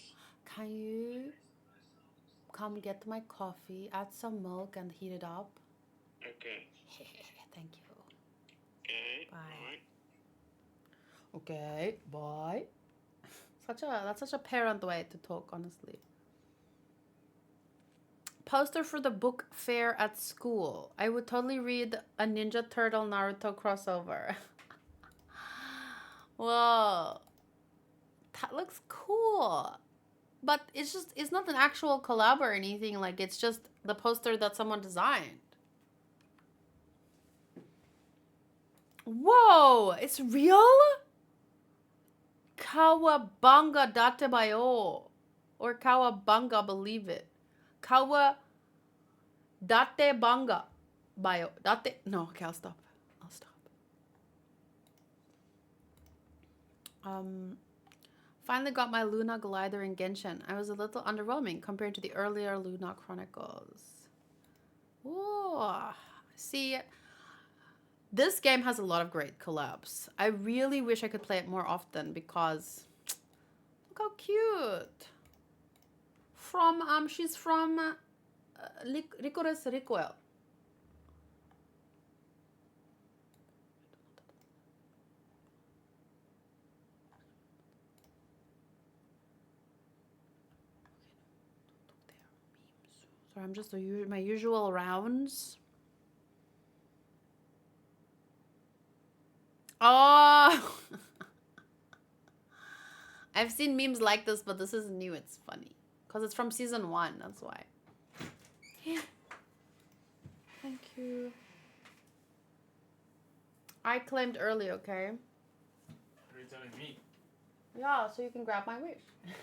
Can you come get my coffee, add some milk and heat it up? Okay. Thank you. Okay. Bye. Okay, bye. That's such a parent way to talk, honestly. Poster for the book fair at school. I would totally read a Ninja Turtle Naruto crossover. Whoa. That looks cool. But it's not an actual collab or anything. Like, it's just the poster that someone designed. Whoa, it's real? Kawabanga datebayo. Or Kawabanga, believe it. Kawa datebanga bayo. No, okay, I'll stop. Finally got my Luna glider in Genshin. I was a little underwhelming compared to the earlier Luna Chronicles. Whoa. See, this game has a lot of great collabs. I really wish I could play it more often because look how cute. She's from Licorice Recoil. So I'm just my usual rounds. Oh! I've seen memes like this, but this isn't new. It's funny. Because it's from season 1, that's why. Yeah. Thank you. I claimed early, okay? You're telling me. Yeah, so you can grab my wish. Okay.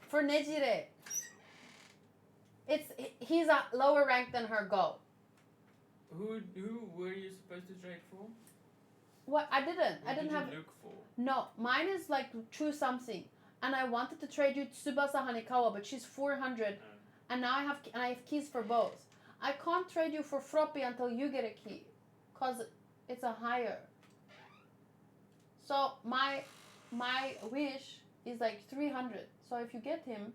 For Nejire. He's a lower rank than her. Go. Who were you supposed to trade for? What? I didn't. Who I didn't did have. you look for? No, mine is like choose something, and I wanted to trade you Tsubasa Hanekawa, but she's 400, and now I have keys for both. I can't trade you for Froppy until you get a key, cause it's a higher. So my wish is like 300. So if you get him,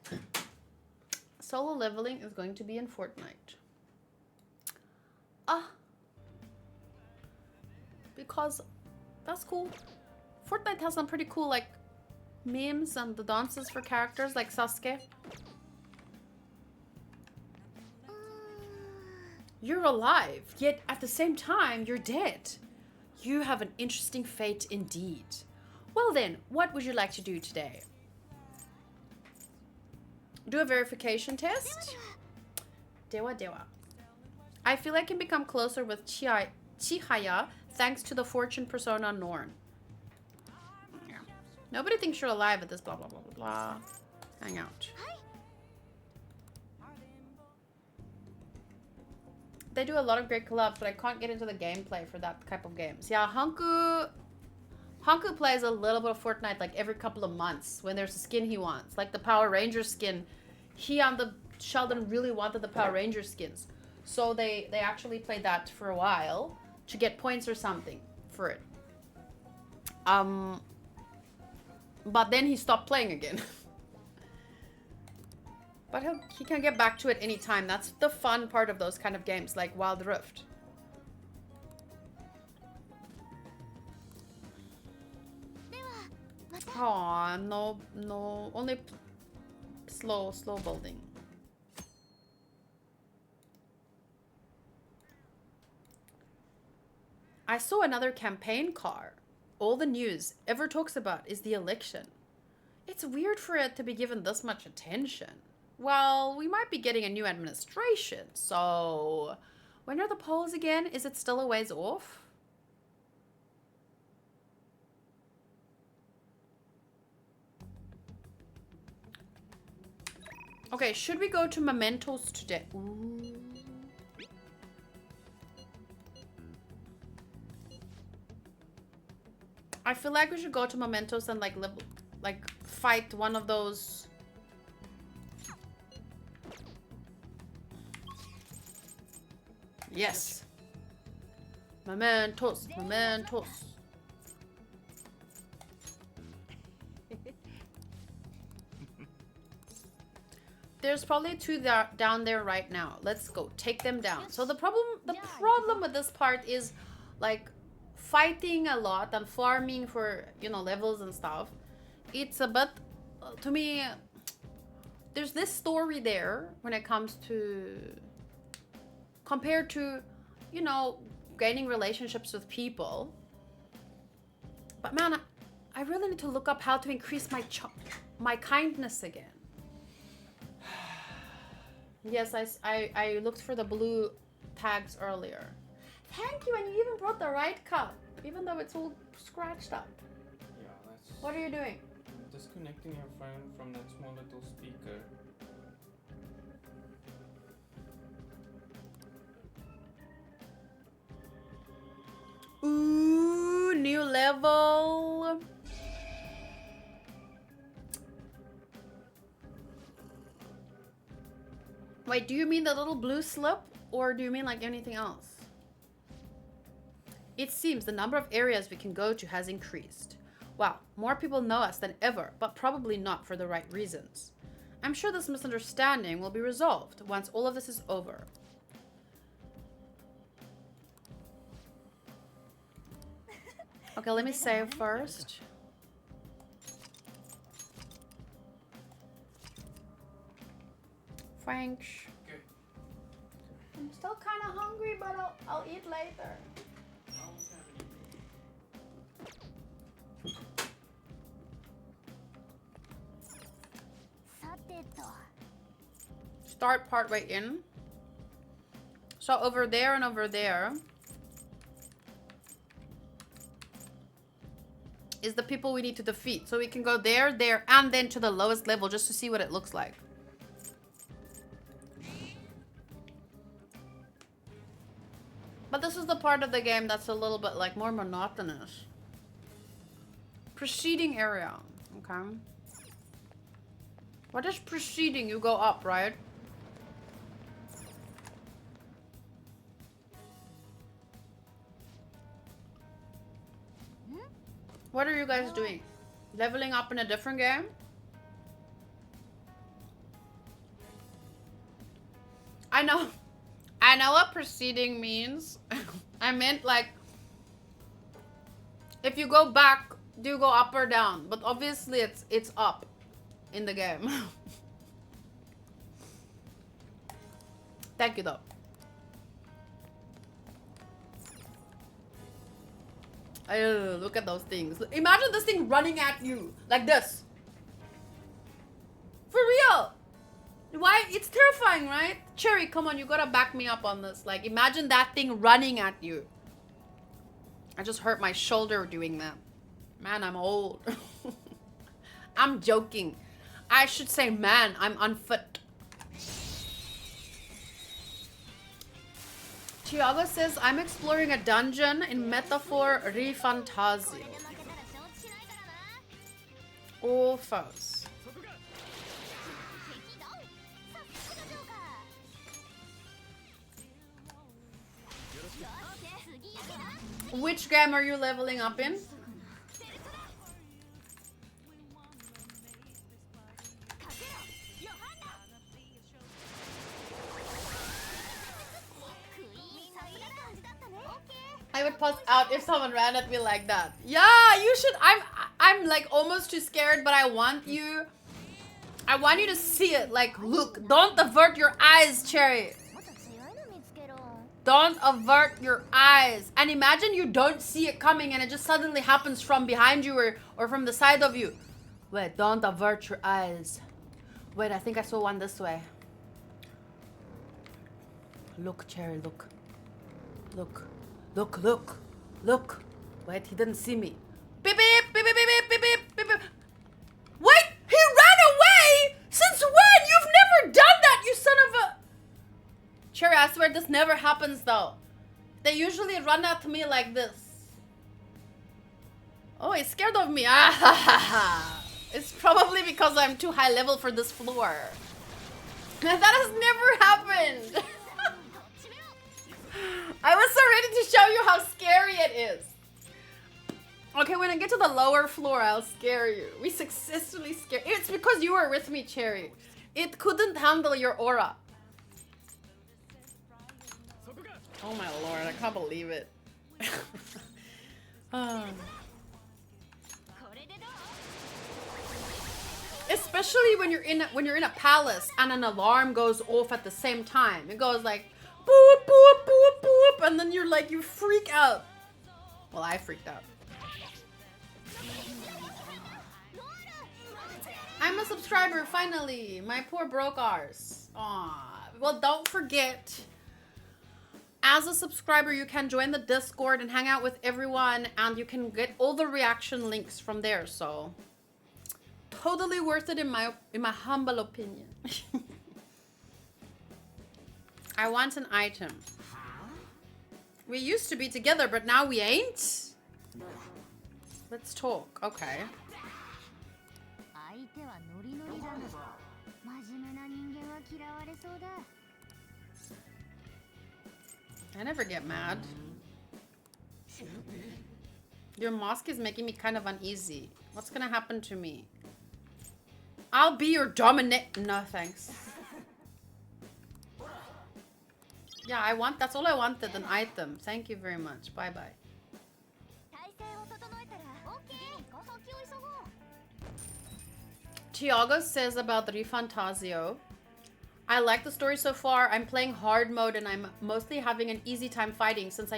Okay. solo leveling is going to be in Fortnite. Because that's cool. Fortnite has some pretty cool like memes and the dances for characters like Sasuke. You're alive, yet at the same time you're dead. You have an interesting fate indeed. Well then, what would you like to do today? Do a verification test? Dewa Dewa. I feel I can become closer with Chihaya thanks to the fortune persona Norn. Yeah. Nobody thinks you're alive at this blah blah blah blah blah. Hang out. They do a lot of great collabs, but I can't get into the gameplay for that type of games. Yeah, Hanku plays a little bit of Fortnite like every couple of months when there's a skin he wants. Like the Power Ranger skin. He and the Sheldon really wanted the Power Ranger skins. So they actually played that for a while to get points or something for it. But then he stopped playing again. But he can get back to it anytime. That's the fun part of those kind of games, like Wild Rift. Aw, no, only slow building. I saw another campaign car. All the news ever talks about is the election. It's weird for it to be given this much attention. Well, we might be getting a new administration, so when are the polls again? Is it still a ways off? Okay, should we go to Mementos today? Ooh. I feel like we should go to Mementos and like fight one of those. Yes. Mementos. There's probably 2 down there right now. Let's go take them down. So the problem with this part is like fighting a lot and farming for, you know, levels and stuff. It's a bit, to me, there's this story there when it comes to, compared to, you know, gaining relationships with people. But man, I really need to look up how to increase my kindness again. Yes, I looked for the blue tags earlier. Thank you, and you even brought the right cup, even though it's all scratched up. Yeah, that's... What are you doing? Disconnecting your phone from that small little speaker. Ooh, new level. Wait, do you mean the little blue slip, or do you mean like anything else? It seems the number of areas we can go to has increased. Wow, more people know us than ever, but probably not for the right reasons. I'm sure this misunderstanding will be resolved once all of this is over. Okay, let me save first. Thanks. Okay. I'm still kind of hungry, but I'll eat later. I almost haven't eaten. Start partway in. So over there and over there is the people we need to defeat. So we can go there, there, and then to the lowest level just to see what it looks like. But this is the part of the game that's a little bit like more monotonous. Proceeding area. Okay. What is proceeding? You go up, right? What are you guys doing? Leveling up in a different game? I know what proceeding means. I meant like if you go back, do you go up or down? But obviously it's up in the game. Thank you though. Look at those things. Imagine this thing running at you like this. For real. Why? It's terrifying, right? Cherry, come on, you gotta back me up on this. Like, imagine that thing running at you. I just hurt my shoulder doing that. Man, I'm old. I'm joking. I should say, man, I'm unfit. Tiago says, I'm exploring a dungeon in Metaphor Refantasio. All foes. Which game are you leveling up in? I would pass out if someone ran at me like that. Yeah, you should. I'm like almost too scared, but I want you to see it. Like, look, don't avert your eyes, Cherry. Don't avert your eyes. And imagine you don't see it coming and it just suddenly happens from behind you or from the side of you. Wait, don't avert your eyes. Wait, I think I saw one this way. Look, Cherry, look. Look. Look, look, look. Wait, he didn't see me. Beep, beep, beep, beep, beep, beep, beep, beep, beep. Wait, he ran away? Since when? You've never done that, you son of a... Cherry, I swear this never happens though. They usually run at me like this. Oh, he's scared of me. Ah, ha, ha, ha. It's probably because I'm too high level for this floor. That has never happened. I was so ready to show you how scary it is. Okay, when I get to the lower floor, I'll scare you. We successfully scared. It's because you were with me, Cherry. It couldn't handle your aura. Oh my lord, I can't believe it. Especially when you're in a palace and an alarm goes off at the same time. It goes like boop boop boop boop, and then you're like you freak out. Well, I freaked out. I'm a subscriber finally. My poor broke arse. Aw. Well, don't forget. As a subscriber, you can join the Discord and hang out with everyone, and you can get all the reaction links from there. So, totally worth it in my humble opinion. I want an item. We used to be together, but now we ain't. Let's talk. Okay. I never get mad. Your mask is making me kind of uneasy. What's gonna happen to me? I'll be your dominant. No, thanks. Yeah, that's all I wanted, an item. Thank you very much. Bye-bye. Tiago says about Refantasio. I like the story so far. I'm playing hard mode and I'm mostly having an easy time fighting since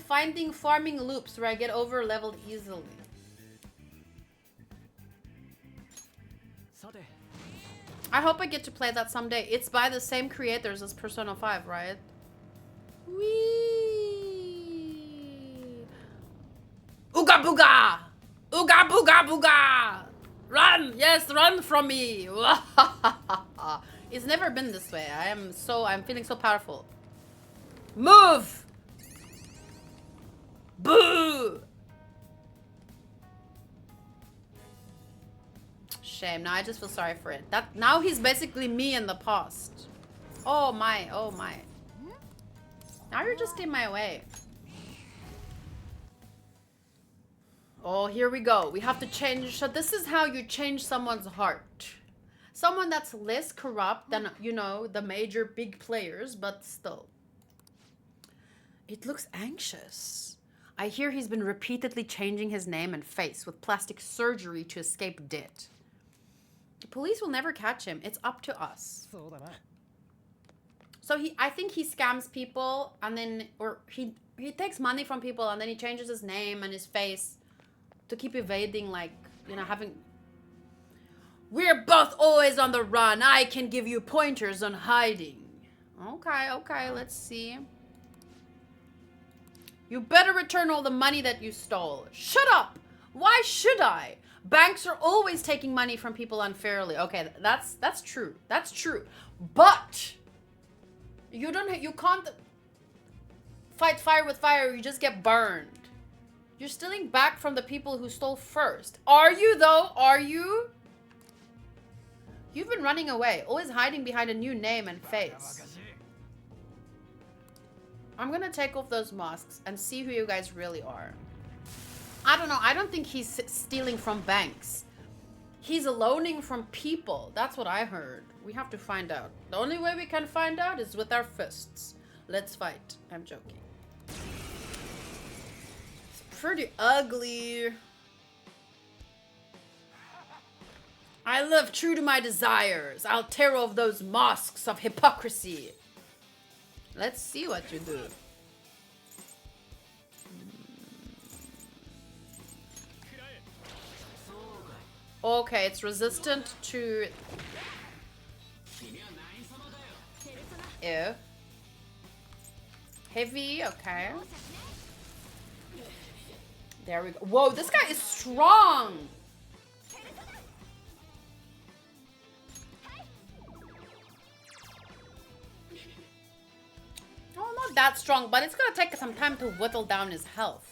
finding farming loops where I get over leveled easily. I hope I get to play that someday. It's by the same creators as Persona 5, right? Whee! Ooga booga! Ooga booga booga! Run! Yes, run from me! It's never been this way. I'm feeling so powerful. Move! Boo! Shame. Now I just feel sorry for it. Now he's basically me in the past. Oh my, oh my. Now you're just in my way. Oh, here we go. We have to change. So this is how you change someone's heart. Someone that's less corrupt than, you know, the major big players, but still. It looks anxious. I hear he's been repeatedly changing his name and face with plastic surgery to escape debt. The police will never catch him. It's up to us. So I think he scams people and then, or he takes money from people and then he changes his name and his face to keep evading, like, you know, having... We're both always on the run. I can give you pointers on hiding. Okay, okay, let's see. You better return all the money that you stole. Shut up! Why should I? Banks are always taking money from people unfairly. Okay, that's true. That's true. But you can't fight fire with fire. You just get burned. You're stealing back from the people who stole first. Are you though? Are you? You've been running away, always hiding behind a new name and face. I'm gonna take off those masks and see who you guys really are. I don't know. I don't think he's stealing from banks. He's loaning from people. That's what I heard. We have to find out. The only way we can find out is with our fists. Let's fight. I'm joking. It's pretty ugly. I live true to my desires. I'll tear off those masks of hypocrisy. Let's see what you do. Okay, it's resistant to... Ew. Heavy, okay. There we go. Whoa, this guy is strong! Oh, not that strong, but it's gonna take some time to whittle down his health.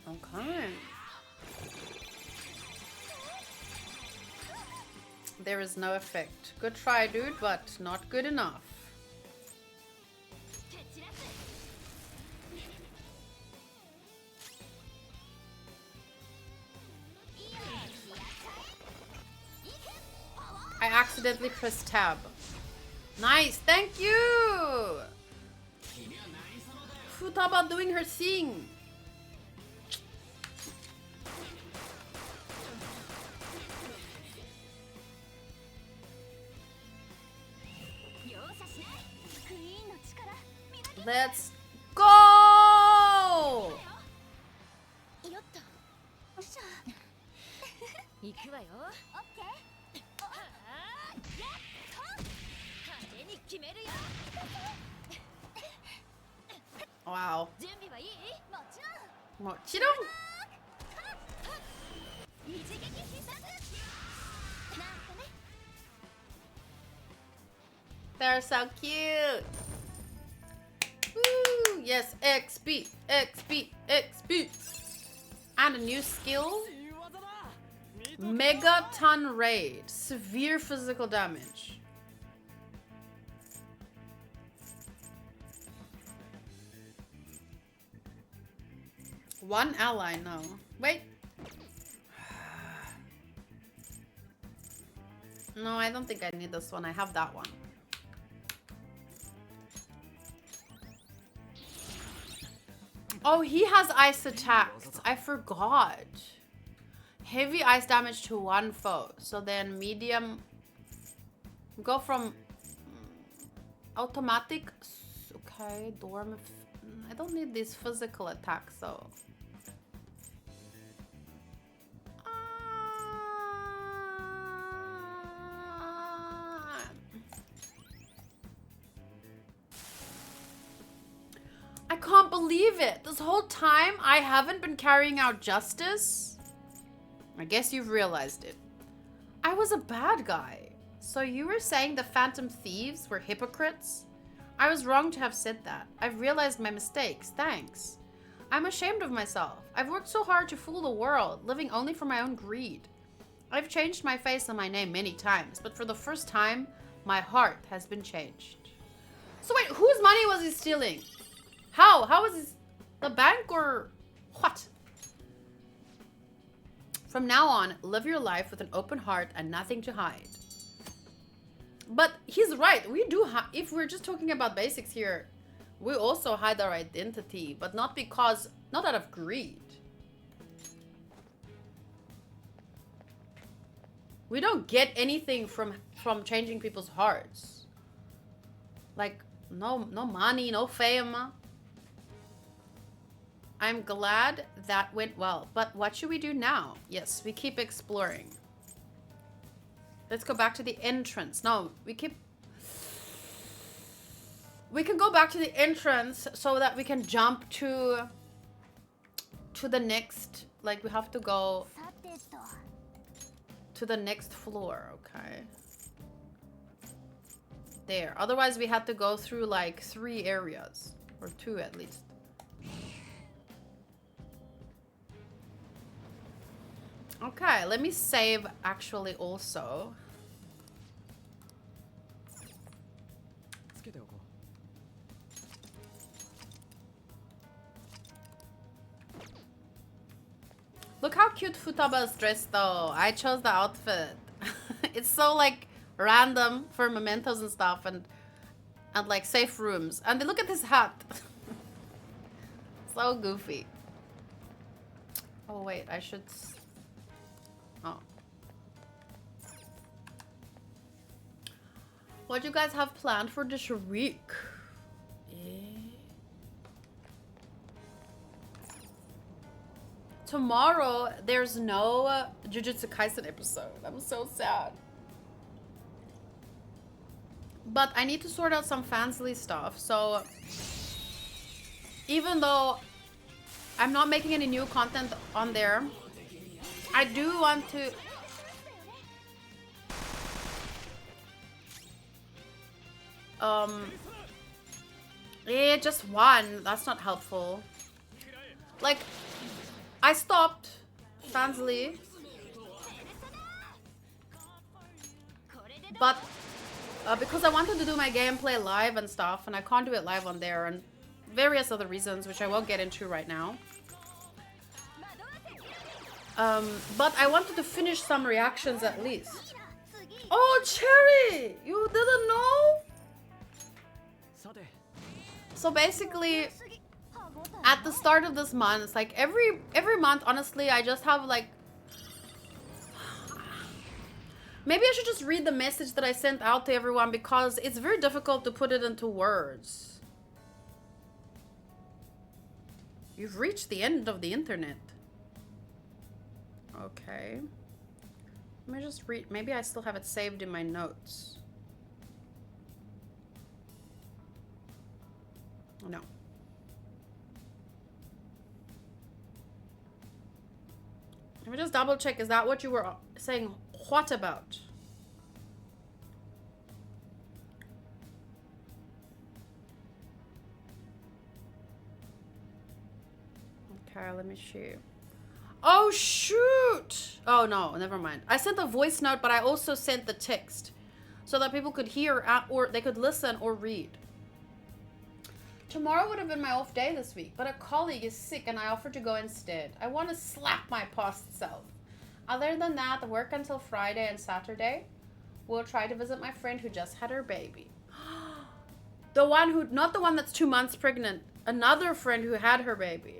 Okay. There is no effect. Good try, dude, but not good enough. I accidentally pressed tab. Nice, thank you! Futaba doing her thing. Let's go! Wow. もちろん. They're so cute. Woo! Yes, XP, XP, XP. And a new skill. Megaton Raid. Severe physical damage. One ally, no. Wait. No, I don't think I need this one. I have that one. Oh, he has ice attacks. I forgot. Heavy ice damage to one foe. So then medium. Go from automatic. Okay, dorm. I don't need these physical attacks though. I can't believe it. This whole time I haven't been carrying out justice. I guess you've realized it. I was a bad guy. So you were saying the Phantom Thieves were hypocrites? I was wrong to have said that. I've realized my mistakes. Thanks. I'm ashamed of myself. I've worked so hard to fool the world, living only for my own greed. I've changed my face and my name many times, but for the first time, my heart has been changed. So wait, whose money was he stealing? How? How was this? The bank or what? From now on, live your life with an open heart and nothing to hide. But he's right. We do if we're just talking about basics here, we also hide our identity, but not out of greed. We don't get anything from changing people's hearts. Like no money, no fame. I'm glad that went well, but what should we do now? Yes, we keep exploring. Let's go back to the entrance. No, we can go back to the entrance so that we can jump to the next, like we have to go to the next floor, okay? There. Otherwise we had to go through like 3 areas, or 2 at least. Okay, let me save actually also. Look how cute Futaba is dressed though. I chose the outfit. It's so like random for mementos and stuff and like safe rooms. And look at this hat. So goofy. Oh wait, I should... Oh. What do you guys have planned for this week? Tomorrow, there's no Jujutsu Kaisen episode. I'm so sad. But I need to sort out some fansly stuff. So, even though I'm not making any new content on there, I do want to... just one. That's not helpful. Like, I stopped fansly. But because I wanted to do my gameplay live and stuff, and I can't do it live on there, and various other reasons, which I won't get into right now. But I wanted to finish some reactions at least. Oh, Cherry! You didn't know? So basically, at the start of this month, it's like every month, honestly, I just have like... Maybe I should just read the message that I sent out to everyone because it's very difficult to put it into words. You've reached the end of the internet. Okay. Let me just read. Maybe I still have it saved in my notes. No. Let me just double check. Is that what you were saying? What about? Okay, let me see. Oh, shoot! Oh, no, never mind. I sent a voice note, but I also sent the text so that people could hear or they could listen or read. Tomorrow would have been my off day this week, but a colleague is sick and I offered to go instead. I want to slap my past self. Other than that, work until Friday and Saturday. We'll try to visit my friend who just had her baby. The one who, not the one that's 2 months pregnant. another friend who had her baby.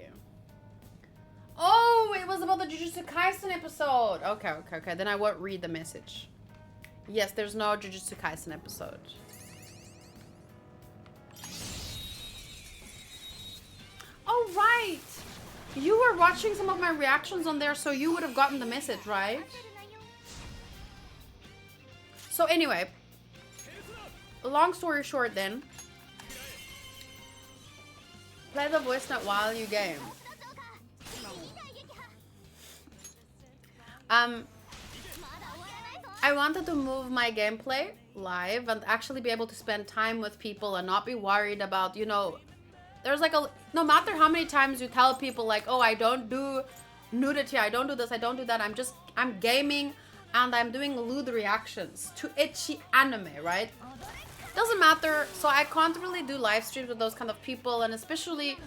Oh, it was about the Jujutsu Kaisen episode. Okay. Then I won't read the message. Yes, there's no Jujutsu Kaisen episode. Oh, right. You were watching some of my reactions on there, so you would have gotten the message, right? So anyway, long story short then, play the voice note while you game. I wanted to move my gameplay live and actually be able to spend time with people and not be worried about, you know, there's like no matter how many times you tell people like, oh, I don't do nudity, I don't do this, I don't do that, I'm gaming and I'm doing lewd reactions to itchy anime, right? Doesn't matter, so I can't really do live streams with those kind of people, and especially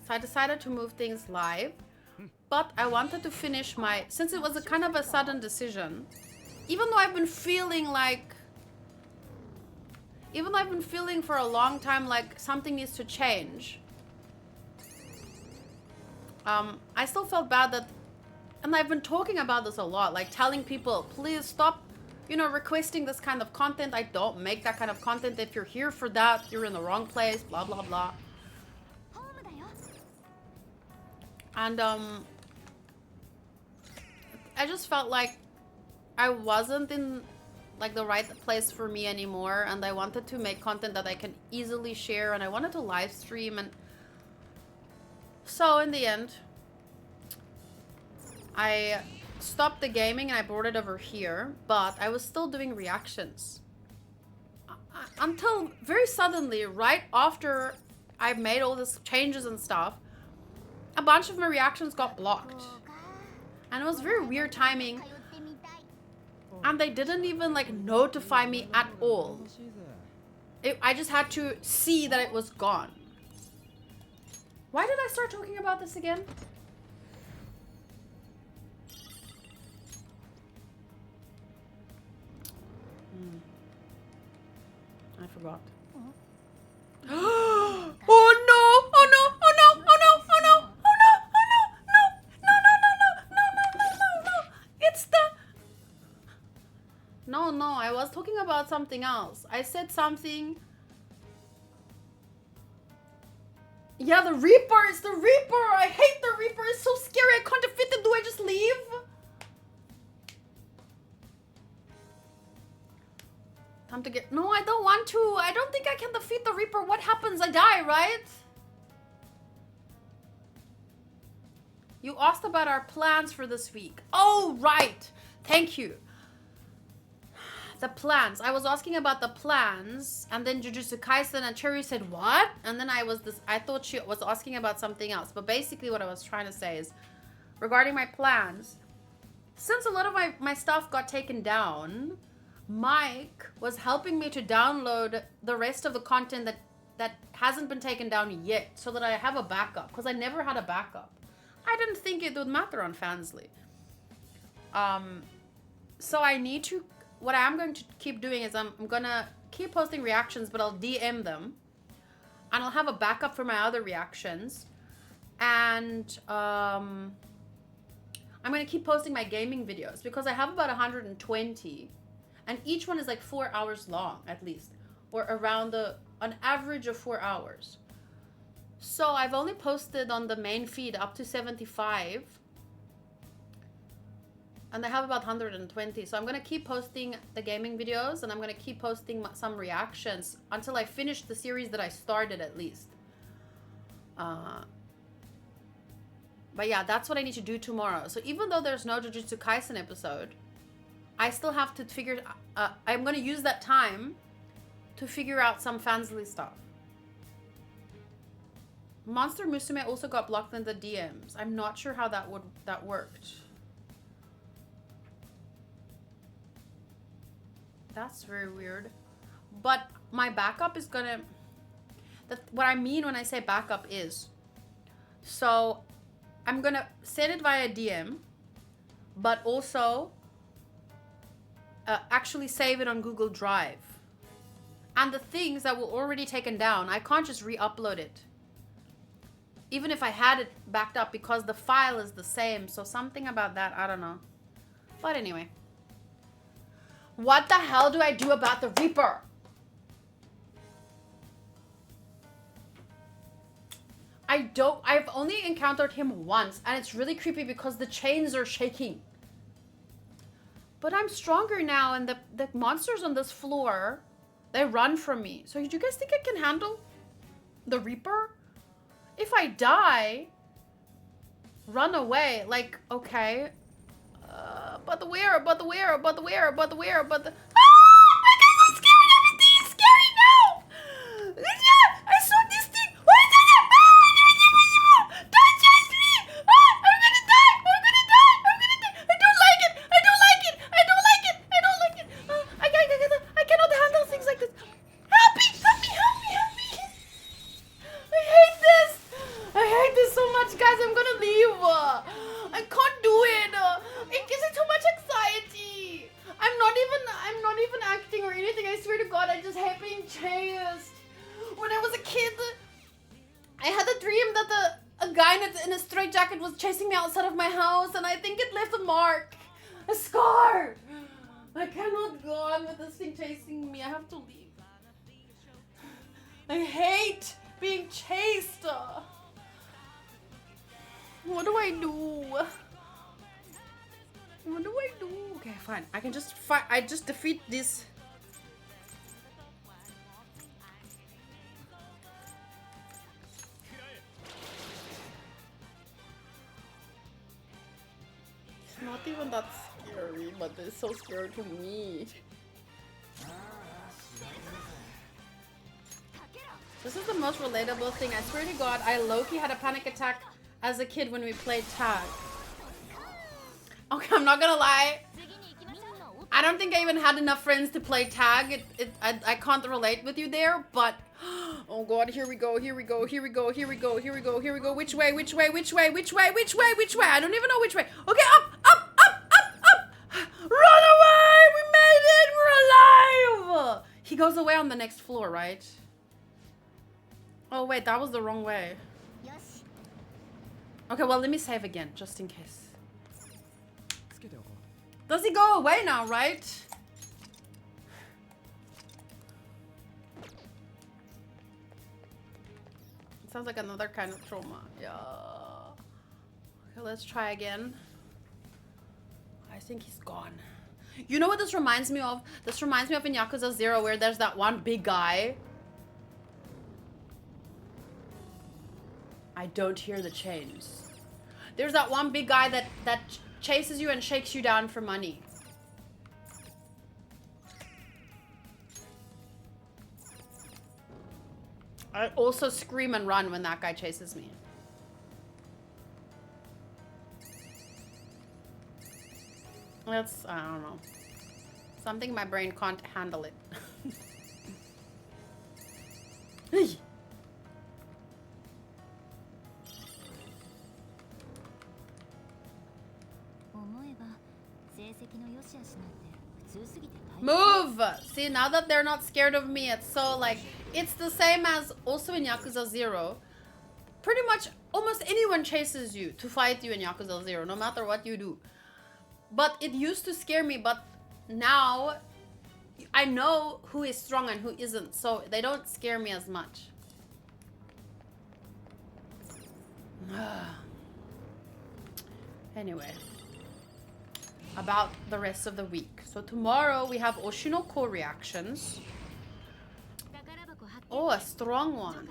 so I decided to move things live, but I wanted to finish since it was a kind of a sudden decision, even though I've been feeling for a long time like something needs to change. I still felt bad that, and I've been talking about this a lot, like telling people, please stop, you know, requesting this kind of content. I don't make that kind of content. If you're here for that, you're in the wrong place, blah, blah, blah. And, I just felt like I wasn't in, like, the right place for me anymore, and I wanted to make content that I can easily share, and I wanted to live stream, and so in the end, I stopped the gaming and I brought it over here, but I was still doing reactions. Until very suddenly, right after I made all these changes and stuff, a bunch of my reactions got blocked. And it was very weird timing. And they didn't even like notify me at all. I just had to see that it was gone. Why did I start talking about this again? I forgot. Oh no! Oh no! Oh no! Oh no! Oh no! Oh no! Oh no! No! No! No! No! It's the... No, I was talking about something else. I said something... Yeah, the Reaper! It's the Reaper! I hate the Reaper! It's so scary! I can't defeat it! Do I just leave? Time to get... No, I don't want to! I don't think I can defeat the Reaper. What happens? I die, right? You asked about our plans for this week. Oh, right! Thank you. The plans. I was asking about the plans, and then Jujutsu Kaisen and Cherry said, what? And then I thought she was asking about something else. But basically what I was trying to say is, regarding my plans, since a lot of my stuff got taken down, Mike was helping me to download the rest of the content that hasn't been taken down yet, so that I have a backup, because I never had a backup. I didn't think it would matter on Fansly. So I need to... What I'm going to keep doing is I'm gonna keep posting reactions, but I'll DM them. And I'll have a backup for my other reactions. And I'm gonna keep posting my gaming videos, because I have about 120. And each one is like 4 hours long, at least. Or around an average of 4 hours. So I've only posted on the main feed up to 75. And I have about 120. So I'm going to keep posting the gaming videos. And I'm going to keep posting some reactions until I finish the series that I started, at least. But yeah, that's what I need to do tomorrow. So even though there's no Jujutsu Kaisen episode, I still have to figure... I'm going to use that time to figure out some Fansly stuff. Monster Musume also got blocked in the DMs. I'm not sure how that worked. That's very weird. But my backup is gonna... What I mean when I say backup is... So, I'm gonna send it via DM, but also actually save it on Google Drive. And the things that were already taken down, I can't just re-upload it. Even if I had it backed up, because the file is the same. So something about that, I don't know. But anyway. What the hell do I do about the Reaper? I've only encountered him once, and it's really creepy because the chains are shaking. But I'm stronger now, and the monsters on this floor, they run from me. So do you guys think I can handle the Reaper? If I die, run away. Like, okay. But the where? Ah! My God, I'm scared. Everything is scary now. I saw this thing. What is that? Don't chase me. I'm gonna die. I don't like it. I cannot handle things like this. Help me. I hate this so much, guys. I'm gonna leave. I can't do it. It gives me too much anxiety. I'm not even acting or anything. I swear to God, I just hate being chased. When I was a kid, I had a dream that a guy in a straitjacket was chasing me outside of my house, and I think it left a mark, a scar. I cannot go on with this thing chasing me. I have to leave. I hate being chased. What do I do? Okay, fine. I can just fight. I just defeat this. It's not even that scary, but it's so scary to me. This is the most relatable thing. I swear to God, I low-key had a panic attack as a kid when we played tag. Okay, I'm not gonna lie. I don't think I even had enough friends to play tag. I can't relate with you there, but oh God, here we go. Which way? I don't even know which way. Okay, up. Run away! We made it! We're alive! He goes away on the next floor, right? Oh wait, that was the wrong way. Okay, well, let me save again, just in case. Does he go away now, right? It sounds like another kind of trauma. Yeah. Okay, let's try again. I think he's gone. You know what this reminds me of? This reminds me of in Yakuza 0, where there's that one big guy. I don't hear the chains. There's that one big guy that chases you and shakes you down for money. I also scream and run when that guy chases me. That's, I don't know. Something my brain can't handle it. Move! See, now that they're not scared of me, it's so like, it's the same as also in Yakuza 0. Pretty much almost anyone chases you to fight you in Yakuza 0, no matter what you do. But it used to scare me, but now I know who is strong and who isn't, so they don't scare me as much. Anyway, about the rest of the week. So tomorrow we have Oshinoko reactions. Oh, a strong one.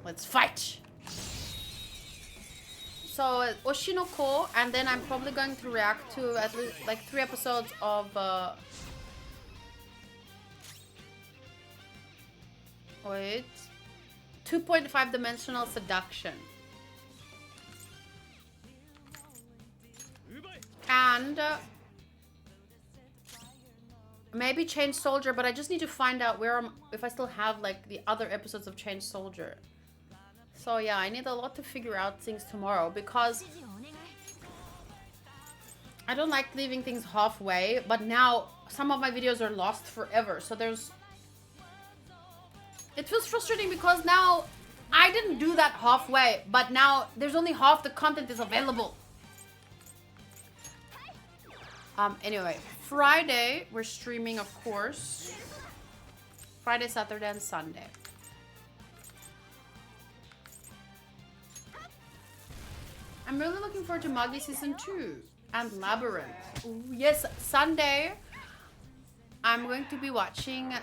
Let's fight. So Oshinoko, and then I'm probably going to react to at least like 3 episodes of wait, 2.5 dimensional seduction. And maybe Change Soldier, but I just need to find out if I still have like the other episodes of Change Soldier. So yeah, I need a lot to figure out things tomorrow, because I don't like leaving things halfway, but now some of my videos are lost forever. So there's... It feels frustrating because now I didn't do that halfway, but now there's only half the content is available. Anyway, Friday, we're streaming, of course. Friday, Saturday, and Sunday. I'm really looking forward to Magi Season 2 and Labyrinth. Ooh, yes, Sunday, I'm going to be watching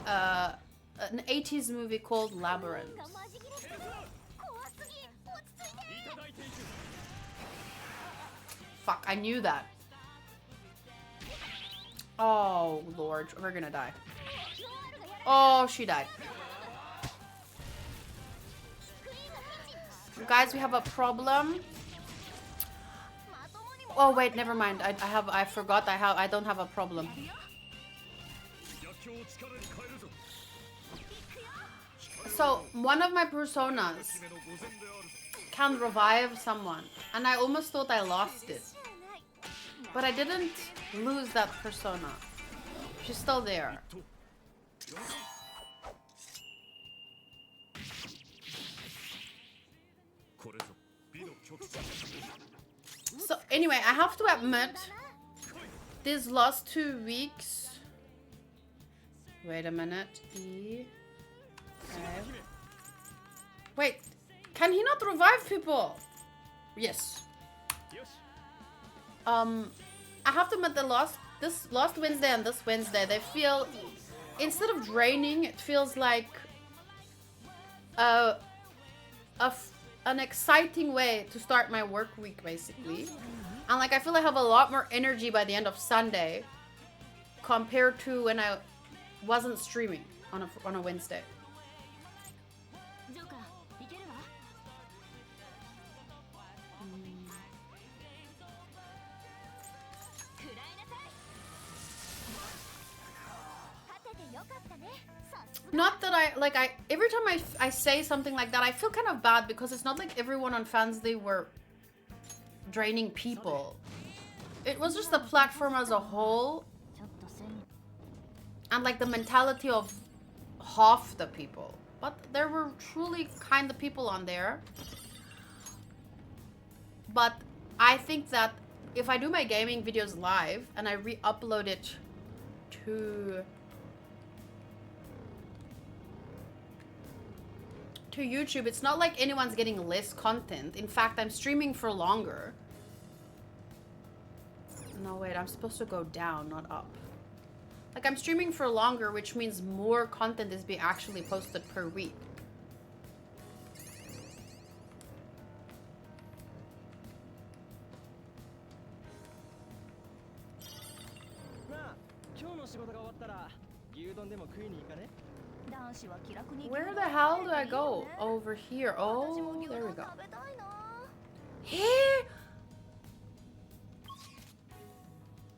an 80s movie called Labyrinth. Fuck, I knew that. Oh, Lord, we're gonna die. Oh, she died. Guys, we have a problem. Oh wait, never mind. I forgot I don't have a problem. So one of my personas can revive someone, and I almost thought I lost it, but I didn't lose that persona. She's still there. So anyway, I have to admit, these last 2 weeks... Wait a minute. Okay. Wait, can he not revive people? Yes. I have to admit, this last Wednesday and this Wednesday, they feel, instead of draining, it feels like an exciting way to start my work week, basically. And like, I feel I have a lot more energy by the end of Sunday compared to when I wasn't streaming on a Wednesday. Not that every time I say something like that, I feel kind of bad because it's not like everyone on Fans Day were draining people. It was just the platform as a whole, and like the mentality of half the people. But there were truly kind of people on there. But I think that if I do my gaming videos live and I re-upload it to YouTube, it's not like anyone's getting less content. In fact, I'm streaming for longer. No, wait, I'm supposed to go down, not up. Like, I'm streaming for longer, which means more content is being actually posted per week. Where the hell do I go? Over here. Oh, there we go. Hey!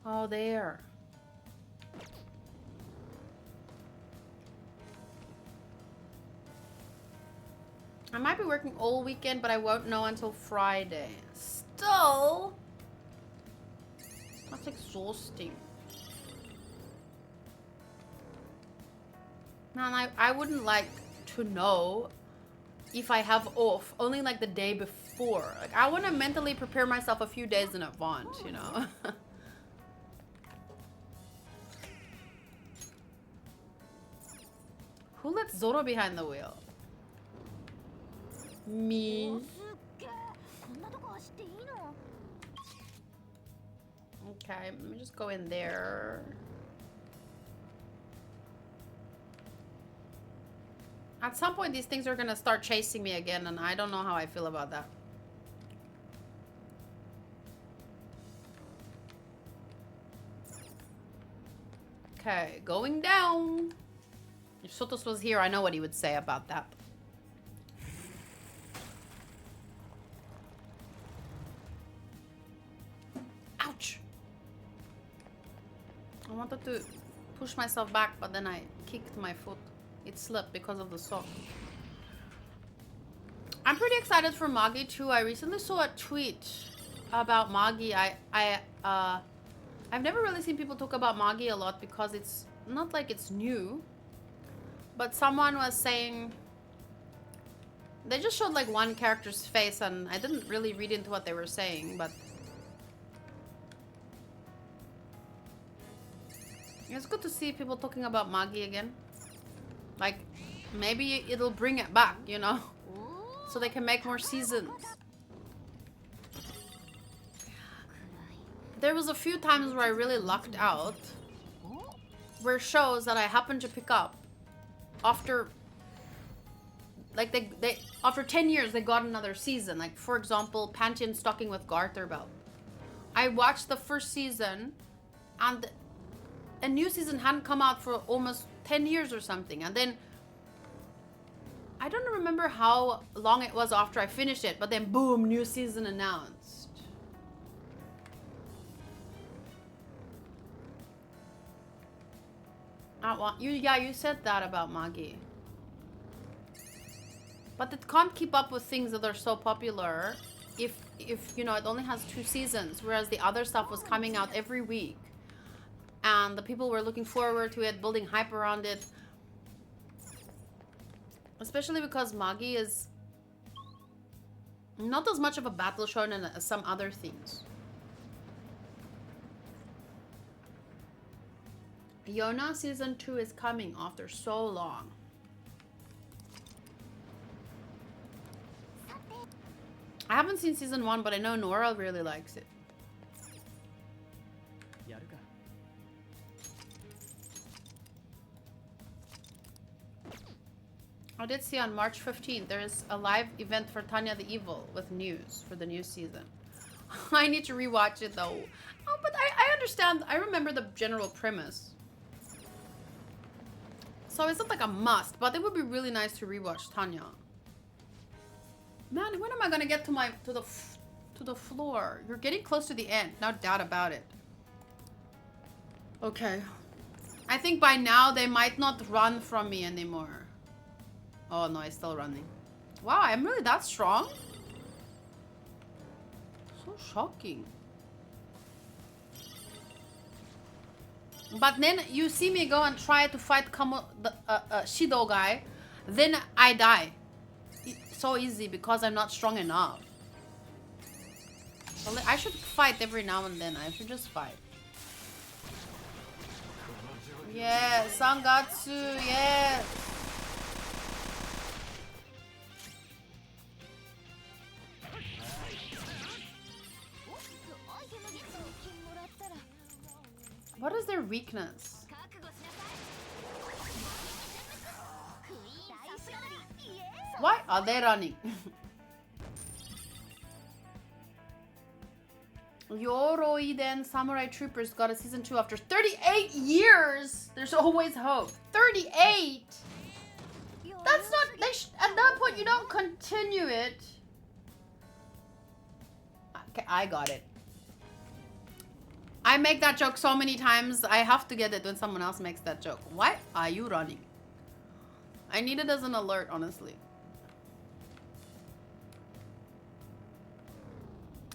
Oh, there. I might be working all weekend, but I won't know until Friday. Still, that's exhausting. Man, I wouldn't like to know if I have off only like the day before. Like, I want to mentally prepare myself a few days in advance, you know? Who let Zoro behind the wheel? Me. Okay, let me just go in there. At some point, these things are gonna start chasing me again, and I don't know how I feel about that. Okay, going down. If Sotos was here, I know what he would say about that. Ouch! I wanted to push myself back, but then I kicked my foot. It slipped because of the sock. I'm pretty excited for Magi too. I recently saw a tweet about Magi, I've never really seen people talk about Magi a lot because it's not like it's new. But someone was saying they just showed like one character's face, and I didn't really read into what they were saying, but it's good to see people talking about Magi again. Like, maybe it'll bring it back, you know? So they can make more seasons. There was a few times where I really lucked out, where shows that I happened to pick up after, like, they after 10 years they got another season. Like, for example, Pantheon Stalking with Garter Belt. I watched the first season and a new season hadn't come out for almost 10 years or something, and then I don't remember how long it was after I finished it, but then boom, new season announced. Yeah, you said that about Magi. But it can't keep up with things that are so popular if you know, it only has 2 seasons, whereas the other stuff was coming out every week. And the people were looking forward to it, building hype around it. Especially because Magi is not as much of a battle shonen as some other things. Yona season 2 is coming after so long. I haven't seen season 1, but I know Nora really likes it. I did see on March 15th there is a live event for Tanya the Evil with news for the new season. I need to rewatch it though. Oh, but I understand. I remember the general premise. So it's not like a must, but it would be really nice to rewatch Tanya. Man, when am I gonna get to the floor? You're getting close to the end, no doubt about it. Okay. I think by now they might not run from me anymore. Oh no, it's still running. Wow, I'm really that strong? So shocking. But then you see me go and try to fight the Shido guy, then I die. So easy because I'm not strong enough. So I should fight every now and then. I should just fight. Yes, Sangatsu, yes. What is their weakness? Why are they running? Yoroiden Samurai Troopers got a season 2 after 38 years. There's always hope. 38. That's not. At that point, you don't continue it. Okay, I got it. I make that joke so many times. I have to get it when someone else makes that joke. Why are you running? I need it as an alert, honestly.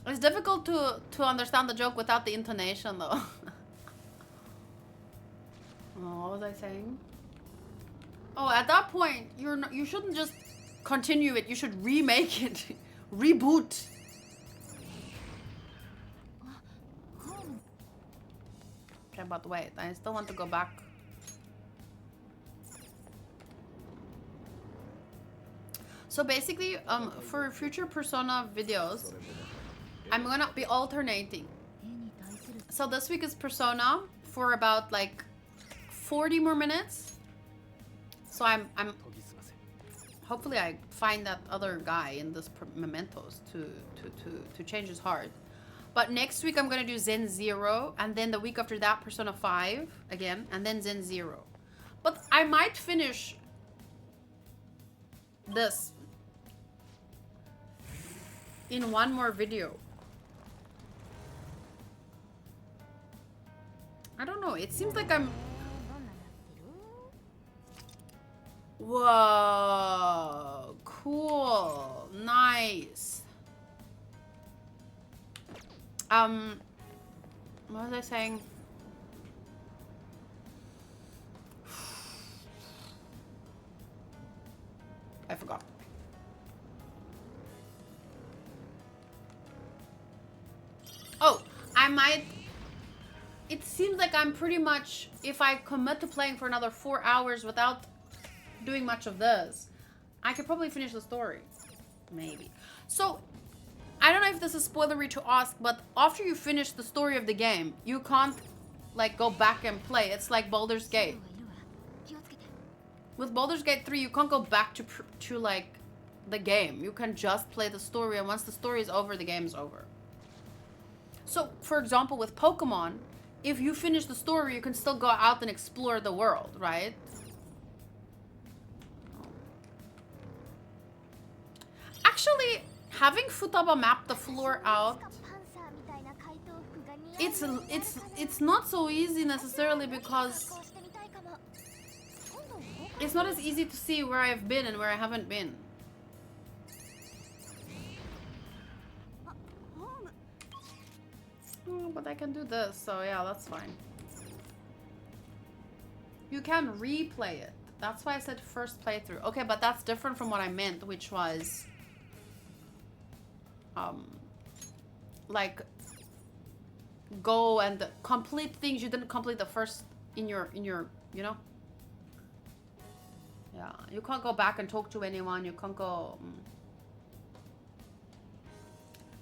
It's difficult to understand the joke without the intonation, though. Oh, what was I saying? Oh, at that point, you shouldn't just continue it. You should remake it, reboot. Okay, but wait, I still want to go back. So basically, for future Persona videos, I'm gonna be alternating. So this week is Persona for about like 40 more minutes. So I'm hopefully I find that other guy in this Mementos to change his heart. But next week I'm gonna do Zen 0, and then the week after that Persona 5 again, and then Zen 0. But I might finish this in one more video. I don't know, it seems like I'm... Whoa, cool, nice. What was I saying? I forgot. Oh, I might... It seems like I'm pretty much... If I commit to playing for another 4 hours without doing much of this, I could probably finish the story. Maybe. So, I don't know if this is spoilery to ask, but after you finish the story of the game, you can't, like, go back and play. It's like Baldur's Gate. 気をつけて With Baldur's Gate 3, you can't go back to like, the game. You can just play the story, and once the story is over, the game is over. So, for example, with Pokemon, if you finish the story, you can still go out and explore the world, right? Actually, having Futaba map the floor out, パンサーみたいな怪盗服が似合うようになるかな it's not so easy necessarily because 格好してみたいかも今度他 it's not as easy to see where I've been and where I haven't been. あホーム Oh, but I can do this, so yeah, that's fine. You can replay it. That's why I said first playthrough. Okay, but that's different from what I meant, which was... like... Go and complete things you didn't complete the first in your, you know? Yeah, you can't go back and talk to anyone. You can't go...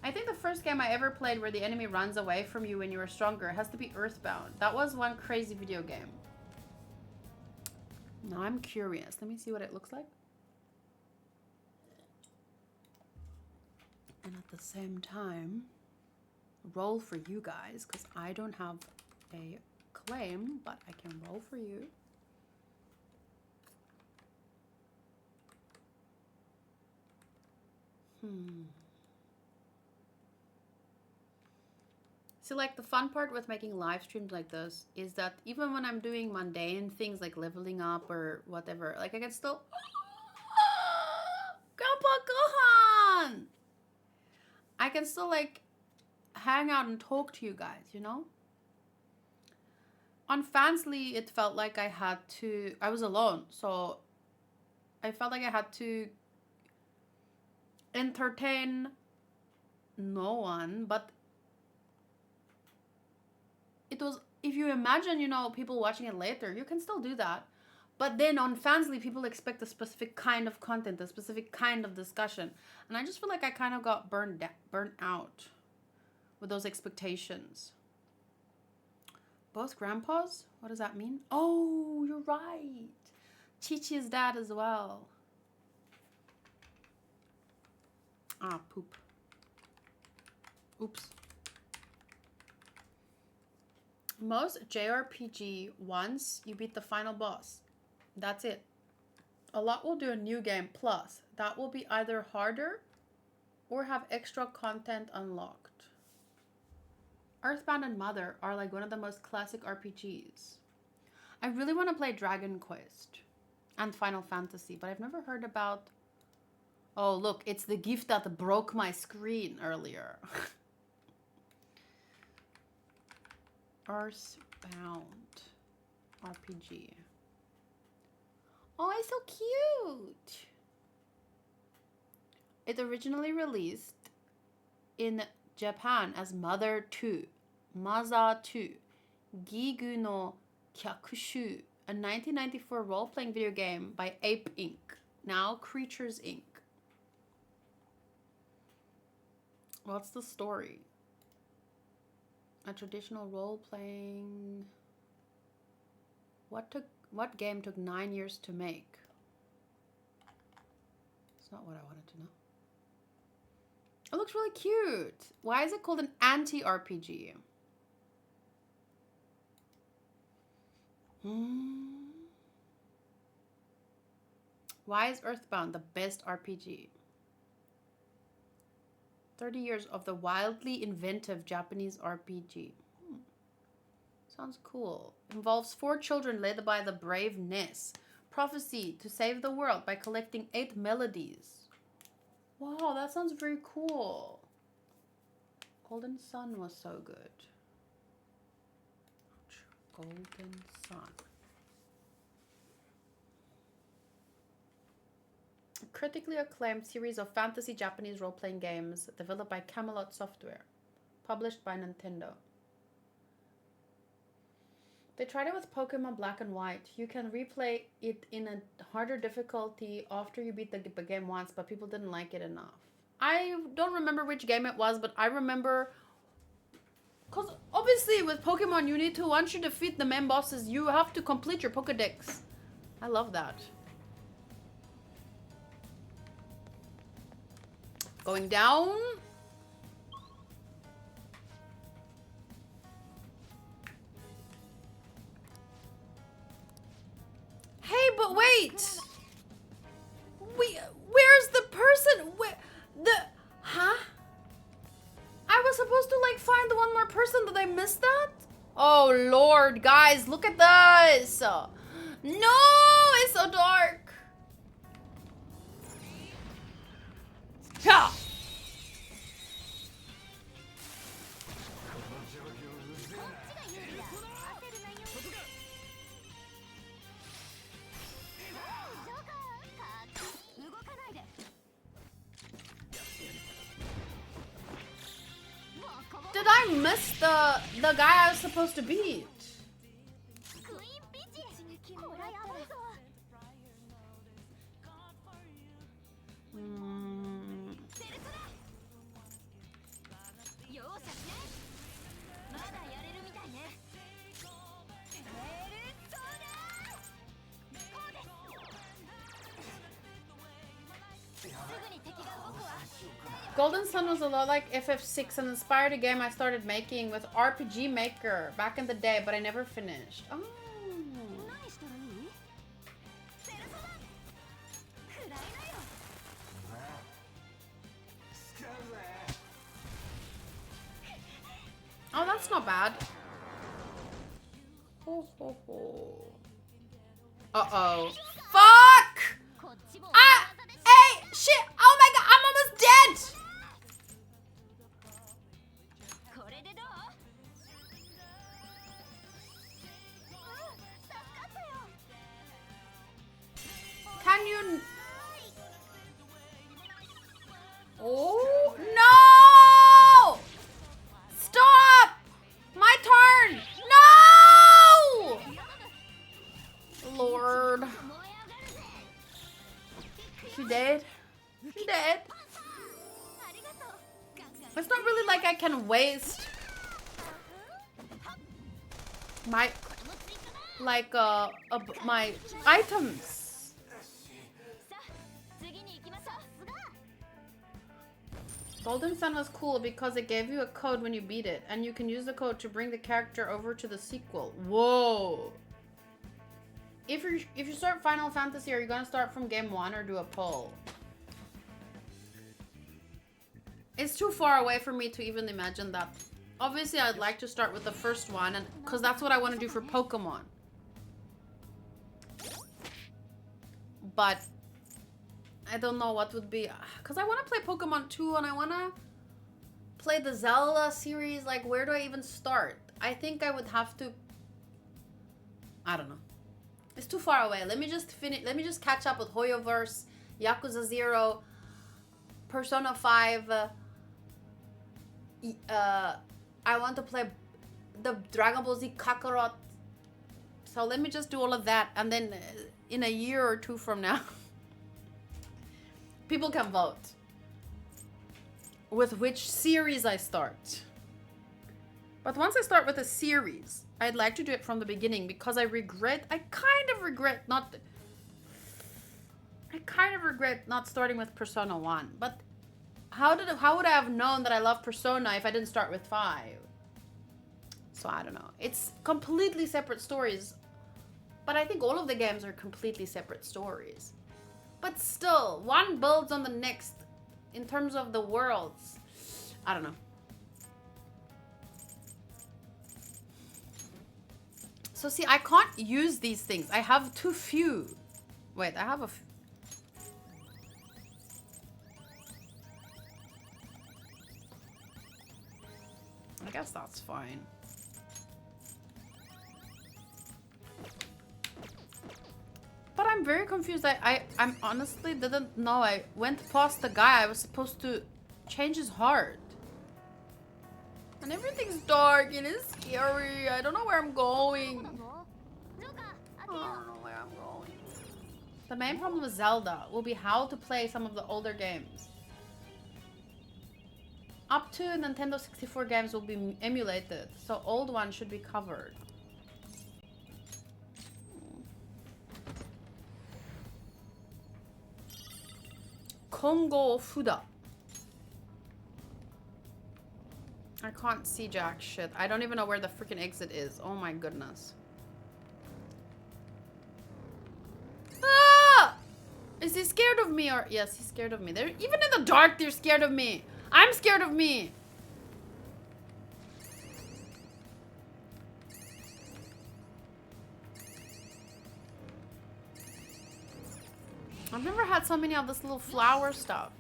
I think the first game I ever played where the enemy runs away from you when you are stronger has to be Earthbound. That was one crazy video game. Now I'm curious. Let me see what it looks like. And at the same time, roll for you guys, because I don't have a claim, but I can roll for you. So, like, the fun part with making live streams like this is that even when I'm doing mundane things like leveling up or whatever, like, I can still... Grandpa Gohan! I can still, like, hang out and talk to you guys, you know? On Fansly, it felt like I had to... I was alone, so I felt like I had to entertain no one, but it was, if you imagine, you know, people watching it later, you can still do that. But then on Fansly, people expect a specific kind of content, a specific kind of discussion. And I just feel like I kind of got burnt out with those expectations. Both grandpas? What does that mean? Oh, you're right. Chi-Chi's dad as well. Ah, poop. Oops. Most JRPG, once you beat the final boss, that's it. A lot will do a new game plus. That will be either harder or have extra content unlocked. Earthbound and Mother are like one of the most classic RPGs. I really want to play Dragon Quest and Final Fantasy, but I've never heard about... Oh, look, it's the gift that broke my screen earlier. Earthbound RPG. Oh, it's so cute. It originally released in Japan as Mother 2, Mother 2, Gigu no Kyakushu, a 1994 role-playing video game by Ape Inc., now Creatures Inc. What's the story? A traditional role-playing... What game took 9 years to make? It's not what I wanted to know. It looks really cute. Why is it called an anti-RPG? Why is Earthbound the best RPG? 30 years of the wildly inventive Japanese RPG. Sounds cool. Involves 4 children led by the brave Ness. Prophecy to save the world by collecting 8 melodies. Wow, that sounds very cool. Golden Sun was so good. Golden Sun. A critically acclaimed series of fantasy Japanese role-playing games developed by Camelot Software, published by Nintendo. They tried it with Pokemon Black and White. You can replay it in a harder difficulty after you beat the game once, but people didn't like it enough. I don't remember which game it was, but I remember... Because obviously with Pokemon, you need to, once you defeat the main bosses, you have to complete your Pokedex. I love that. Going down. Hey, but wait! Where's the person? Huh? I was supposed to, like, find the one more person. Did I miss that? Oh, Lord. Guys, look at this. No! It's so dark. Ha! Did I miss the guy I was supposed to beat? Golden Sun was a lot like FF6, an inspired a game I started making with RPG Maker back in the day, but I never finished. Oh. Oh, that's not bad. Ho, ho, ho. Uh-oh. Fuck! Hey! Shit! Oh my god! I'm almost dead! Can you... Oh, no! Stop! My turn! No! Lord. She dead? She dead? It's not really like I can waste my, like, my items. Golden Sun was cool because it gave you a code when you beat it, and you can use the code to bring the character over to the sequel. Whoa! If you start Final Fantasy, are you gonna start from game 1 or do a poll? It's too far away for me to even imagine that. Obviously, I'd like to start with the first one, and because that's what I want to do for Pokemon. But I don't know what would be, because I want to play Pokemon 2 and I want to play the Zelda series. Like, where do I even start? I think I would have to, I don't know. It's too far away. Let me just finish. Let me just catch up with Hoyoverse, Yakuza 0, Persona 5. I want to play the Dragon Ball Z Kakarot. So let me just do all of that, and then in a year or two from now, people can vote with which series I start. But once I start with a series, I'd like to do it from the beginning because I kind of regret not starting with Persona 1. But how would I have known that I love Persona if I didn't start with 5? So I don't know. It's completely separate stories. But I think all of the games are completely separate stories. But still, one builds on the next in terms of the worlds. I don't know. So see, I can't use these things. I have too few. Wait, I have a few. guess that's fine. But I'm very confused. I'm honestly didn't know. I went past the guy I was supposed to change his heart. And everything's dark and it's scary. I don't know where I'm going. I don't know where I'm going. The main problem with Zelda will be how to play some of the older games. Up to Nintendo 64 games will be emulated, so old ones should be covered. Kongo Fuda. I can't see jack shit. I don't even know where the freaking exit is. Oh my goodness. Ah! Is he scared of me or... Yes, he's scared of me. They're even in the dark, they're scared of me. I'm scared of me. I've never had so many of this little flower stuff.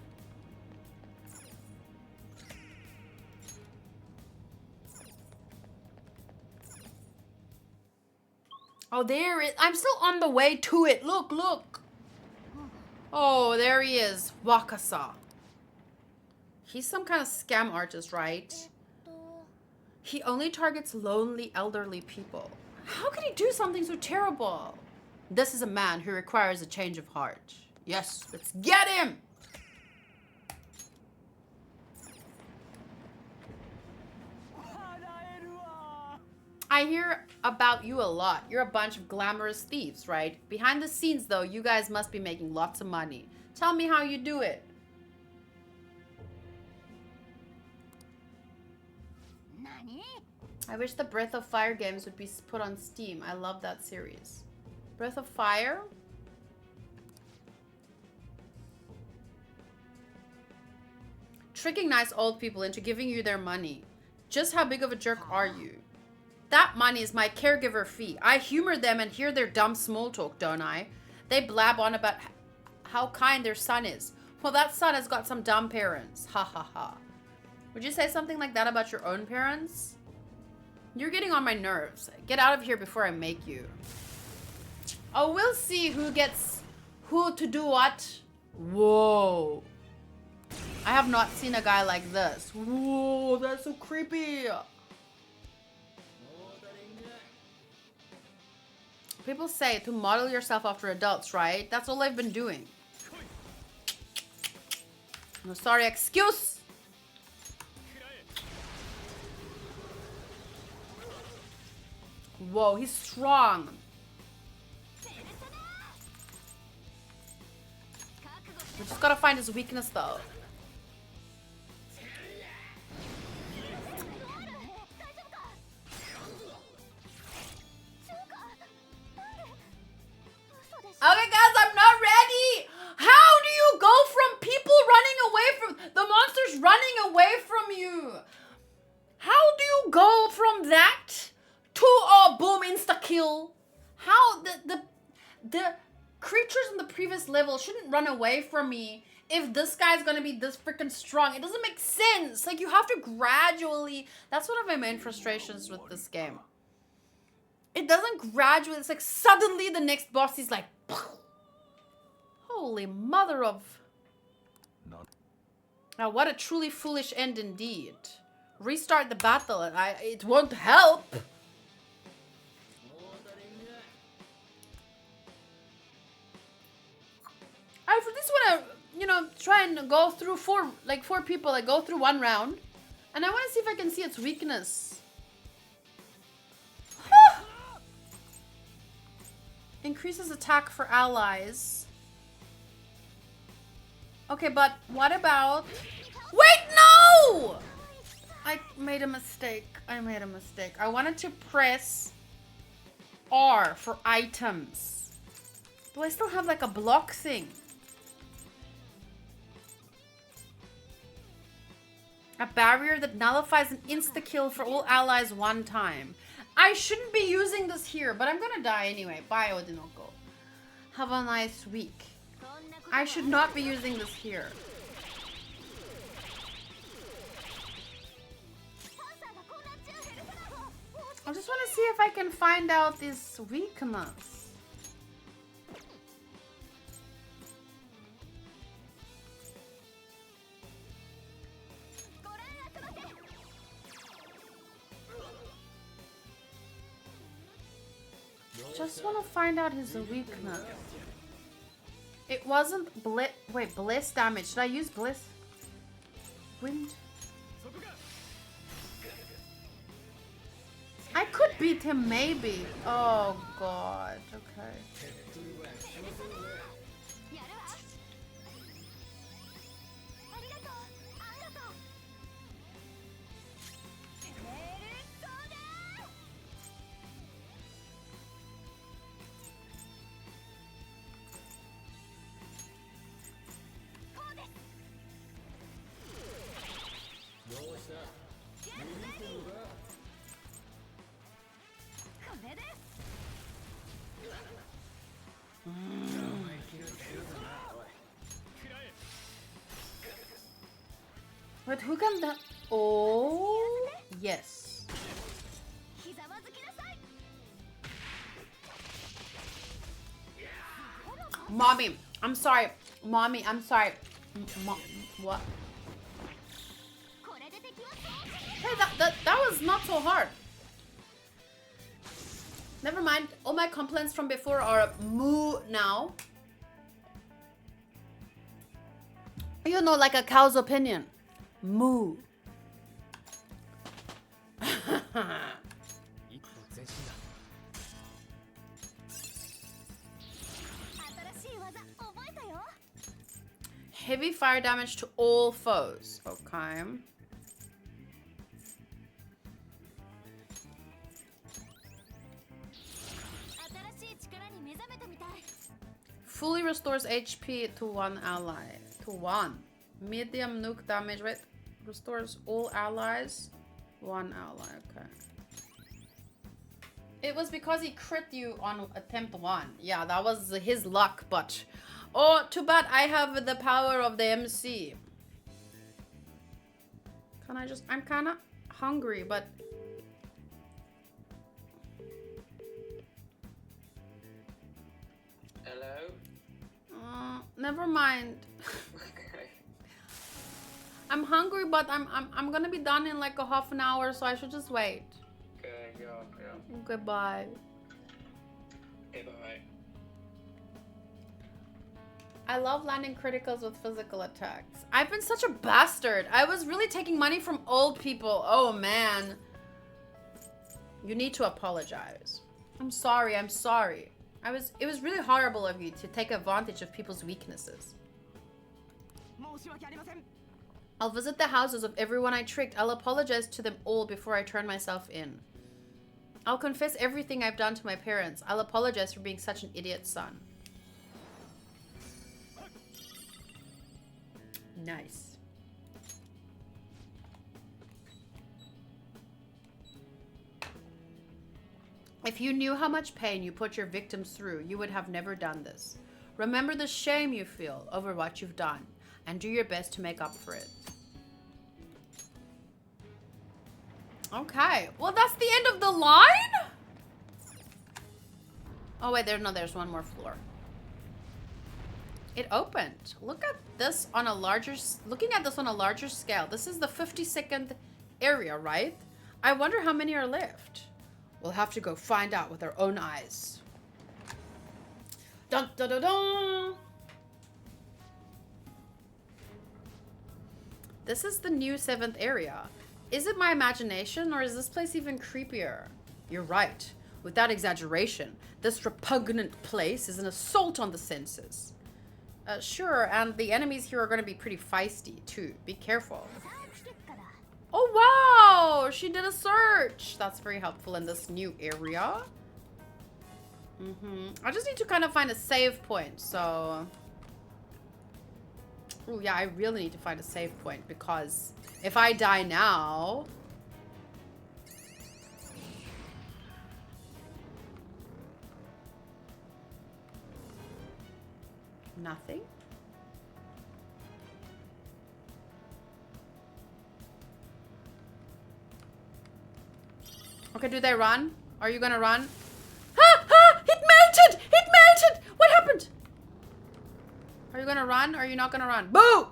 Oh, there it is. I'm still on the way to it. Look, look. Oh, there he is. Wakasa. He's some kind of scam artist, right? He only targets lonely elderly people. How could he do something so terrible? This is a man who requires a change of heart. Yes, let's get him! I hear about you a lot. You're a bunch of glamorous thieves, right? Behind the scenes, though, you guys must be making lots of money. Tell me how you do it. I wish the Breath of Fire games would be put on Steam. I love that series. Breath of Fire? Tricking nice old people into giving you their money. Just how big of a jerk are you? That money is my caregiver fee. I humor them and hear their dumb small talk, don't I? They blab on about how kind their son is. Well, that son has got some dumb parents. Ha ha ha. Would you say something like that about your own parents? You're getting on my nerves. Get out of here before I make you. Oh, we'll see who gets who to do what. Whoa. I have not seen a guy like this. Whoa, that's so creepy. People say to model yourself after adults, right? That's all I've been doing. No, sorry, excuse. Whoa, he's strong. We just gotta find his weakness, though. Okay, guys, I'm not ready. How do you go from people running away from... The monsters running away from you? How do you go from that to a boom insta-kill? How... The creatures in the previous level shouldn't run away from me if this guy's gonna be this freaking strong. It doesn't make sense. Like, you have to gradually... That's one of my main frustrations with this game. It doesn't gradually... It's like suddenly the next boss is like... Holy mother of... Now, what a truly foolish end indeed. Restart the battle and it won't help. I for this want to, you know, try and go through four people. Like, go through one round. And I want to see if I can see its weakness. Increases attack for allies. Okay, but what about... Wait, no! I made a mistake. I wanted to press R for items. Do I still have like a block thing? A barrier that nullifies an insta-kill for all allies one time. I shouldn't be using this here, but I'm gonna die anyway. Bye, Odinoko. Have a nice week. I should not be using this here. I just want to see if I can find out this weakness. Just want to find out his weakness. It wasn't bliss damage. Should I use bliss? Wind? I could beat him maybe. Oh god. Okay. Wait, who can that? Oh, yes. Mommy, I'm sorry. Mommy, I'm sorry. What? Hey, that was not so hard. Never mind. All my complaints from before are moo now. You know, like a cow's opinion. Moo. Heavy fire damage to all foes. Okay. Fully restores HP to one ally. To one. Medium nuke damage. Wait. Restores all allies. One ally. Okay. It was because he crit you on attempt 1. Yeah, that was his luck, but... Oh, too bad I have the power of the MC. Can I just... I'm kind of hungry, but... Hello? Never mind. Okay. I'm hungry, but I'm gonna be done in like a half an hour, so I should just wait. Okay, yeah. Goodbye. Okay, bye. I love landing criticals with physical attacks. I've been such a bastard. I was really taking money from old people. Oh man. You need to apologize. I'm sorry, I'm sorry. It was really horrible of you to take advantage of people's weaknesses. I'll visit the houses of everyone I tricked. I'll apologize to them all before I turn myself in. I'll confess everything I've done to my parents. I'll apologize for being such an idiot son. Nice. If you knew how much pain you put your victims through, you would have never done this. Remember the shame you feel over what you've done, and do your best to make up for it. Okay, well that's the end of the line? Oh wait, there's one more floor. It opened. Look at this on a larger, looking at this on a larger scale. This is the 52nd area, right? I wonder how many are left. We'll have to go find out with our own eyes. Dun dun dun dun! This is the new 7th area. Is it my imagination, or is this place even creepier? You're right. Without exaggeration, this repugnant place is an assault on the senses. Sure, and the enemies here are going to be pretty feisty, too. Be careful. Oh, wow! She did a search! That's very helpful in this new area. I just need to kind of find a save point, so... Oh, yeah, I really need to find a save point, because if I die now... Nothing? Okay, do they run? Are you gonna run? Ah! Ah! It melted! It melted! What happened? Are you gonna run or are you not gonna run? Boo!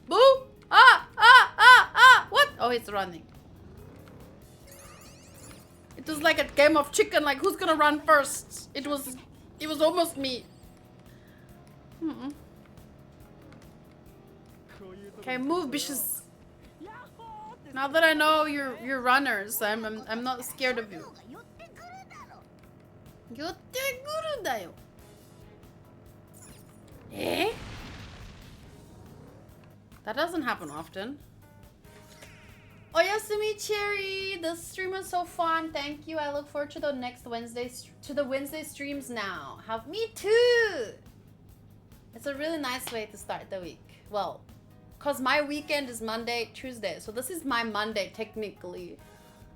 Boo! Ah! Ah! Ah! Ah! What? Oh, it's running. It was like a game of chicken, like who's gonna run first? It was almost me. Okay, move, bitches. Now that I know you're runners, I'm not scared of you. 寄ってくるんだよ。That doesn't happen often. Oyasumi Cherry, the stream was so fun. Thank you. I look forward to the next Wednesday streams now. Me too. It's a really nice way to start the week. Well, cause my weekend is Monday, Tuesday, so this is my Monday technically,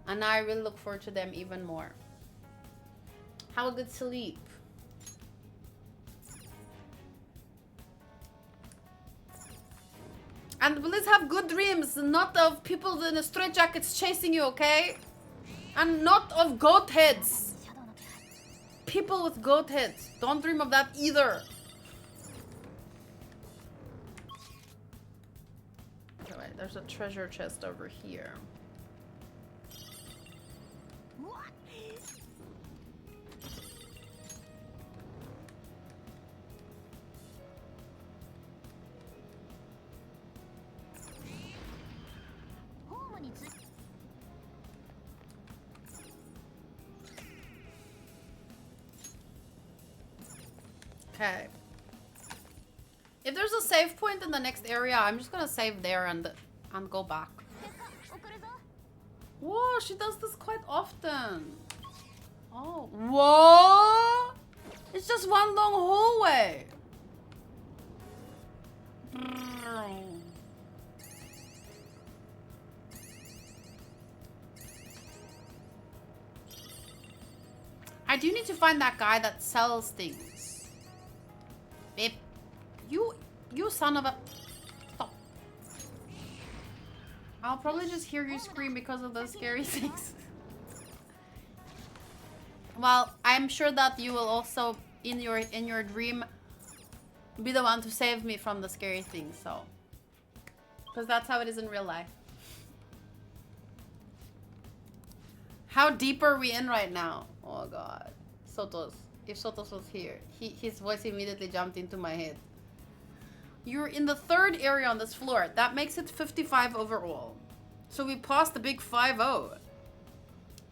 and I really look forward to them even more. Have a good sleep. And please have good dreams, not of people in straitjackets chasing you, okay? And not of goat heads. People with goat heads. Don't dream of that either. Okay, wait, there's a treasure chest over here. Okay. If there's a save point in the next area, I'm just gonna save there and go back. Whoa, she does this quite often. Oh, whoa! It's just one long hallway. I do need to find that guy that sells things. Babe, you son of a... Stop. I'll probably just hear you scream because of those scary things. Well, I'm sure that you will also, in your dream, be the one to save me from the scary things, so... Because that's how it is in real life. How deep are we in right now? Oh god. Sotos. If Sotos was here, his voice immediately jumped into my head. You're in the third area on this floor. That makes it 55 overall. So we passed the big 5-0.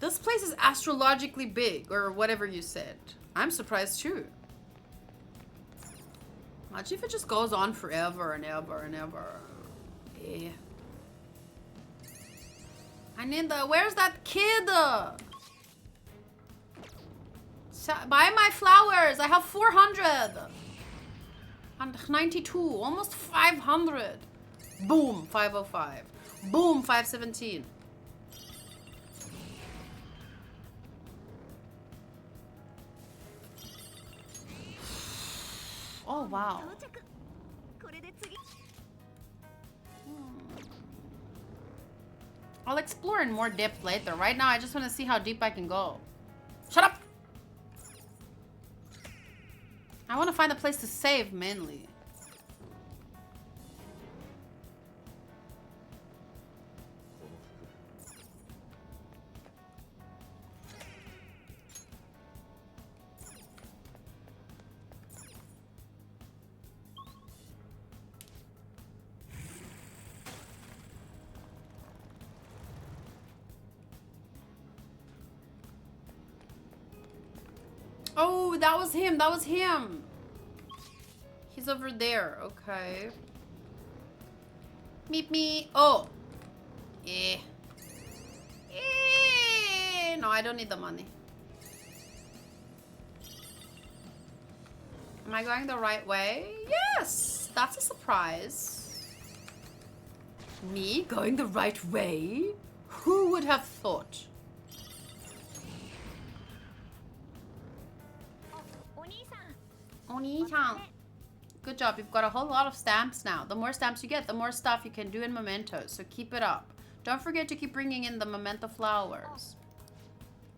This place is astrologically big, or whatever you said. I'm surprised too. Imagine if it just goes on forever and ever and ever. Yeah. I need the... Where's that kid? Buy my flowers. I have 400. And 92. Almost 500. Boom. 505. Boom. 517. Oh, wow. I'll explore in more depth later. Right now, I just want to see how deep I can go. Shut up! I want to find a place to save, mainly. Oh, that was him. That was him. He's over there. Okay. Meet me. Oh. Eh. Eh. No, I don't need the money. Am I going the right way? Yes. That's a surprise. Me going the right way? Who would have thought? Oni-chan. Good job. You've got a whole lot of stamps now. The more stamps you get, the more stuff you can do in Mementos. So keep it up. Don't forget to keep bringing in the Memento flowers.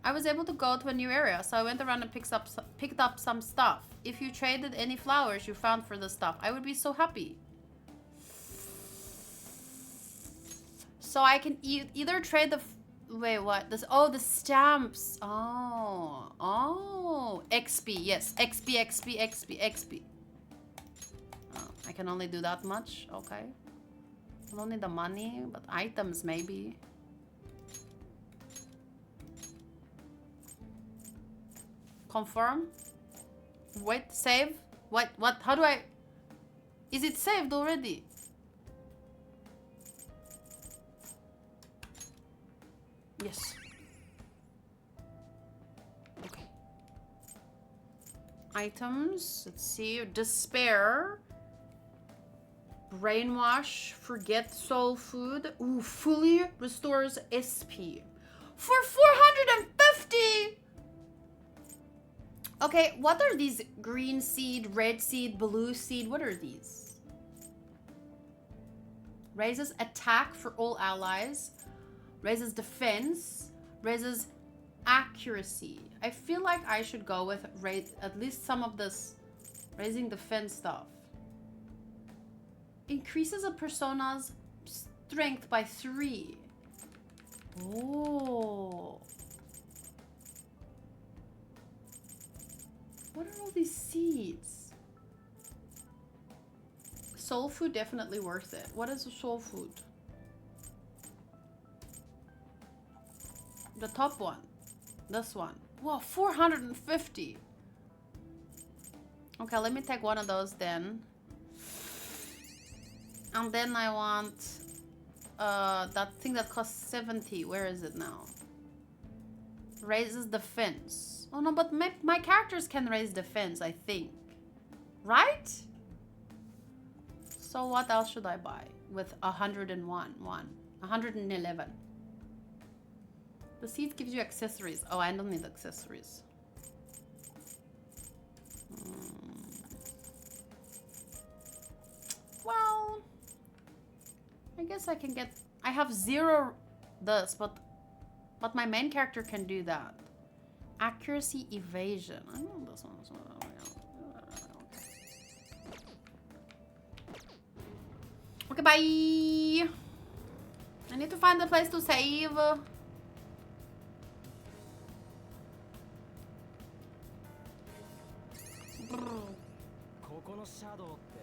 I was able to go to a new area, so I went around and picked up some stuff. If you traded any flowers you found for the stuff, I would be so happy. So I can either trade the... Wait, what? This? Oh, the stamps. Oh. Oh. XP. Yes. XP, XP, XP, XP. Oh, I can only do that much. Okay. I don't need the money, but items maybe. Confirm. Wait, save. What? How do I... Is it saved already? Yes. Okay. Items. Let's see. Despair. Brainwash. Forget soul food. Ooh, fully restores SP. For 450! Okay, what are these? Green seed, red seed, blue seed. What are these? Raises attack for all allies. Raises defense. Raises accuracy. I feel like I should go with at least some of this raising defense stuff. Increases a persona's strength by 3. Oh. What are all these seeds? Soul food, definitely worth it. What is a soul food? The top one. This one. Whoa, 450. Okay, let me take one of those then. And then I want that thing that costs 70. Where is it now? Raises defense. Oh no, but my characters can raise defense, I think. Right? So what else should I buy with 111? The seeds gives you accessories. Oh, I don't need accessories. Well, I guess I can get... I have 0 this, but my main character can do that. Accuracy, evasion. I know this one. Okay, bye. I need to find a place to save. ここのシャドウって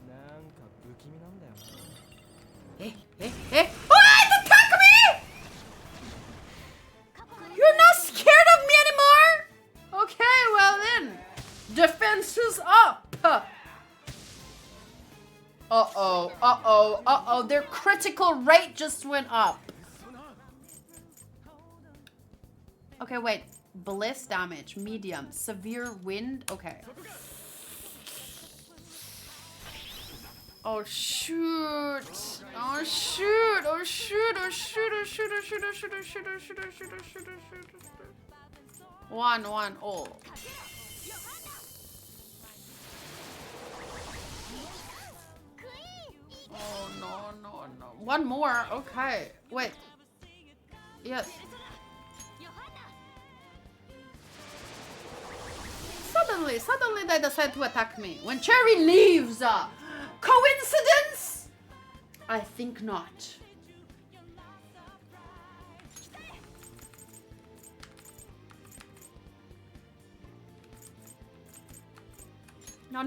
なんか不気味なんだよな。Oh, attack me! You're not scared of me anymore? Okay, well then. Defense is up. Uh-oh, uh-oh, uh-oh. Their critical rate just went up. Okay, wait. Bliss damage, medium, severe wind. Okay. Oh shoot! Oh shoot! Oh shoot! Oh shoot! Oh shoot! Oh shoot! Oh shoot! Oh shoot! Oh shoot! Oh shoot! Oh shoot! Oh shoot! One. Oh. Oh no. One more. Okay. Wait. Yes. Suddenly they decide to attack me. When Cherry leaves. Coincidence? I think not. No.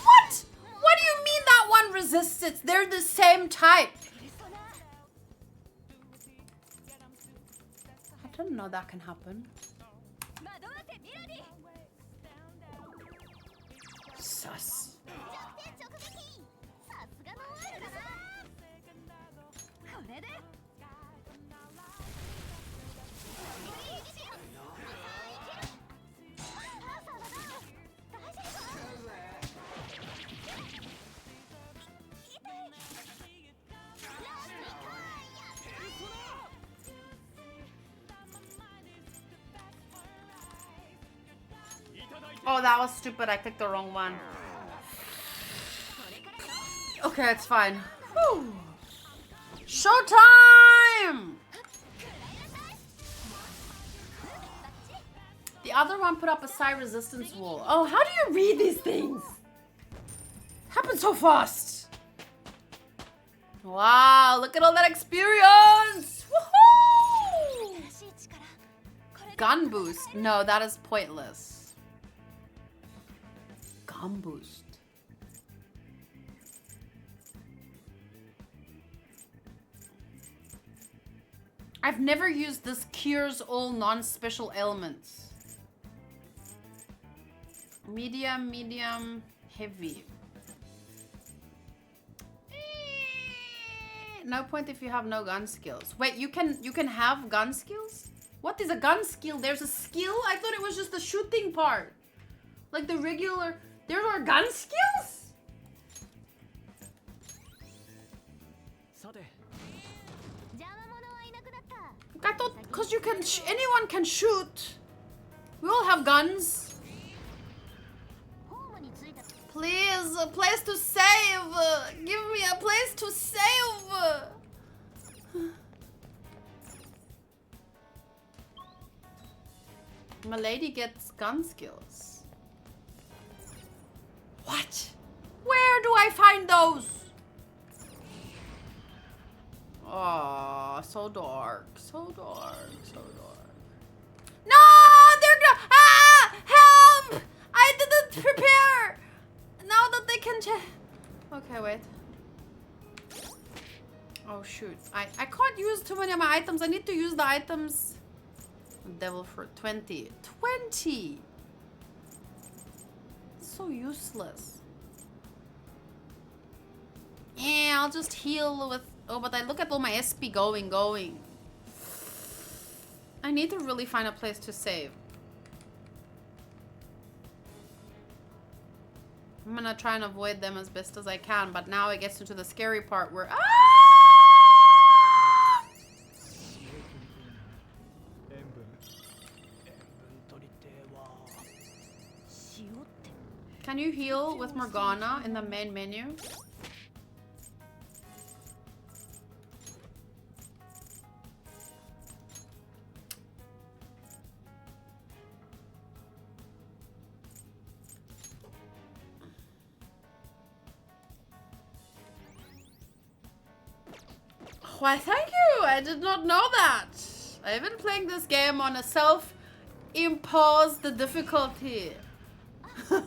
What? What do you mean that one resists it? They're the same type. I didn't know that can happen. Sus. Oh, that was stupid. I clicked the wrong one. Okay, it's fine. Whew. Showtime! The other one put up a side resistance wall. Oh, how do you read these things? Happens so fast. Wow, look at all that experience. Woohoo! Gun boost. No, that is pointless. Gun boost. I've never used this cures all non-special ailments. Medium, medium, heavy. No point if you have no gun skills. Wait, you can have gun skills? What is a gun skill? There's a skill? I thought it was just the shooting part. Like the regular... There are gun skills? I thought because you can... anyone can shoot. We all have guns. Please, a place to save. Give me a place to save. My lady gets gun skills. What? Where do I find those? Oh, so dark, so dark, so dark. No, they're gonna... Ah! Help! I didn't prepare! Now that they can check... Okay, wait. Oh, shoot. I can't use too many of my items. I need to use the items... Devil fruit. 20. 20! So useless. Yeah, I'll just heal with... Oh, but I look at all my SP going. I need to really find a place to save. I'm gonna try and avoid them as best as I can, but now it gets into the scary part where... Ah! Can you heal with Morgana in the main menu? Why, thank you! I did not know that. I've been playing this game on a self-imposed difficulty. Do you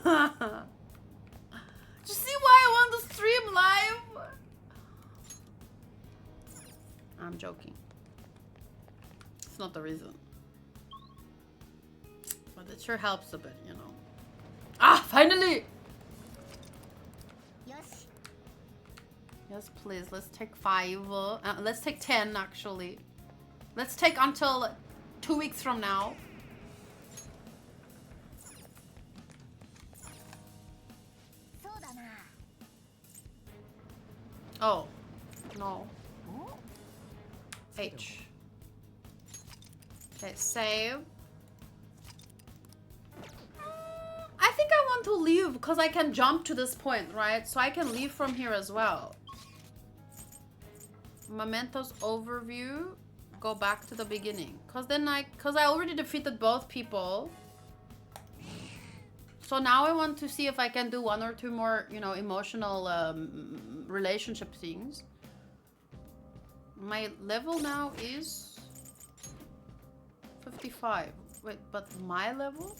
see why I want to stream live? I'm joking. It's not the reason. But it sure helps a bit, you know. Ah, finally! Yes, please. Let's take 5. Let's take 10, actually. Let's take until 2 weeks from now. Oh. No. H. Okay, save. I think I want to leave because I can jump to this point, right? So I can leave from here as well. Mementos overview. Go back to the beginning. Because I already defeated both people. So now I want to see if I can do 1 or 2 more, you know, emotional relationship things. My level now is 55. Wait, but my level?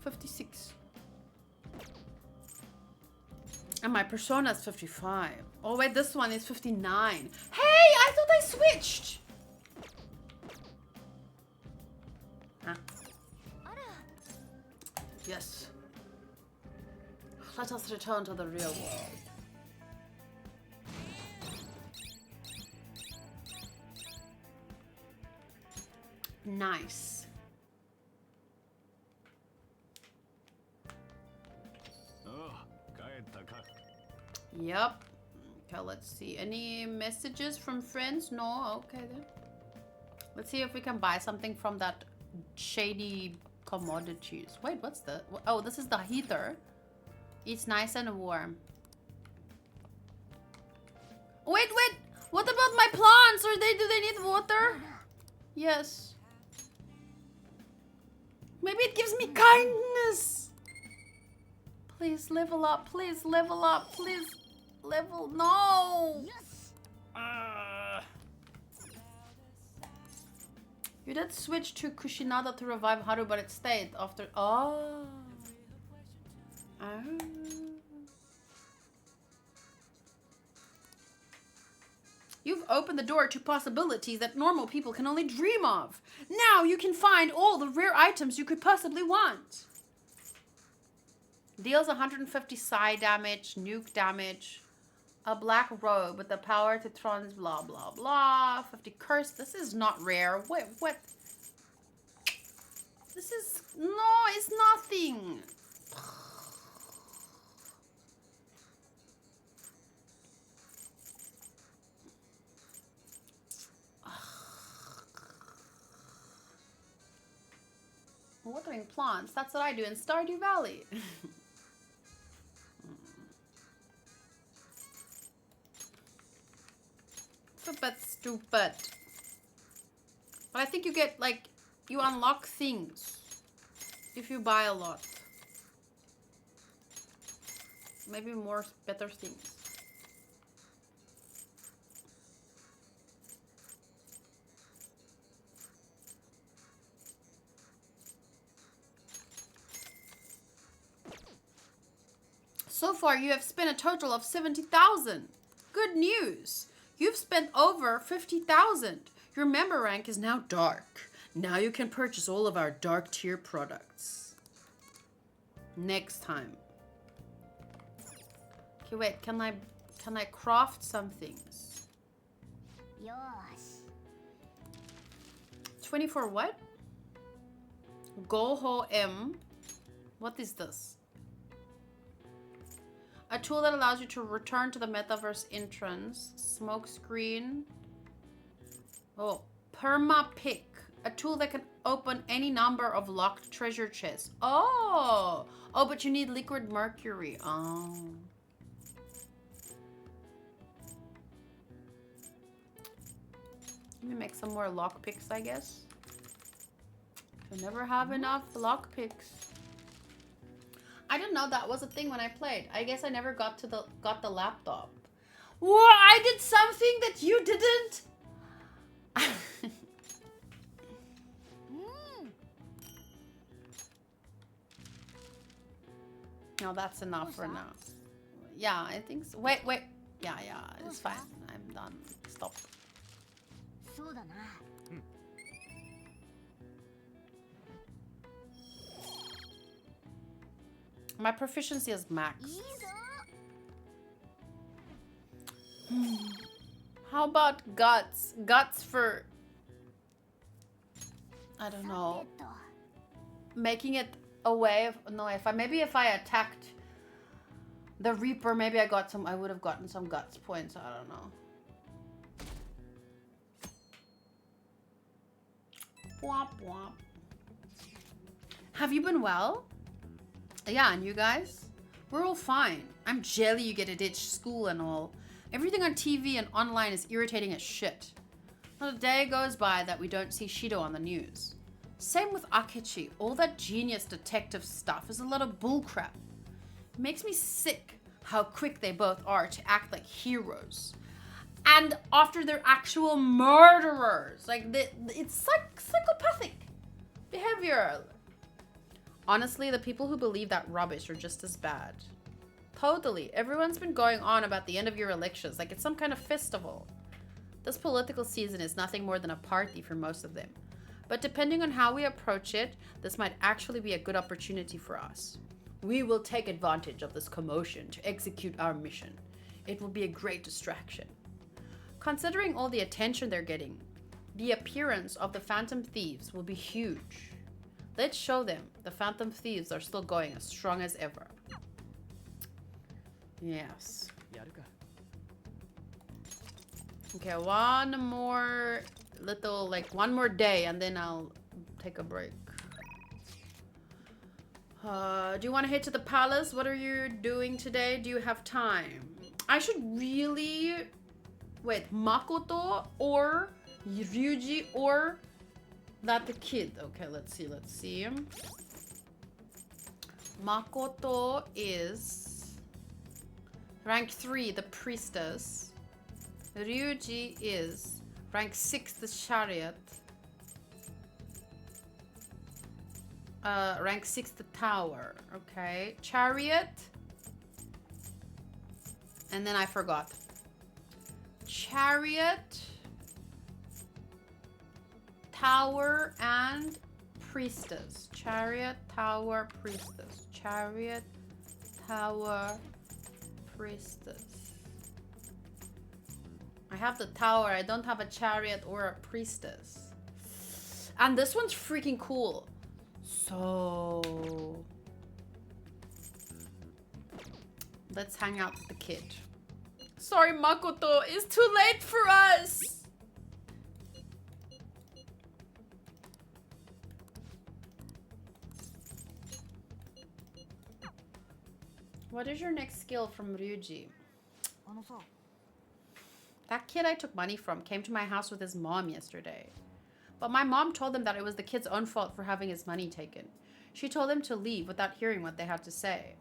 56. And my persona is 55. Oh wait, this one is 59. Hey, I thought I switched. Huh. Yes. Let us return to the real world. Nice. Yep. Okay, let's see. Any messages from friends? No? Okay then. Let's see if we can buy something from that shady commodities. Wait, what's the... Oh, this is the heater. It's nice and warm. Wait, wait! What about my plants? Do they need water? Yes. Maybe it gives me kindness. Please level up. Please level up. Please level. No. You did switch to Kushinada to revive Haru, but it stayed after. Oh. You've opened the door to possibilities that normal people can only dream of. Now you can find all the rare items you could possibly want. Deals 150 psi damage, nuke damage, a black robe with the power to trans blah blah blah, 50 curse. This is not rare. Wait, what? This is, no, it's nothing. Watering plants, that's what I do in Stardew Valley. It's a bit stupid. But I think you get, like, you unlock things if you buy a lot. Maybe more better things. So far, you have spent a total of 70,000. Good news. You've spent over 50,000. Your member rank is now dark. Now you can purchase all of our dark tier products. Next time. Okay, wait. Can I craft some things? 24 what? Goho M. What is this? A tool that allows you to return to the metaverse entrance. Smoke screen. Oh, perma pick. A tool that can open any number of locked treasure chests. Oh, but you need liquid mercury. Oh. Let me make some more lock picks, I guess. I never have enough lock picks. I didn't know that was a thing when I played. I guess I never got the laptop. What? I did something that you didn't? No, that's enough for now. Yeah, I think so. Wait. Yeah, it's fine. I'm done. Stop. My proficiency is max. How about guts? Guts for, I don't know, making it a way of, no, maybe if I attacked the Reaper, maybe I would have gotten some guts points. I don't know. Womp womp. Have you been well? Yeah, and you guys? We're all fine. I'm jelly you get to ditch school and all. Everything on TV and online is irritating as shit. Not a day goes by that we don't see Shido on the news. Same with Akechi. All that genius detective stuff is a lot of bullcrap. It makes me sick how quick they both are to act like heroes. And after they're actual murderers. Like, it's psychopathic behavior. Honestly, the people who believe that rubbish are just as bad. Totally. Everyone's been going on about the end of your elections like it's some kind of festival. This political season is nothing more than a party for most of them. But depending on how we approach it, this might actually be a good opportunity for us. We will take advantage of this commotion to execute our mission. It will be a great distraction. Considering all the attention they're getting, the appearance of the Phantom Thieves will be huge. Let's show them the Phantom Thieves are still going as strong as ever. Yes. Okay, one more day and then I'll take a break. Do you want to head to the palace? What are you doing today? Do you have time? I should really Wait, Makoto or Ryuji or that the kid? Okay, let's see. Makoto is rank 3, the priestess. Ryuji is rank 6, the chariot. Rank 6, the tower. Okay, chariot. And then I forgot. Chariot, tower, and priestess. Chariot, tower, priestess. Chariot, tower, priestess. I have the tower. I don't have a chariot or a priestess. And this one's freaking cool. So let's hang out with the kid. Sorry, Makoto. It's too late for us. What is your next skill from Ryuji? That kid I took money from came to my house with his mom yesterday. But my mom told him that it was the kid's own fault for having his money taken. She told him to leave without hearing what they had to say.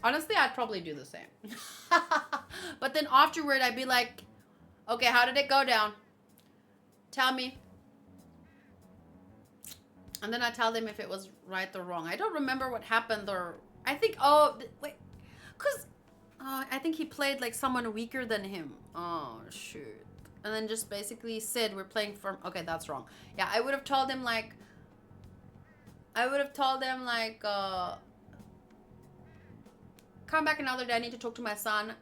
Honestly, I'd probably do the same. But then afterward, I'd be like, okay, how did it go down? Tell me. And then I tell them if it was right or wrong. I don't remember what happened, or I think, wait, because I think he played like someone weaker than him. Oh, shoot. And then just basically said we're playing for, okay, that's wrong. Yeah, I would have told him like, come back another day, I need to talk to my son.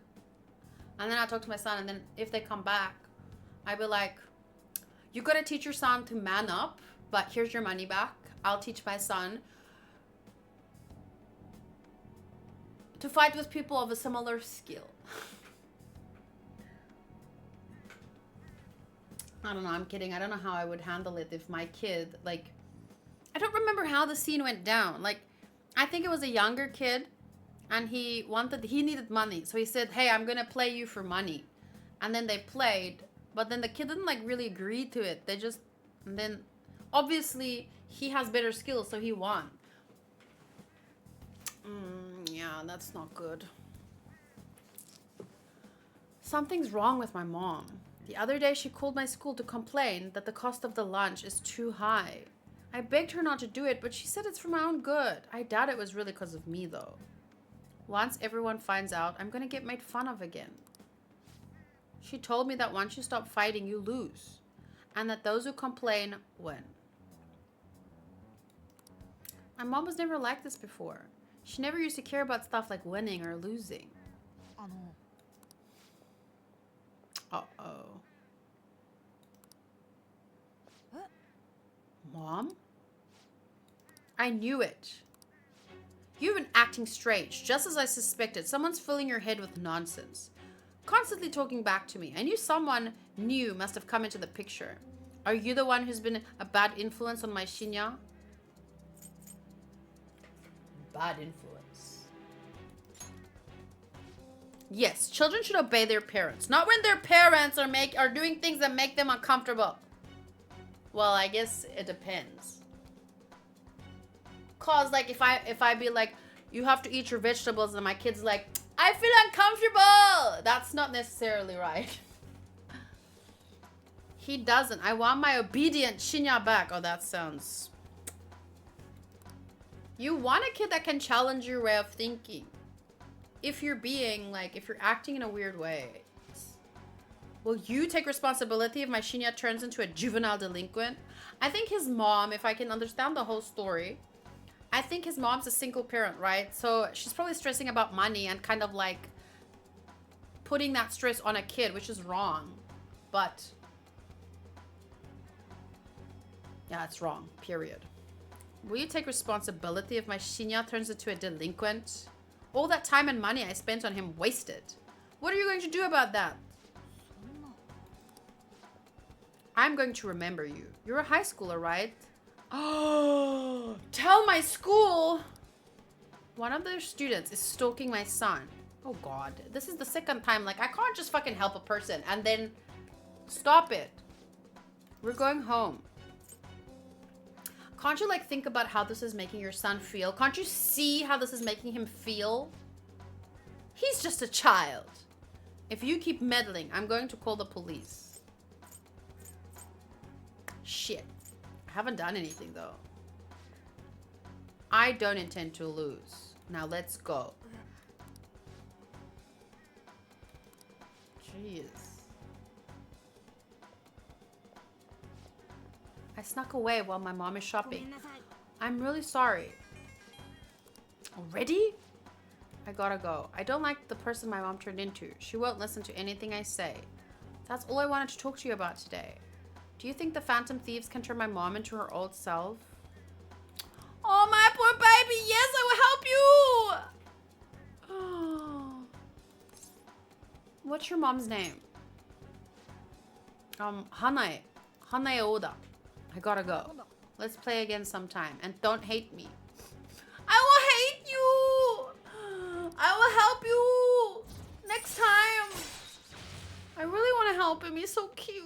And then I talk to my son, and then if they come back, I'd be like, you gotta teach your son to man up, but here's your money back. I'll teach my son to fight with people of a similar skill. I don't know, I'm kidding. I don't know how I would handle it if my kid, like, I don't remember how the scene went down. Like, I think it was a younger kid, and he needed money. So he said, hey, I'm gonna play you for money. And then they played, but then the kid didn't like really agree to it. And then obviously he has better skills, so he won. Yeah, that's not good. Something's wrong with my mom. The other day she called my school to complain that the cost of the lunch is too high. I begged her not to do it, but she said it's for my own good. I doubt it was really because of me, though. Once everyone finds out, I'm gonna get made fun of again. She told me that once you stop fighting, you lose. And that those who complain win. My mom was never like this before. She never used to care about stuff like winning or losing. Uh-oh. Mom? I knew it. You've been acting strange, just as I suspected. Someone's filling your head with nonsense. Constantly talking back to me. I knew someone new must have come into the picture. Are you the one who's been a bad influence on my Shinya? Bad influence. Yes, children should obey their parents. Not when their parents are doing things that make them uncomfortable. Well, I guess it depends. Cause like if I be like, you have to eat your vegetables, and my kid's like, I feel uncomfortable. That's not necessarily right. He doesn't. I want my obedient Shinya back. Oh, that sounds... You want a kid that can challenge your way of thinking. If you're acting in a weird way. Will you take responsibility if my Shinya turns into a juvenile delinquent? I think his mom, if I can understand the whole story, I think his mom's a single parent, right? So she's probably stressing about money and kind of like putting that stress on a kid, which is wrong. But yeah, it's wrong, period. Will you take responsibility if my Shinya turns into a delinquent? All that time and money I spent on him wasted. What are you going to do about that? I'm going to remember you. You're a high schooler, right? Oh, tell my school. One of their students is stalking my son. Oh god, this is the second time. Like, I can't just fucking help a person and then stop it. We're going home. Can't you, like, think about how this is making your son feel? Can't you see how this is making him feel? He's just a child. If you keep meddling, I'm going to call the police. Shit. I haven't done anything, though. I don't intend to lose. Now, let's go. Jeez. I snuck away while my mom is shopping. I'm really sorry. Already? I gotta go. I don't like the person my mom turned into. She won't listen to anything I say. That's all I wanted to talk to you about today. Do you think the Phantom Thieves can turn my mom into her old self? Oh, my poor baby. Yes, I will help you. What's your mom's name? Hanae. Hanae Oda. I gotta go. Let's play again sometime. And don't hate me. I will hate you. I will help you next time. I really want to help him. He's so cute.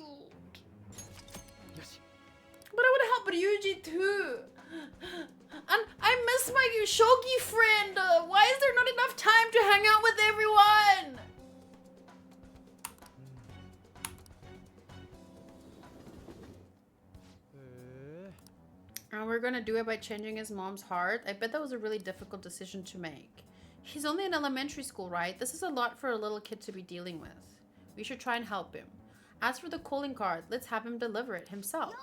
But I want to help Ryuji too. And I miss my shogi friend. Why is there not enough time to hang out with everyone? And we're gonna do it by changing his mom's heart. I bet that was a really difficult decision to make. He's only in elementary school, right? This is a lot for a little kid to be dealing with. We should try and help him. As for the calling card, let's have him deliver it himself.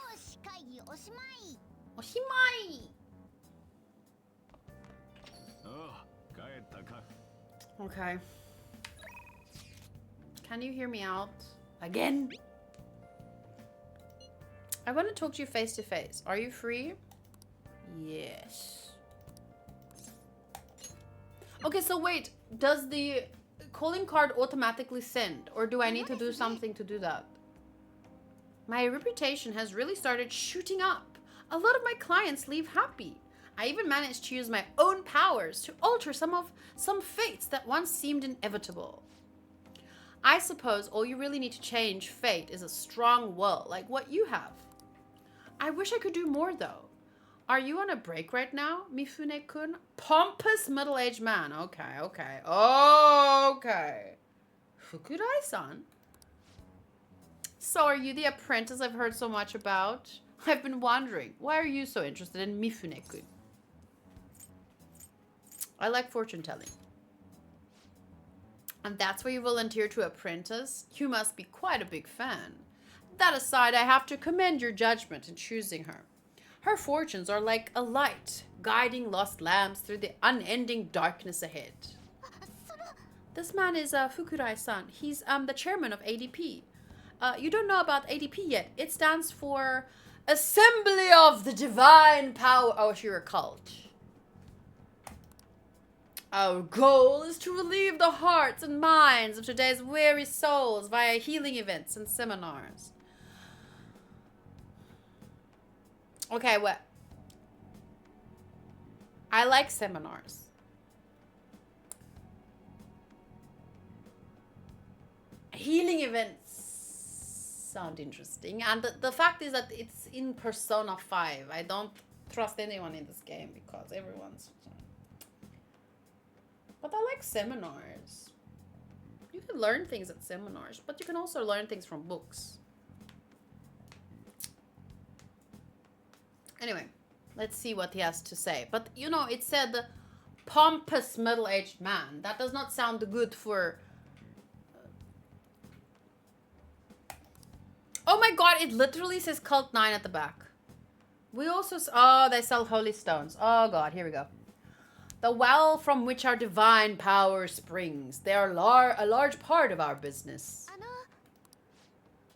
Oshimai! Okay. Can you hear me out? Again? I want to talk to you face to face. Are you free? Yes. Okay, so wait. Does the calling card automatically send? Or do I need to do something to do that? My reputation has really started shooting up. A lot of my clients leave happy. I even managed to use my own powers to alter some fates that once seemed inevitable. I suppose all you really need to change fate is a strong will, like what you have. I wish I could do more, though. Are you on a break right now, Mifune-kun? Pompous middle-aged man. Okay, okay. Okay. Fukurai-san? So are you the apprentice I've heard so much about? I've been wondering, why are you so interested in Mifune-kun? I like fortune-telling. And that's why you volunteer to apprentice? You must be quite a big fan. That aside, I have to commend your judgment in choosing her. Her fortunes are like a light, guiding lost lambs through the unending darkness ahead. This man is Fukurai-san. He's the chairman of ADP. You don't know about ADP yet. It stands for Assembly of the Divine Power. Oh, you're a cult. Our goal is to relieve the hearts and minds of today's weary souls via healing events and seminars. Okay, what? I like seminars. Healing events sound interesting. And the fact is that it's in Persona 5. I don't trust anyone in this game because everyone's... But I like seminars. You can learn things at seminars, but you can also learn things from books. Anyway, let's see what he has to say. But, you know, it said pompous middle-aged man. That does not sound good for... Oh my god, it literally says Cult 9 at the back. We also... Oh, they sell holy stones. Oh god, here we go. The well from which our divine power springs. They are a large part of our business.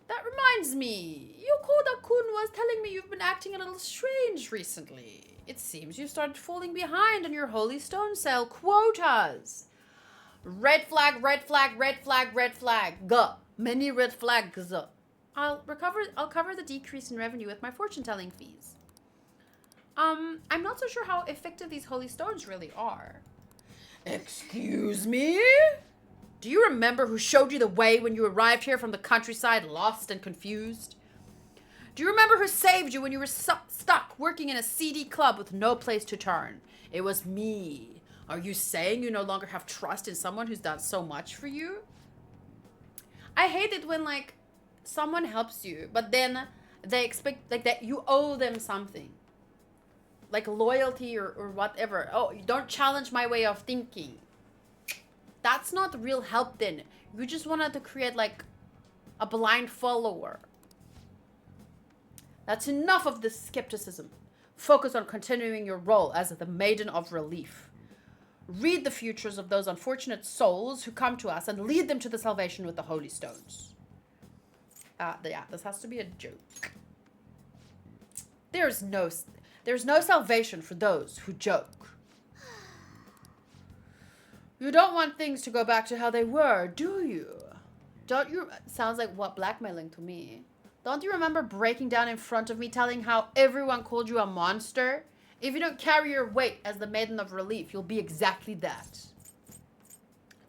That reminds me. Yokoda-kun was telling me you've been acting a little strange recently. It seems you started falling behind on your holy stone sale quotas. Red flag, red flag, red flag, red flag. Go. Many red flags. I'll cover the decrease in revenue with my fortune-telling fees. I'm not so sure how effective these holy stones really are. Excuse me? Do you remember who showed you the way when you arrived here from the countryside, lost and confused? Do you remember who saved you when you were stuck working in a seedy club with no place to turn? It was me. Are you saying you no longer have trust in someone who's done so much for you? I hate it when, like, someone helps you, but then they expect, like, that you owe them something. Like loyalty or whatever. Oh, you don't challenge my way of thinking. That's not real help then. You just wanted to create like a blind follower. That's enough of this skepticism. Focus on continuing your role as the Maiden of Relief. Read the futures of those unfortunate souls who come to us and lead them to the salvation with the holy stones. Yeah, this has to be a joke. There's no salvation for those who joke. You don't want things to go back to how they were, do you? Don't you? Sounds like what blackmailing to me. Don't you remember breaking down in front of me telling how everyone called you a monster? If you don't carry your weight as the Maiden of Relief, you'll be exactly that.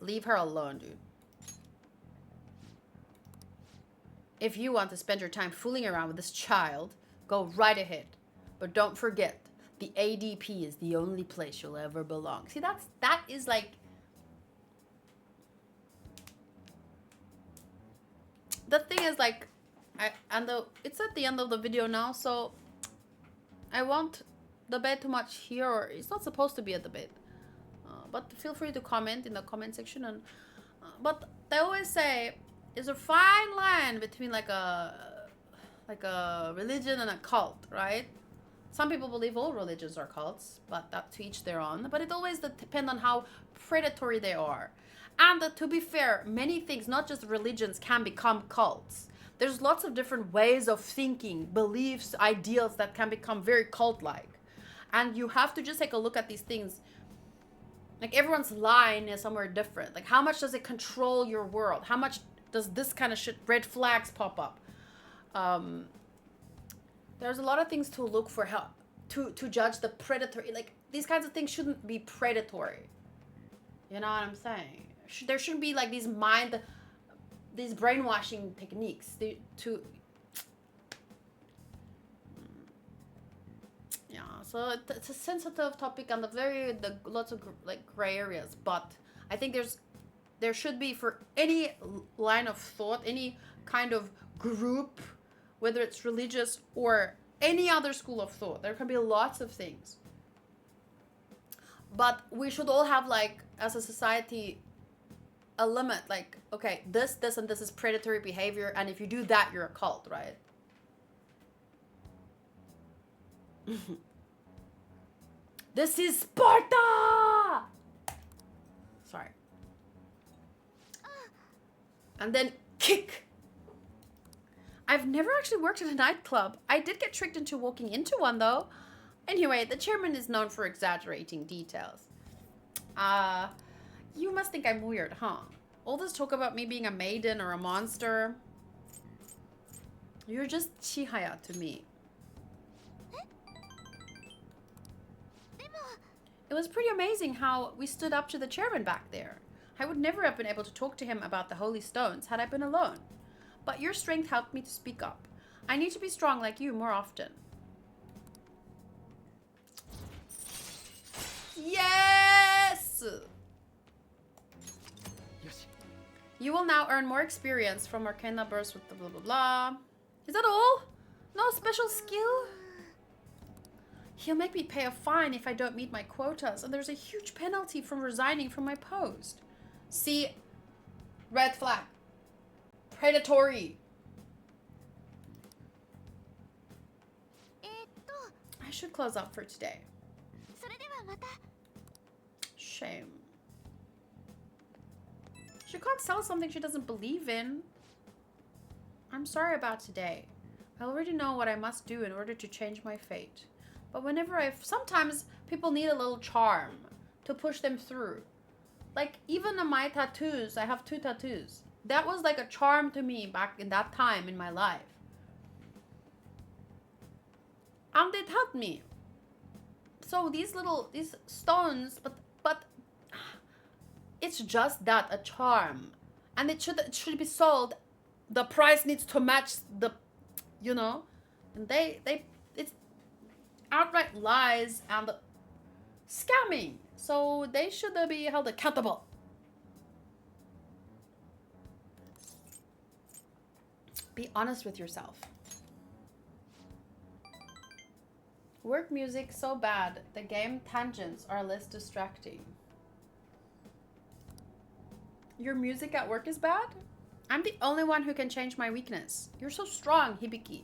Leave her alone, dude. If you want to spend your time fooling around with this child, go right ahead. But don't forget, the ADP is the only place you'll ever belong. See, that is like... The thing is, like, it's at the end of the video now, so I won't debate too much here, or it's not supposed to be a debate. But feel free to comment in the comment section. And but they always say there's a fine line between like a religion and a cult, right? Some people believe all religions are cults, but that to each their own. But it always depends on how predatory they are. And to be fair, many things, not just religions, can become cults. There's lots of different ways of thinking, beliefs, ideals that can become very cult-like. And you have to just take a look at these things. Like, everyone's line is somewhere different. Like, how much does it control your world? How much does this kind of shit, red flags pop up? There's a lot of things to look for, how to judge the predatory. Like, these kinds of things shouldn't be predatory. You know what I'm saying? There shouldn't be like these brainwashing techniques yeah, so it's a sensitive topic and lots of like gray areas, but I think there should be, for any line of thought, any kind of group, whether it's religious or any other school of thought, there can be lots of things, but we should all have, like, as a society, a limit. Like, okay, this and this is predatory behavior, and if you do that, you're a cult, right? This is Sparta! Sorry. And then kick. I've never actually worked at a nightclub. I did get tricked into walking into one, though. Anyway, the chairman is known for exaggerating details. You must think I'm weird, huh? All this talk about me being a maiden or a monster. You're just Chihaya to me. It was pretty amazing how we stood up to the chairman back there. I would never have been able to talk to him about the holy stones had I been alone. But your strength helped me to speak up. I need to be strong like you more often. Yes! You will now earn more experience from Arcana Burst with the blah blah blah. Is that all? No special skill? He'll make me pay a fine if I don't meet my quotas, and there's a huge penalty from resigning from my post. See? Red flag. Predatory. I should close up for today. Shame. She can't sell something she doesn't believe in. I'm sorry about today. I already know what I must do in order to change my fate. But sometimes people need a little charm to push them through. Like, even on my tattoos, I have 2 tattoos. That was like a charm to me back in that time in my life. And it helped me. So these stones, but It's just that, a charm. And it should be sold. The price needs to match the, you know. And it's outright lies and scamming. So they should be held accountable. Be honest with yourself. Work music so bad. The game tangents are less distracting. Your music at work is bad? I'm the only one who can change my weakness. You're so strong, Hibiki.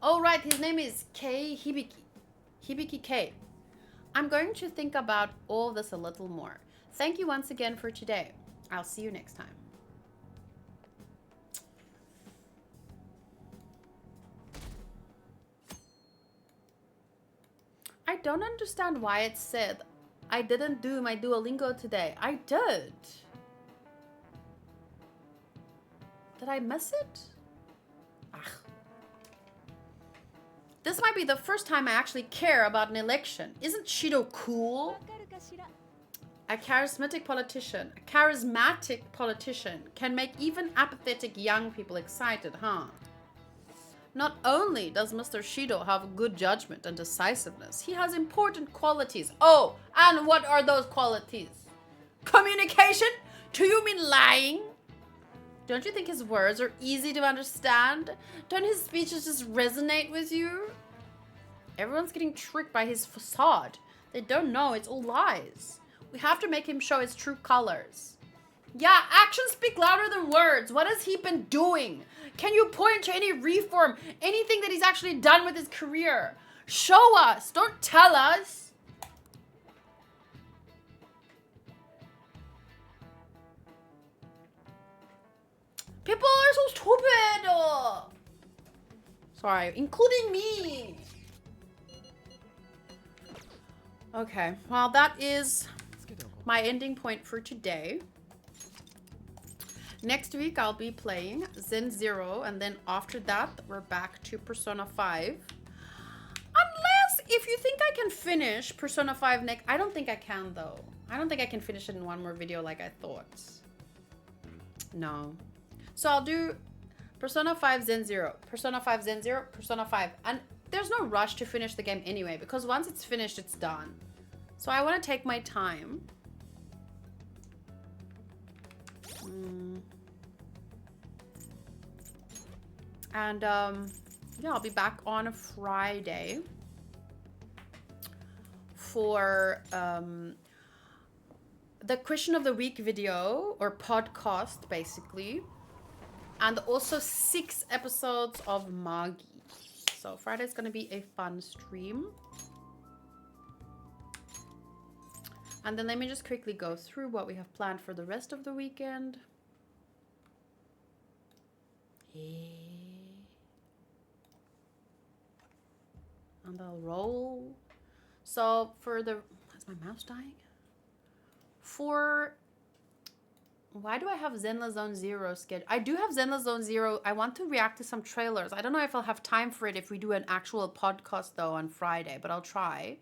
Oh, right. His name is K Hibiki. Hibiki K. I'm going to think about all this a little more. Thank you once again for today. I'll see you next time. I don't understand why it said I didn't do my Duolingo today. I did. Did I miss it? Ugh. This might be the first time I actually care about an election. Isn't Shido cool? A charismatic politician can make even apathetic young people excited, huh? Not only does Mr. Shido have good judgment and decisiveness, he has important qualities. Oh, and what are those qualities? Communication? Do you mean lying? Don't you think his words are easy to understand? Don't his speeches just resonate with you? Everyone's getting tricked by his facade. They don't know it's all lies. We have to make him show his true colors. Yeah, actions speak louder than words. What has he been doing? Can you point to any reform, anything that he's actually done with his career? Show us, don't tell us. People are so stupid. Sorry, including me. Okay, well, that is my ending point for today. Next week, I'll be playing Zen 0, and then after that, we're back to Persona 5. Unless, if you think I can finish Persona 5 next... I don't think I can, though. I don't think I can finish it in one more video like I thought. No. So I'll do Persona 5 Zen 0, Persona 5 Zen 0, Persona 5. And there's no rush to finish the game anyway, because once it's finished, it's done. So I want to take my time. And yeah, I'll be back on a Friday for the question of the week video, or podcast basically, and also 6 episodes of Magi. So Friday's gonna be a fun stream. And then let me just quickly go through what we have planned for the rest of the weekend. And I'll roll. So for the... Is my mouse dying? For... Why do I have Zenless Zone 0 scheduled? I do have Zenless Zone 0. I want to react to some trailers. I don't know if I'll have time for it if we do an actual podcast, though, on Friday. But I'll try.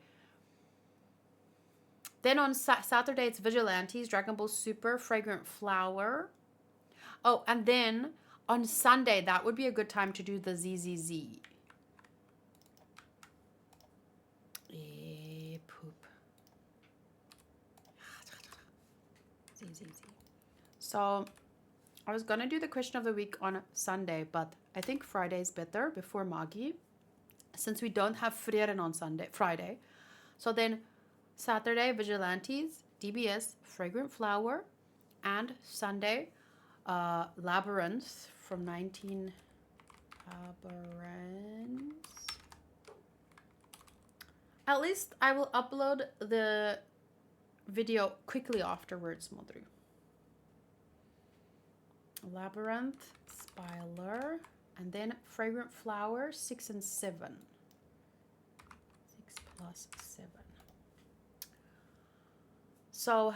Then on Saturday, it's Vigilantes, Dragon Ball Super, Fragrant Flower. Oh, and then on Sunday, that would be a good time to do the ZZZ. Poop. ZZZ. So I was going to do the question of the week on Sunday, but I think Friday is better before Magi, since we don't have Frieren on Friday. So then Saturday, Vigilantes, DBS, Fragrant Flower, and Sunday, Labyrinth from 19... Labyrinth. At least I will upload the video quickly afterwards, Modru. Labyrinth, Spyler, and then Fragrant Flower, 6 and 7. 6 plus 7. So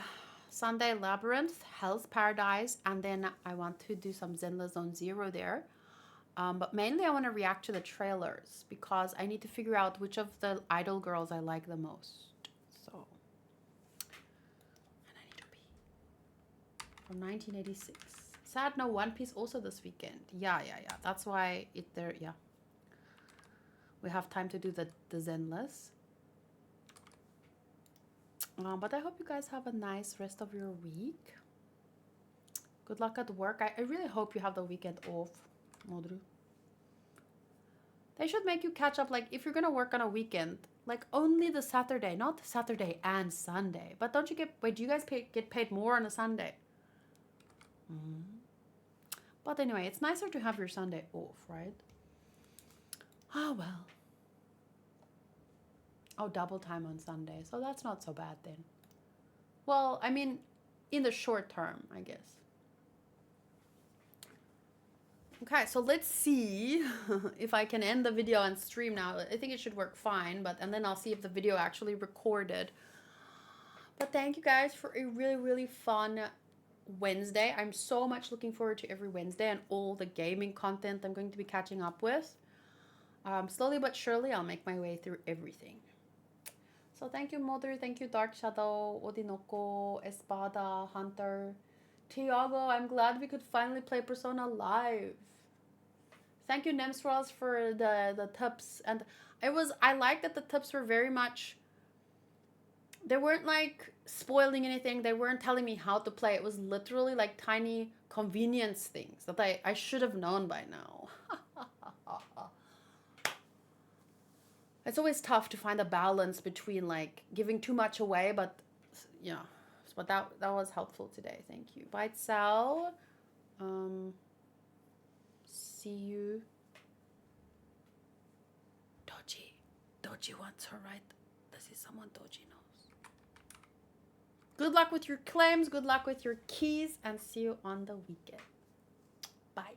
Sunday, Labyrinth, Hell's Paradise, and then I want to do some Zenless Zone 0 there. But mainly I want to react to the trailers because I need to figure out which of the idol girls I like the most. So, and I need to pee. from 1986. Sad no One Piece also this weekend. Yeah. That's why yeah. We have time to do the Zenless. But I hope you guys have a nice rest of your week. Good luck at work. I really hope you have the weekend off, Modru. They should make you catch up, like, if you're gonna work on a weekend, like, only the Saturday, not Saturday and Sunday. But don't you wait, do you guys get paid more on a Sunday? But anyway, it's nicer to have your Sunday off, right? Oh, well. Oh, double time on Sunday. So that's not so bad then. Well, I mean, in the short term, I guess. Okay, so let's see if I can end the video and stream now. I think it should work fine, and then I'll see if the video actually recorded. But thank you guys for a really, really fun Wednesday. I'm so much looking forward to every Wednesday and all the gaming content I'm going to be catching up with. Slowly but surely, I'll make my way through everything. So thank you, Mother. Thank you, Dark Shadow, Odinoko, Espada, Hunter, Tiago. I'm glad we could finally play Persona live. Thank you, Nemstros, for the tips. And I like that the tips were very much, they weren't like spoiling anything. They weren't telling me how to play. It was literally like tiny convenience things that I should have known by now. It's always tough to find a balance between like giving too much away, but yeah. But that was helpful today. Thank you. Bye, Sal. See you. Doji wants her, right? This is someone Doji knows. Good luck with your claims. Good luck with your keys. And see you on the weekend. Bye.